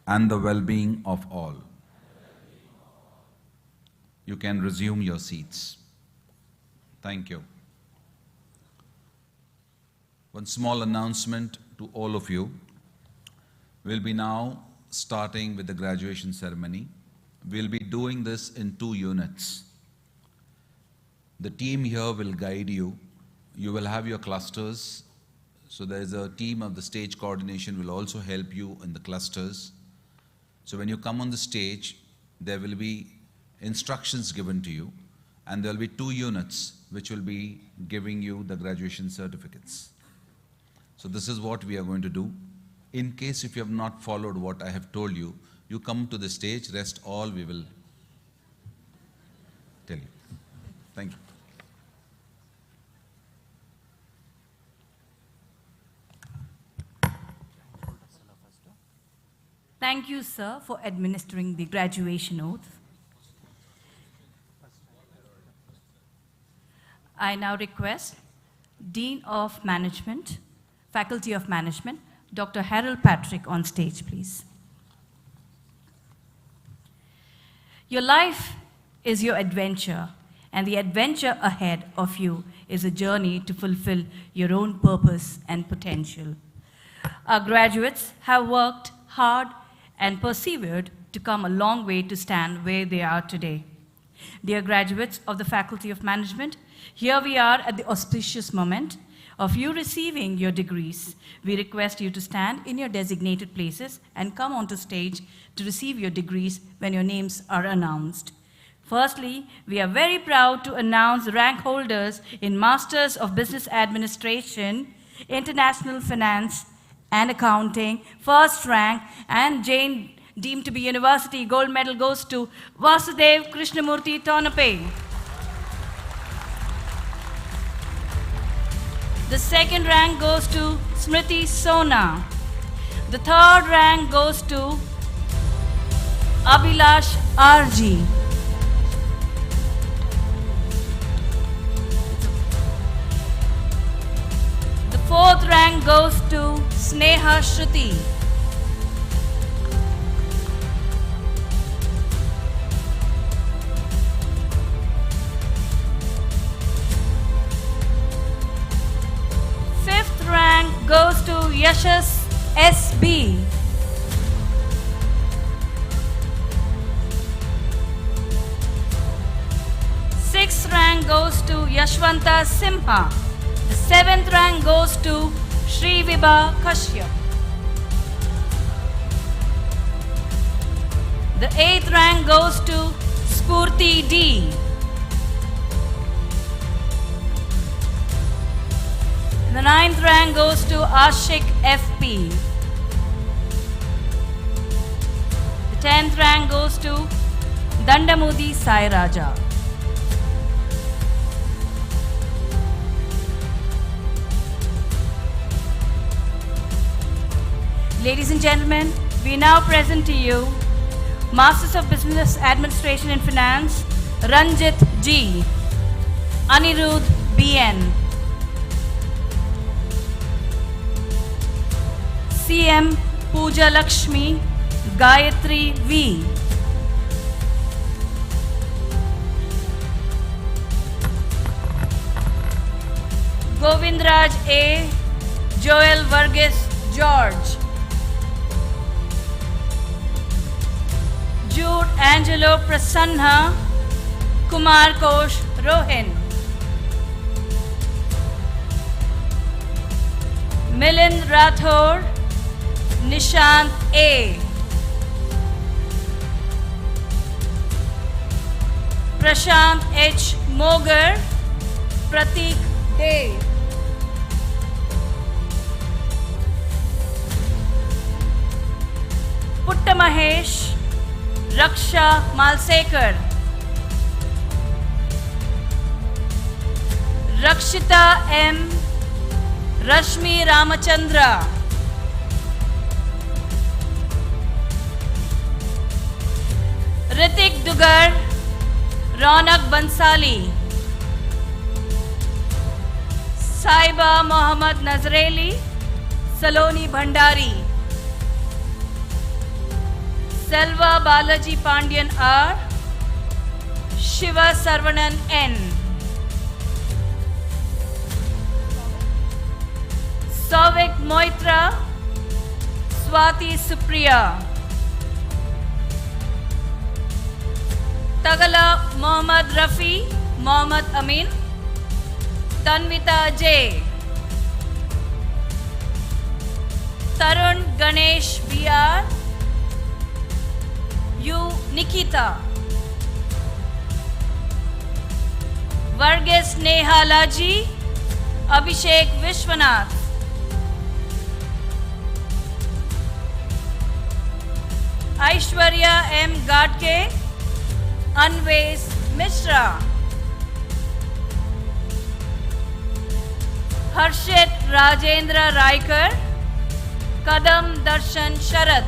and the well-being of all. You can resume your seats. Thank you. One small announcement to all of you. We'll be now starting with the graduation ceremony. We'll be doing this in 2 units. The team here will guide you. You will have your clusters. So there's a team of the stage coordination will also help you in the clusters. So when you come on the stage, there will be instructions given to you, and there will be 2 units which will be giving you the graduation certificates. So this is what we are going to do. In case if you have not followed what I have told you, you come to the stage, rest all we will tell you. Thank you.
Thank you, sir, for administering the graduation oath. I now request Dean of Management, Faculty of Management, Dr. Harold Patrick on stage, please. Your life is your adventure, and the adventure ahead of you is a journey to fulfill your own purpose and potential. Our graduates have worked hard and persevered to come a long way to stand where they are today. Dear graduates of the Faculty of Management, here we are at the auspicious moment of you receiving your degrees. We request you to stand in your designated places and come onto stage to receive your degrees when your names are announced. Firstly, we are very proud to announce the rank holders in Masters of Business Administration, International Finance and Accounting, first rank, and JAIN deemed to be university. Gold medal goes to Vasudev Krishnamurti Tonape. The second rank goes to Smriti Sona. The third rank goes to Abhilash RG. The fourth rank goes to Sneha Shruti. Fifth rank goes to Yashas SB. Sixth rank goes to Yashwanta Simha. The seventh rank goes to Shri Vibha Kashyap. The eighth rank goes to Spurti D. The ninth rank goes to Ashik FP. The 10th rank goes to Dandamudi Sai Raja. Ladies and gentlemen, we now present to you Masters of Business Administration and Finance, Ranjit G, Anirudh BN, CM Pooja Lakshmi, Gayatri V, Govindraj A, Joel Varghese George, Jude Angelo Prasanna, Kumar Kosh Rohin, Milind Rathore, Nishant A, Prashant H. Mogar, Pratik Dev, Putta Mahesh, Raksha Malsekar, Rakshita M, Rashmi Ramachandra, Ritik Dugar, Ronak Bansali, Saiba Mohammad Nazreli, Saloni Bhandari, Selva Balaji Pandian R, Shiva Sarvanan N, Souvik Moitra, Swati Supriya, Tagala Mohammad Rafi, Mohammad Amin, Tanvita J, Tarun Ganesh BR, U Nikita, Varghese Neha Laji, Abhishek Vishwanath, Aishwarya M. Gadke, Anvesh Mishra. Harshit Rajendra Raikar, Kadam Darshan Sharad.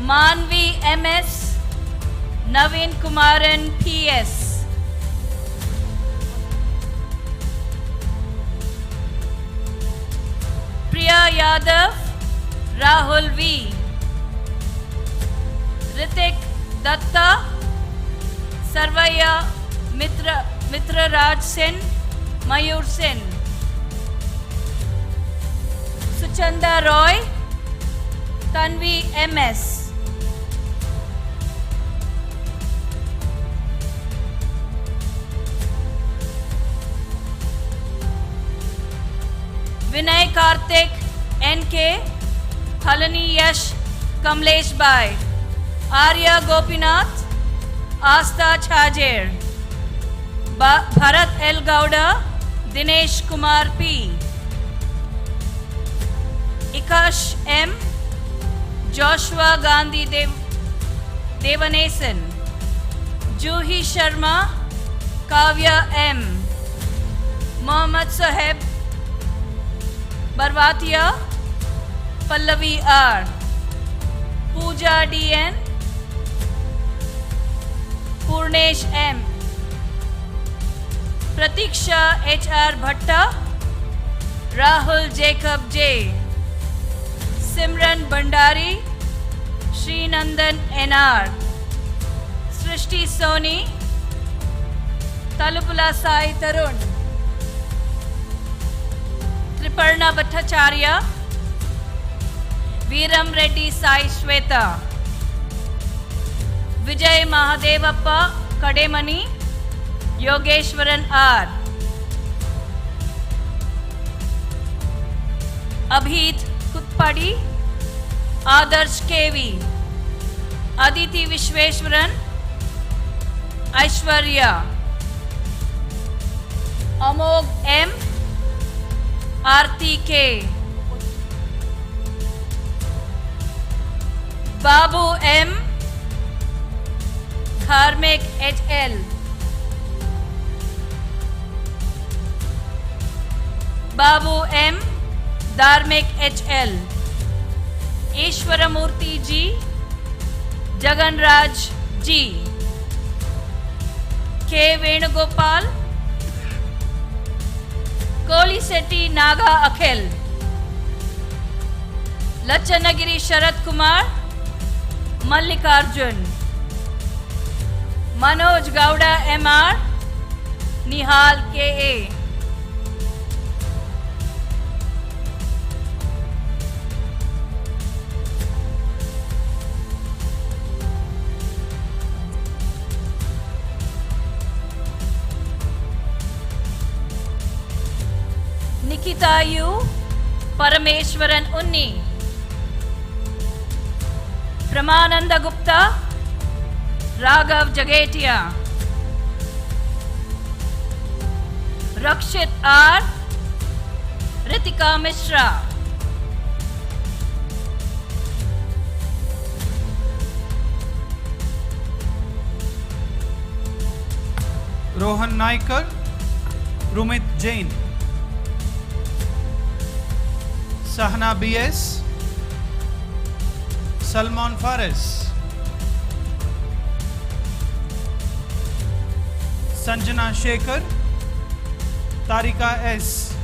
Manvi MS, Naveen Kumaran PS. Priya Yadav, Rahul V. Ritik Datta, Sarvaya Mitra Raj Sen, Mayur Sen. Suchanda Roy, Tanvi MS. Vinay Karthik, NK, Halani Yash, Kamlesh Bai, Arya Gopinath, Asta Chajer, Bharat L. Gowda, Dinesh Kumar P. Ikash M, Joshua Gandhi Devanesan, Juhi Sharma, Kavya M, Mohammad Saheb Barwatia, Pallavi R, Pooja DN, Purnesh M, Pratiksha HR Bhatta, Rahul Jacob J, Simran Bandari, Srinandan NR, Srishti Soni, Talupula Sai Tarun, Triparna Bhattacharya, Veeram Reddy Sai Shweta, Vijay Mahadevappa Kademani, Yogeshwaran R, Abhit Kutpadi, Adarsh KV, Aditi Vishweshwaran, Aishwarya, Amog M, Aarti K, Babu M, Dharmik HL, Babu M, Dharmik HL, Ishwaramurti G, Jaganraj G, K. Venugopal, Koli Setti Naga Akhil, Lachanagiri Sharat Kumar, Mallikarjun, Manoj Gowda MR, Nihal KA. Nikita U, Parameshwaran Unni, Pramananda Gupta, Raghav Jagetia, Rakshit R, Ritika Mishra,
Rohan Naikar, Rumit Jain, Sahna BS, Salman Fares, Sanjana Shekhar, Tarika S,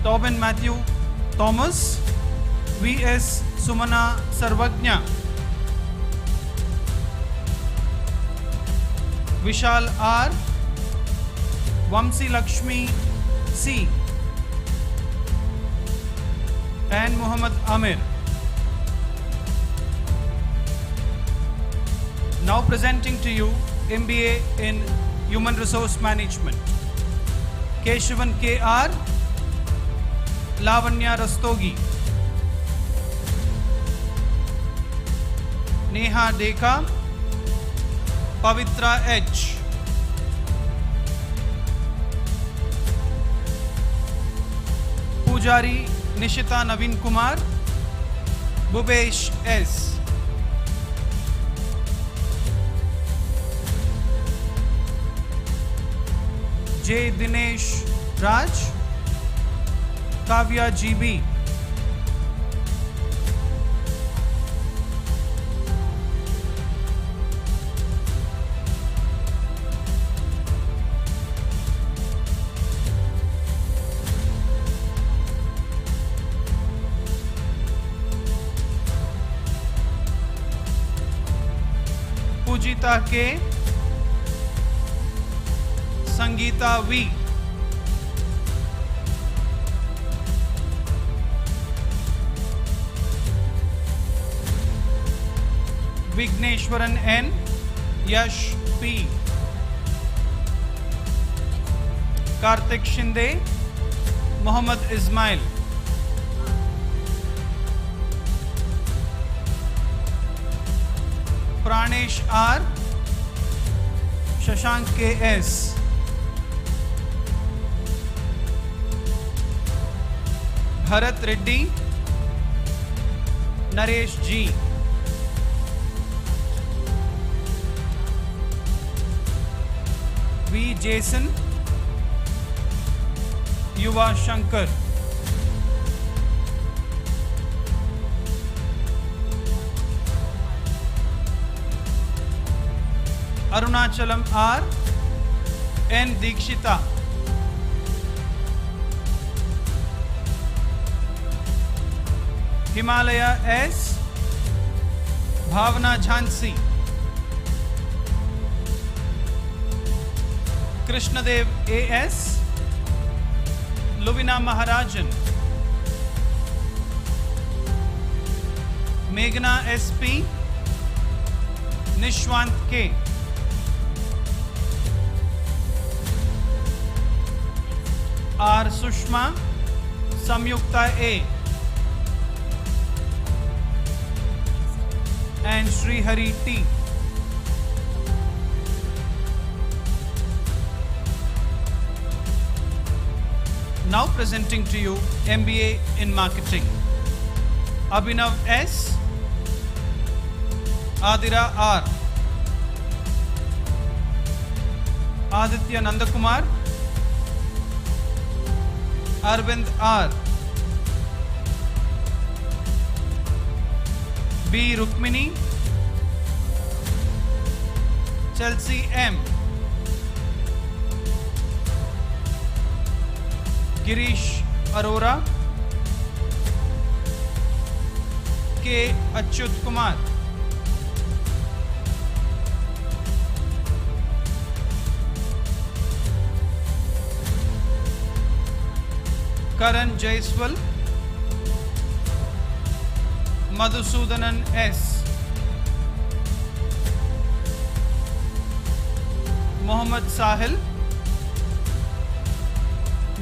Tobin Matthew Thomas, VS Sumana Sarvagnya, Vishal R, Vamsi Lakshmi C, and Muhammad Amir. Now presenting to you MBA in Human Resource Management, Keshavan KR, Lavanya Rastogi, Neha Deka, Pavitra H, Pujari Nishita Naveen Kumar,
Bhubesh S. J. Dinesh Raj. Kavya GB. Pujita K. Sangeeta V. Vigneshwaran N. Yash P. Kartik Shinde. Mohammad Ismail. Pranesh R. Shashank K.S. Bharat Reddy. Naresh G. V. Jason. Yuva Shankar. Arunachalam R. N. Dikshita. Himalaya S. Bhavna Jhansi. Krishnadev A.S. Luvina Maharajan. Meghna S.P. Nishwant K. R. Sushma. Samyukta A. And Sri Hari T. Now presenting to you MBA in Marketing. Abhinav S. Adira R. Aditya Nandakumar. Arvind R. B. Rukmini. Chelsea M. Girish Arora. K. Achyut Kumar. Karan Jaiswal. Madhusudanan S. Mohammad Sahil.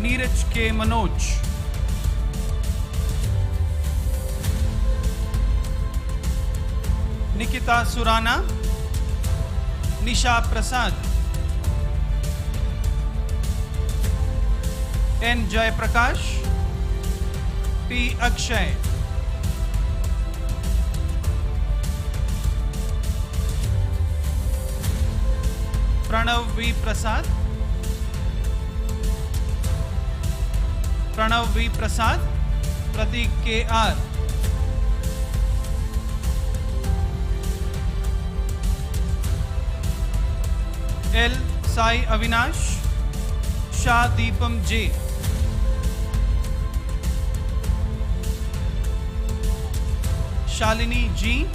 Neeraj K. Manoj. Nikita Surana. Nisha Prasad. N. Jayaprakash. P. Akshay. Pranav V. Prasad. Pranav V. Prasad. Pratik K.R. L. Sai Avinash. Shah Deepam J. Shalini G.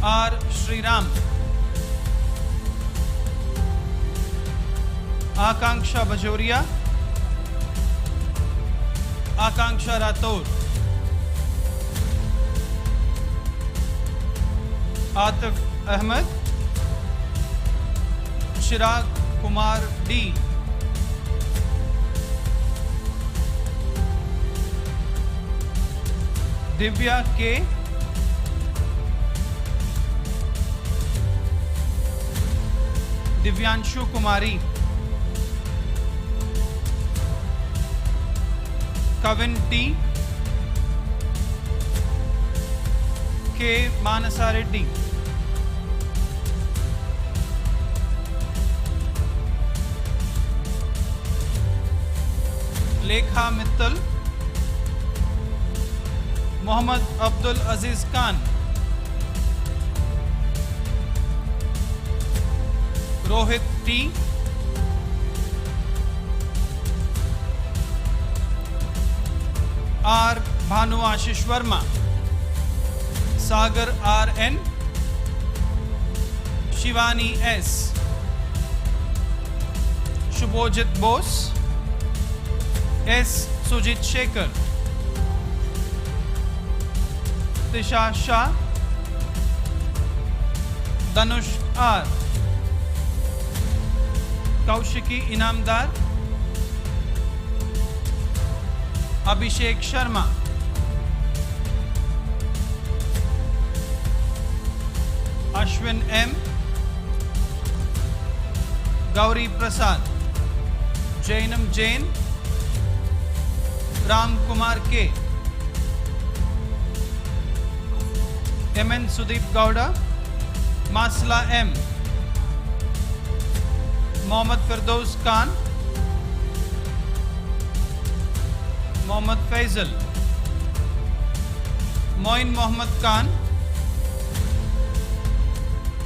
R. Sriram. Akanksha Bajoria. Akanksha Rathod. Atif Ahmed. Chirag Kumar D. Divya K. Divyanshu Kumari. Kavin T. K. Manasa Reddy. Lekha Mittal. Mohammad Abdul Aziz Khan. Rohit T. R. Bhanu Ashish Verma. Sagar R. N. Shivani S. Shubhojit Bose. S. Sujit Shekhar. Tisha Shah. Danush R. Kaushiki Inamdar. Abhishek Sharma. Ashwin M. Gauri Prasad. Jainam Jain. Ram Kumar K. MN Sudeep Gowda. Masla M. Mohammad Firdaus Khan. Mohammad Faisal. Moin Mohammad Khan.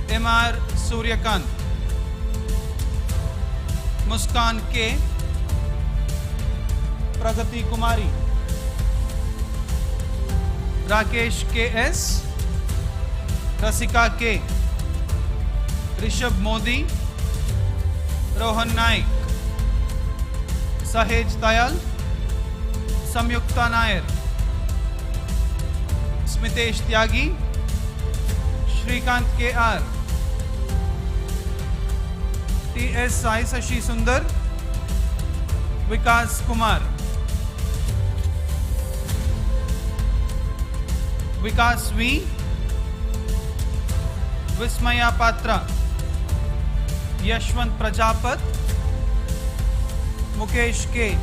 MR Suryakant. Muskan K. Pragati Kumari. Rakesh KS. Rasika K. Rishabh Modi. Rohan Naik. Sahej Tayal. Samyukta Nair. Smitesh Tyagi. Shrikant KR. TS Sai Sashi Sundar. Vikas Kumar. Vikas V. Vismaya Patra. Yashwant Prajapat. Mukesh K.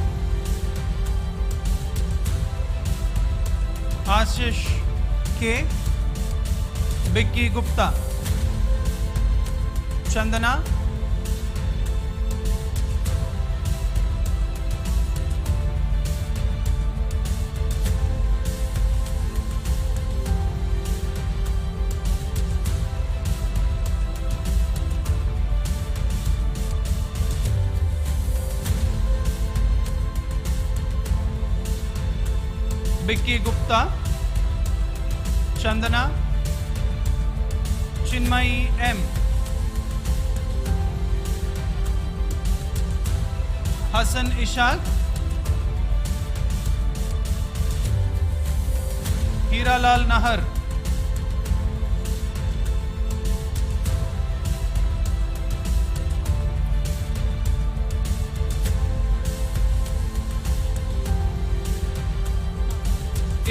Ashish K. Vicky Gupta. Chandana. Vicky Gupta. Chandana. Chinmayi M. Hassan Ishaq. Hiralal Nahar.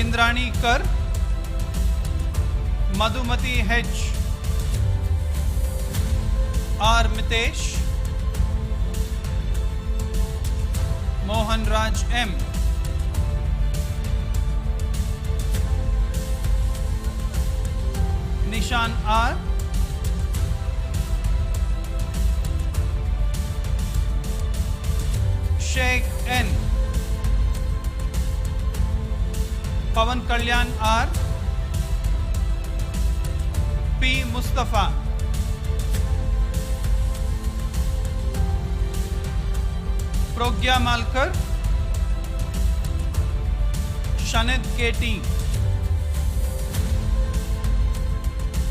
Indrani Kar. Madhumati H. R. Mitesh. Mohan Raj M. Nishan R. Sheikh N. Pavan Kalyan R. P. Mustafa. Progya Malkar. Shanid KT.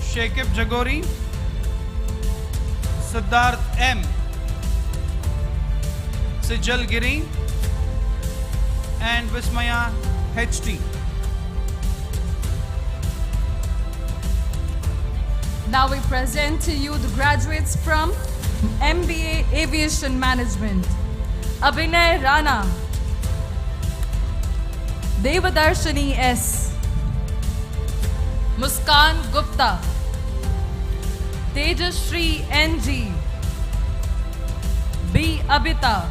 Shekib Jagori. Siddharth M. Sijal Giri. And Vismaya HT.
Now we present to you the graduates from MBA Aviation Management. Abhinay Rana, Devadarshini S, Muskan Gupta, Tejashri NG, B. Abita,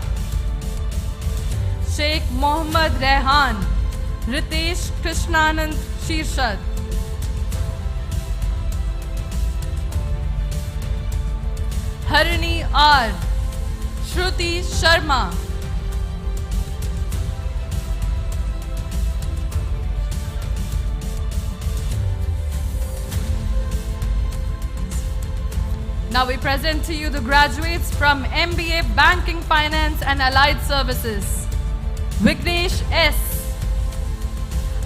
Sheikh Mohammad Rehan, Ritesh Krishnanand Shirshad, Harini R. Shruti Sharma. Now we present to you the graduates from MBA Banking, Finance and Allied Services. Vignesh S.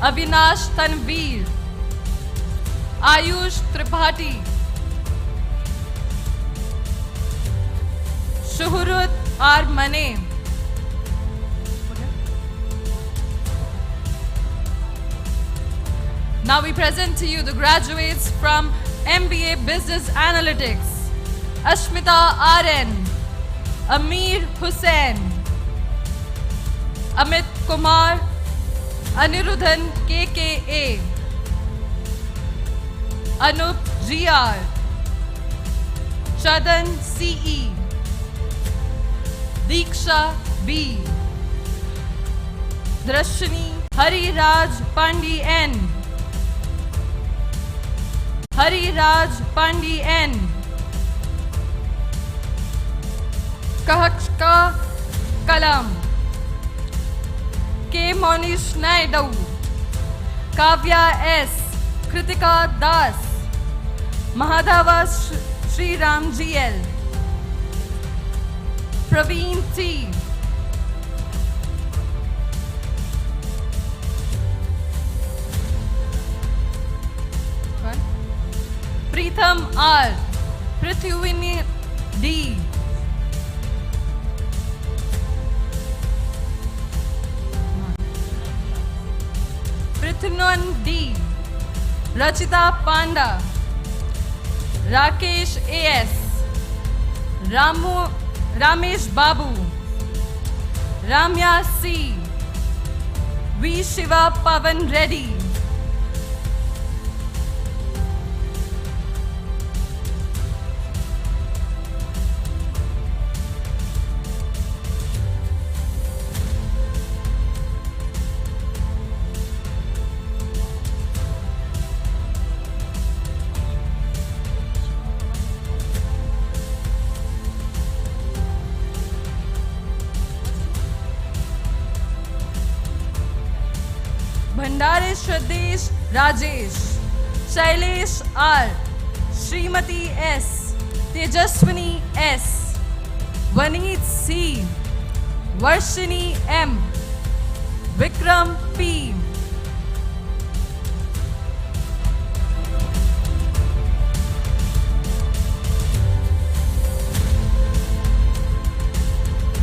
Avinash Tanveer. Ayush Tripathi. Shuhrut R. Mane. Now we present to you the graduates from MBA Business Analytics. Ashmita R.N. Amir Hussain. Amit Kumar. Anirudhan KKA. Anup GR. Chadan CE. Diksha B. Drashini Hari Raj Pandi N. Hari Raj Pandi N. Kahakshka Kalam. K. Monish Naidu. Kavya S. Kritika Das. Mahadava Sriram GL. Praveen T. Pritham R. Prithwini D. Prithnan D. Rachita Panda. Rakesh AS. Ramesh Babu. Ramya C. V. Shiva Pavan Reddy. Bhandare Shradesh Rajesh. Shailesh R. Srimati S. Tejaswini S. Vaneet C. Varshini M. Vikram P.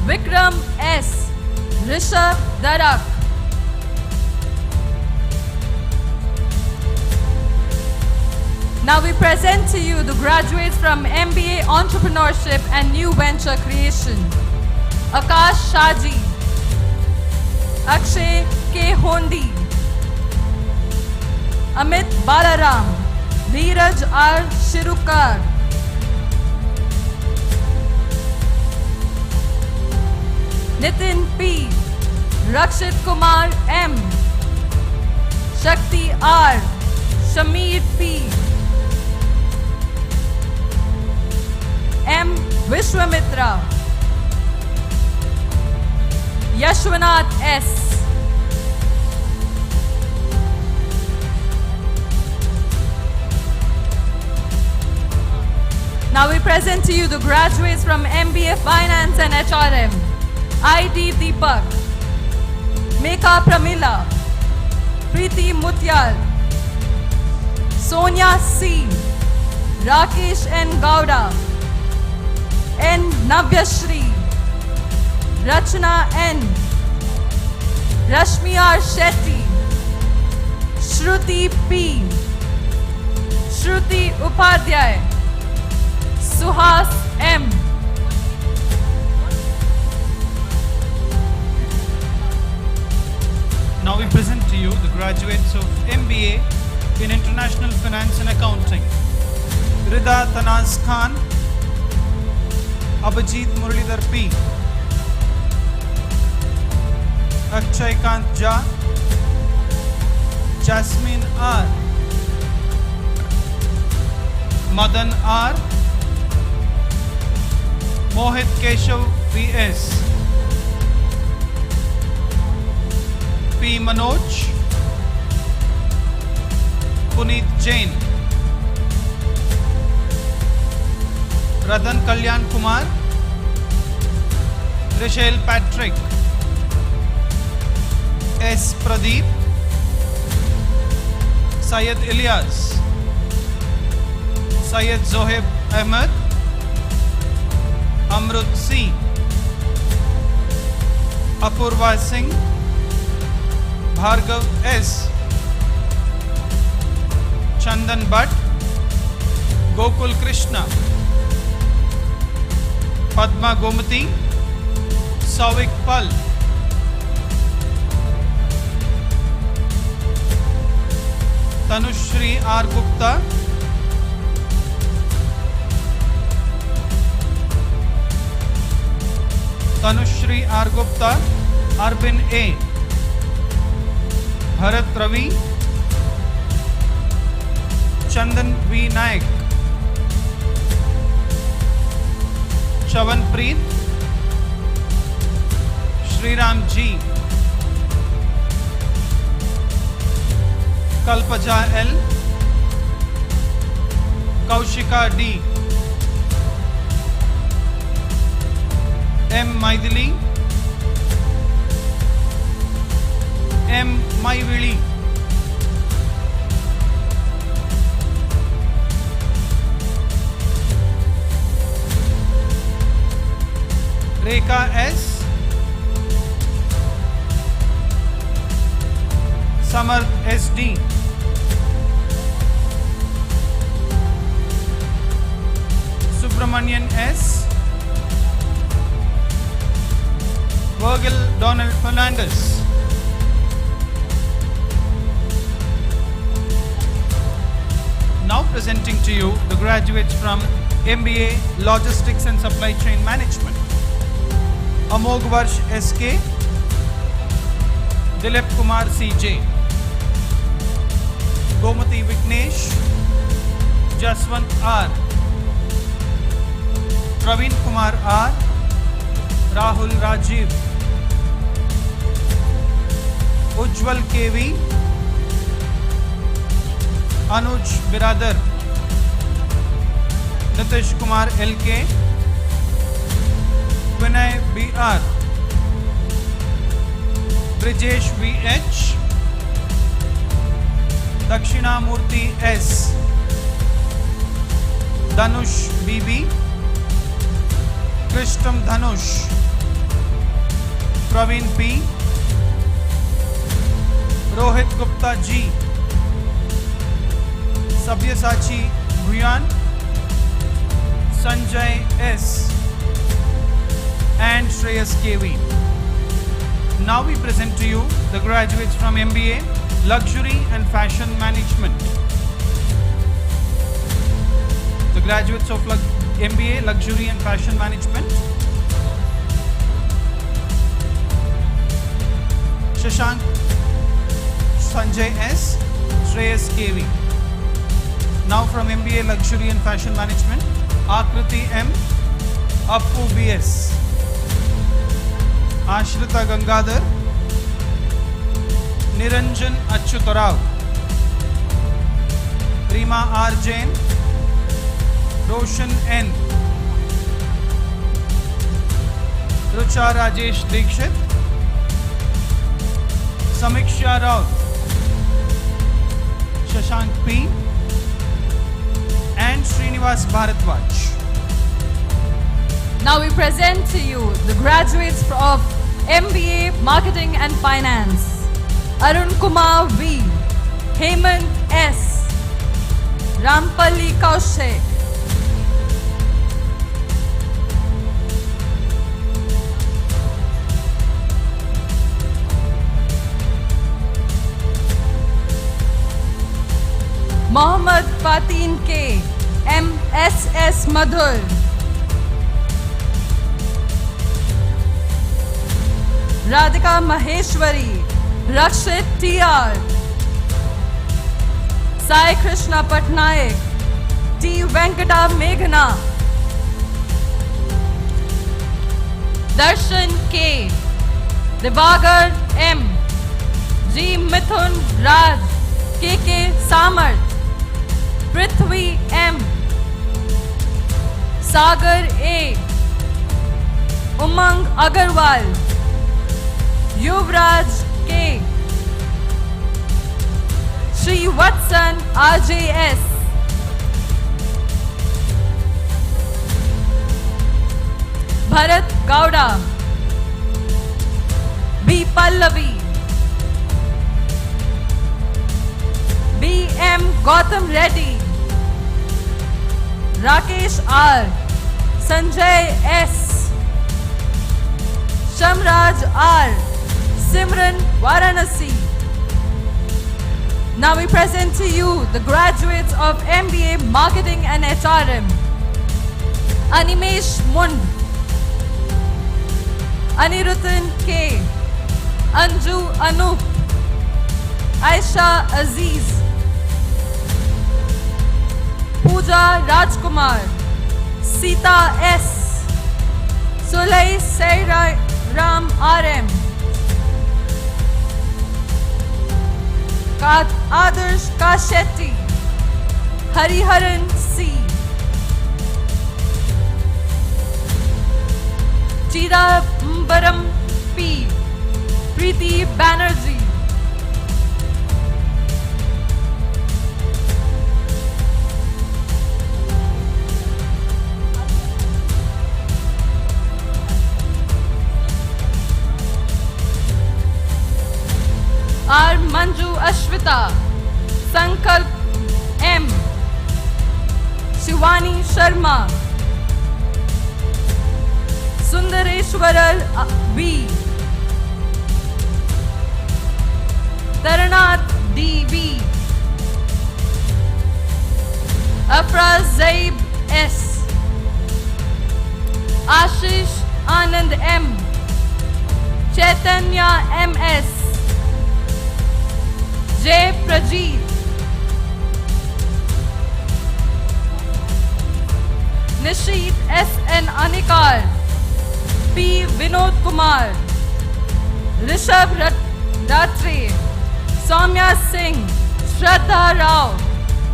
Vikram S. Rishabh Darak. Now we present to you the graduates from MBA Entrepreneurship and New Venture Creation. Akash Shaji. Akshay K. Hondi. Amit Balaram. Dheeraj R. Shirukar. Nitin P. Rakshit Kumar M. Shakti R. Shamir P. M. Vishwamitra. Yashwanath S. Now we present to you the graduates from MBA Finance and HRM. ID Deepak. Meka Pramila. Preeti Mutyal. Sonia C. Rakesh N. Gowda. N. Navyashri. Rachna N. Rashmi R. Shetty. Shruti P. Shruti Upadhyay. Suhas M.
Now we present to you the graduates of MBA in International Finance and Accounting. Rida Tanaz Khan. Abhijit Muralidhar P. Akshay Kant Jha. Jasmine R. Madan R. Mohit Keshav V.S. P. Manoj. Puneet Jain. Radan Kalyan Kumar. Rishel Patrick. S. Pradeep. Syed Ilyas. Syed Zoheb Ahmed. Amrut C. Apurva Singh. Bhargav S. Chandan Bhatt. Gokul Krishna. Padma Gomati. Sauvik Pal. Tanushri R. Gupta. Tanushri R. Gupta. Arbin A. Bharat Ravi. Chandan V. Naik. Chavan Preet. Shriram G. Kalpaja L. Kaushika D. M. Maidili. M. Maivili. Rekha S. Samarth SD. Subramanian S. Virgil Donald Fernandez. Now presenting to you the graduates from MBA Logistics and Supply Chain Management. Amog Varsh SK. Dilip Kumar CJ. Gomati Vignesh. Jaswant R. Praveen Kumar R. Rahul Rajiv. Ujjwal KV. Anuj Biradar. Nitish Kumar LK. Vinay BR. Brijesh VH. Dakshina Murthy S. Dhanush BB. Krishtam Dhanush. Praveen P. Rohit Gupta G. Sabyasachi Bhuyan. Sanjay S. and Shreyas KV. Now we present to you the graduates from MBA Luxury and Fashion Management. The graduates of MBA Luxury and Fashion Management. Shashank Sanjay S. Shreyas KV. Now from MBA Luxury and Fashion Management, Akriti M. Appu BS. Ashrita Gangadhar. Niranjan Achyutarao. Rima R. Jain. Roshan N. Rucha Rajesh Dikshit. Samiksha Rao. Shashank P. and Srinivas Bharatwaj.
Now we present to you the graduates of MBA Marketing and Finance. Arun Kumar V. Hemant S. Rampalli Kaushik. Mohammad Fatin K. MSS Madhur. Radhika Maheshwari. Rakshit TR. Sai Krishna Patnaik. T. Venkata Meghna. Darshan K, Divagar M, G Mithun Raj, KK Samar, Prithvi M, Sagar A, Umang Agarwal, Yuvraj K, Shri Vatsan RJS, Bharat Gowda, B Pallavi, B M Gautam Reddy, Rakesh R, Sanjay S, Shamraj R, Simran Varanasi. Now we present to you the graduates of MBA Marketing and HRM. Animesh Mund, Anirudhan K, Anju Anup, Aisha Aziz, Pooja Rajkumar, Sita S, Sulay Saira Ram RM, Adarsh Kashetti, Hariharan C, Chidambaram P, Preeti Banerjee, R. Manju Ashwita, Sankalp M, Shivani Sharma, Sundareshwaral V, Taranath D.V, Afra Zaib S, Ashish Anand M, Chaitanya M.S, J. Prajeet, Nishit S.N. Anikar, P. Vinod Kumar, Rishabh Datre, Soumya Singh, Shraddha Rao,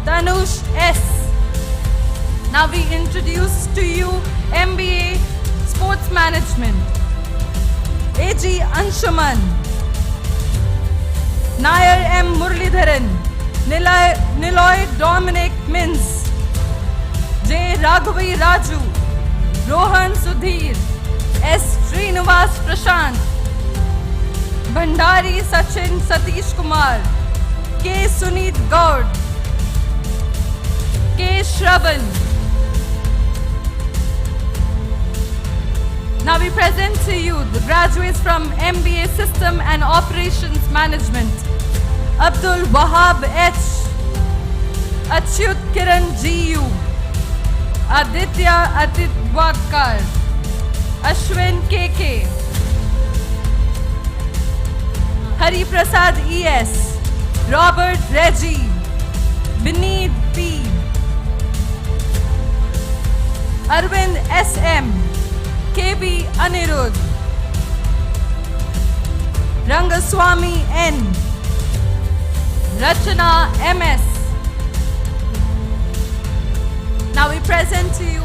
Tanush S. Now we introduce to you MBA Sports Management. A.G. Anshuman, Nair M. Muralidharan, Niloy Dominic Mins, J. Raghavi Raju, Rohan Sudhir, S. Srinivas Prashant, Bhandari Sachin Satish Kumar, K. Suneet Gaud, K. Shravan. Now we present to you the graduates from MBA System and Operations Management. Abdul Wahab H, Achyut Kiran GU, Aditya Atidwakar, Ashwin KK, Hari Prasad ES, Robert Reggie, Vineet P, Arvind SM, KB Anirudh, Rangaswamy N, Rachana MS. Now we present to you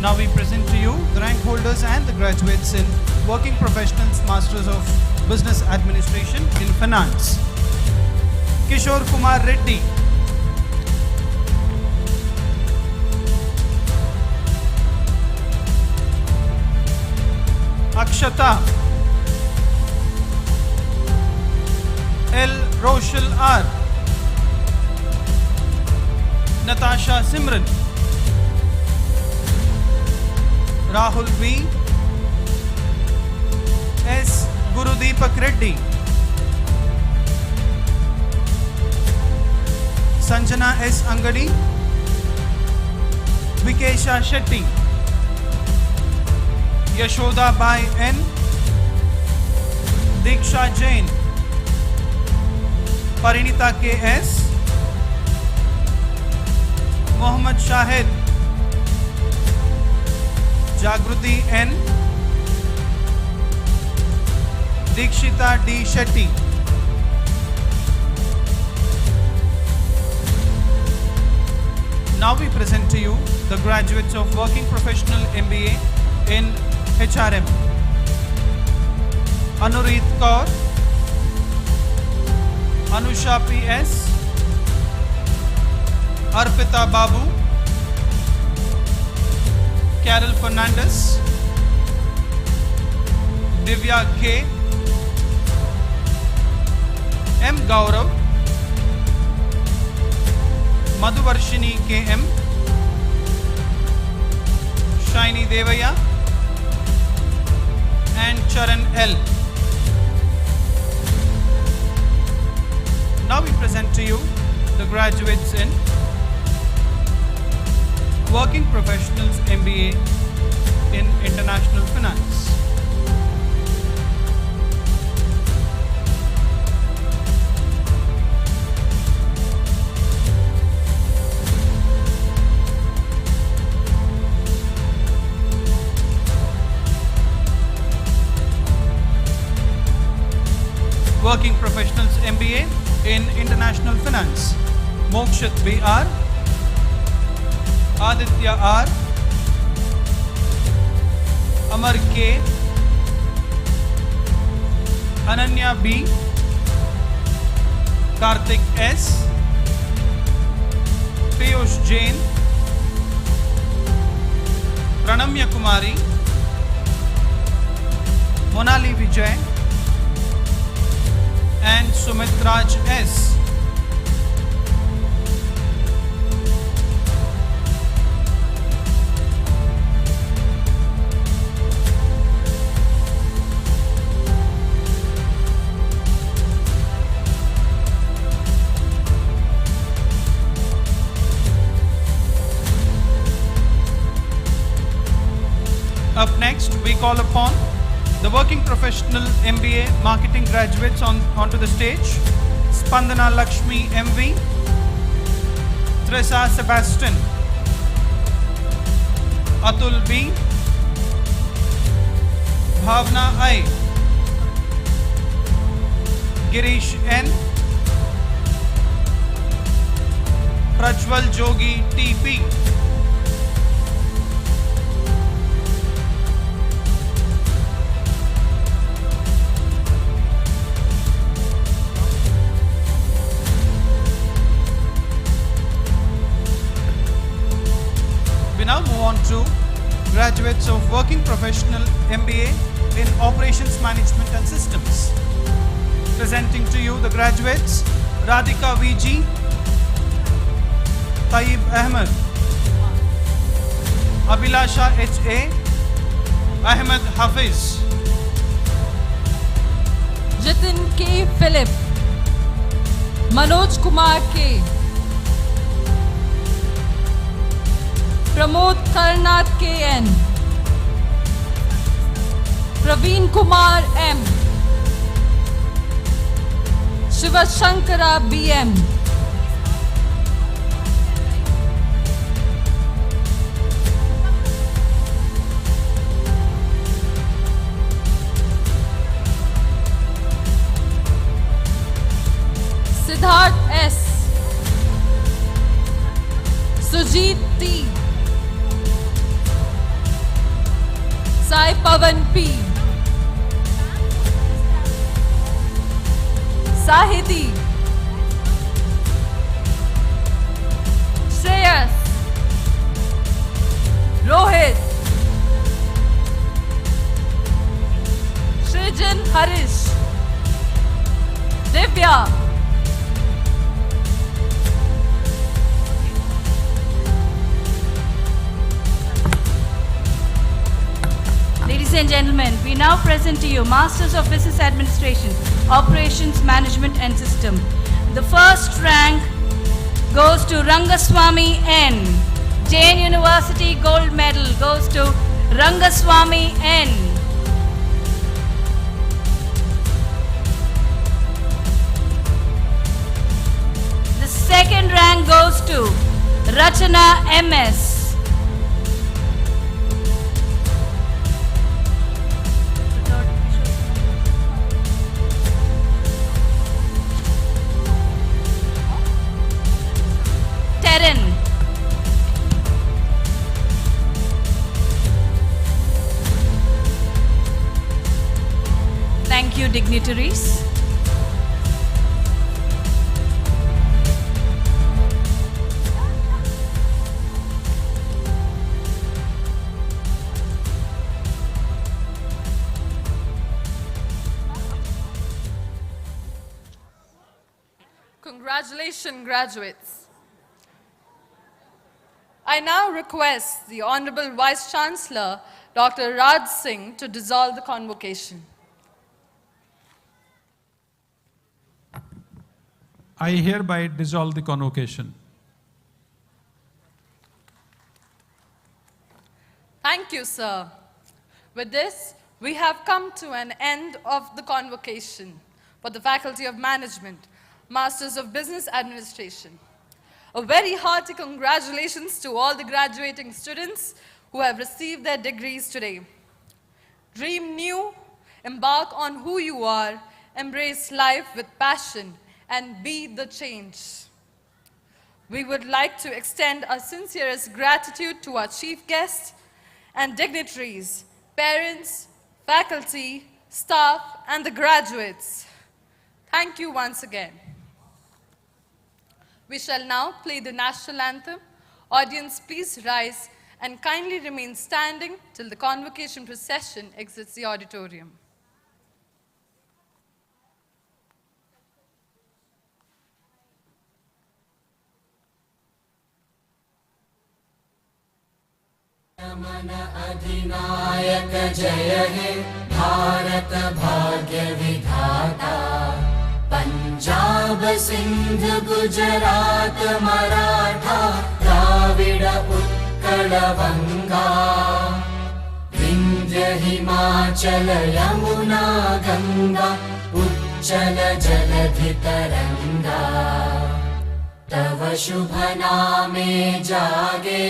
Now we present to you the rank holders and the graduates in Working Professionals Masters of Business Administration in Finance. Kishore Kumar Reddy, Akshata, L. Roshal R, Natasha Simran, Rahul V, S. Gurudeepak Reddy, Sanjana S. Angadi, Vikesha Shetty, Yashoda Bai N, Diksha Jain, Parinita K.S., Mohammad Shahid, Jagruti N, Dikshita D. Shetty. Now we present to you the graduates of Working Professional MBA in HRM. Anurit Kaur, Anusha P.S., Arpita Babu, Carol Fernandez, Divya K, M. Gaurav, Madhuvarshini K.M., Shiny Devaya, and Charan L. Now we present to you the graduates in Working Professionals MBA in International Finance. Working Professionals MBA in International Finance, Mokshit B.R., Aditya R, Amar K, Ananya B, Karthik S, Piyush Jain, Pranamya Kumari, Monali Vijay, and Sumit Raj S. Up next, we call upon the Working Professional MBA Marketing graduates onto the stage. Spandana Lakshmi MV, Tressa Sebastian, Atul B, Bhavna I, Girish N, Prajwal Jogi TP, now move on to graduates of Working Professional MBA in Operations Management and Systems. Presenting to you the graduates, Radhika VG, Taib Ahmed, Abhilasha HA, Ahmed Hafiz,
Jitin K. Philip, Manoj Kumar K, Pramod Karnath KN, Praveen Kumar M, Shivashankara BM, Siddharth S, Sujit T, Sai Pavan P, Sahiti, Shreyas, Rohit, Srijan Harish, Divya,
Ladies and gentlemen, we now present to you Masters of Business Administration, Operations Management and System. The first rank goes to Rangaswamy N. Jain University gold medal goes to Rangaswamy N. The second rank goes to Rachana MS. Thank you, dignitaries.
Congratulations, graduates. I now request the Honorable Vice Chancellor, Dr. Raj Singh, to dissolve the convocation.
I hereby dissolve the convocation.
Thank you, sir. With this, we have come to an end of the convocation for the Faculty of Management, Masters of Business Administration. A very hearty congratulations to all the graduating students who have received their degrees today. Dream new, embark on who you are, embrace life with passion, and be the change. We would like to extend our sincerest gratitude to our chief guests and dignitaries, parents, faculty, staff, and the graduates. Thank you once again. We shall now play the national anthem. Audience, please rise and kindly remain standing till the convocation procession exits the auditorium.
मन अधिनायक जय हे भारत भाग्य विधाता पंजाब सिंध गुजरात मराठा द्राविड उत्कल बंगा विंध्य हिमाचल यमुना गंगा उच्चल जलधि तरंगा तव शुभ नामे जागे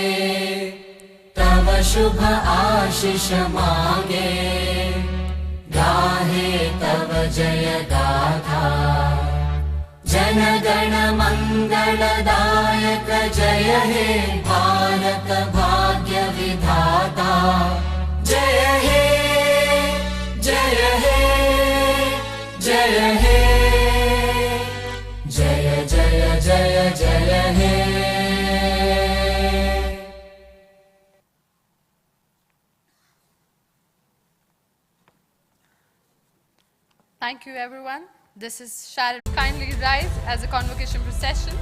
तव शुभ आशीष मांगे गाहे तव जय गाथा जन गण मंगलदायक जय हे भारत भाग्य विधाता जय हे जय हे जय हे जय जय जय जय हे
Thank you, everyone. This is Sharon. Kindly rise as a convocation procession.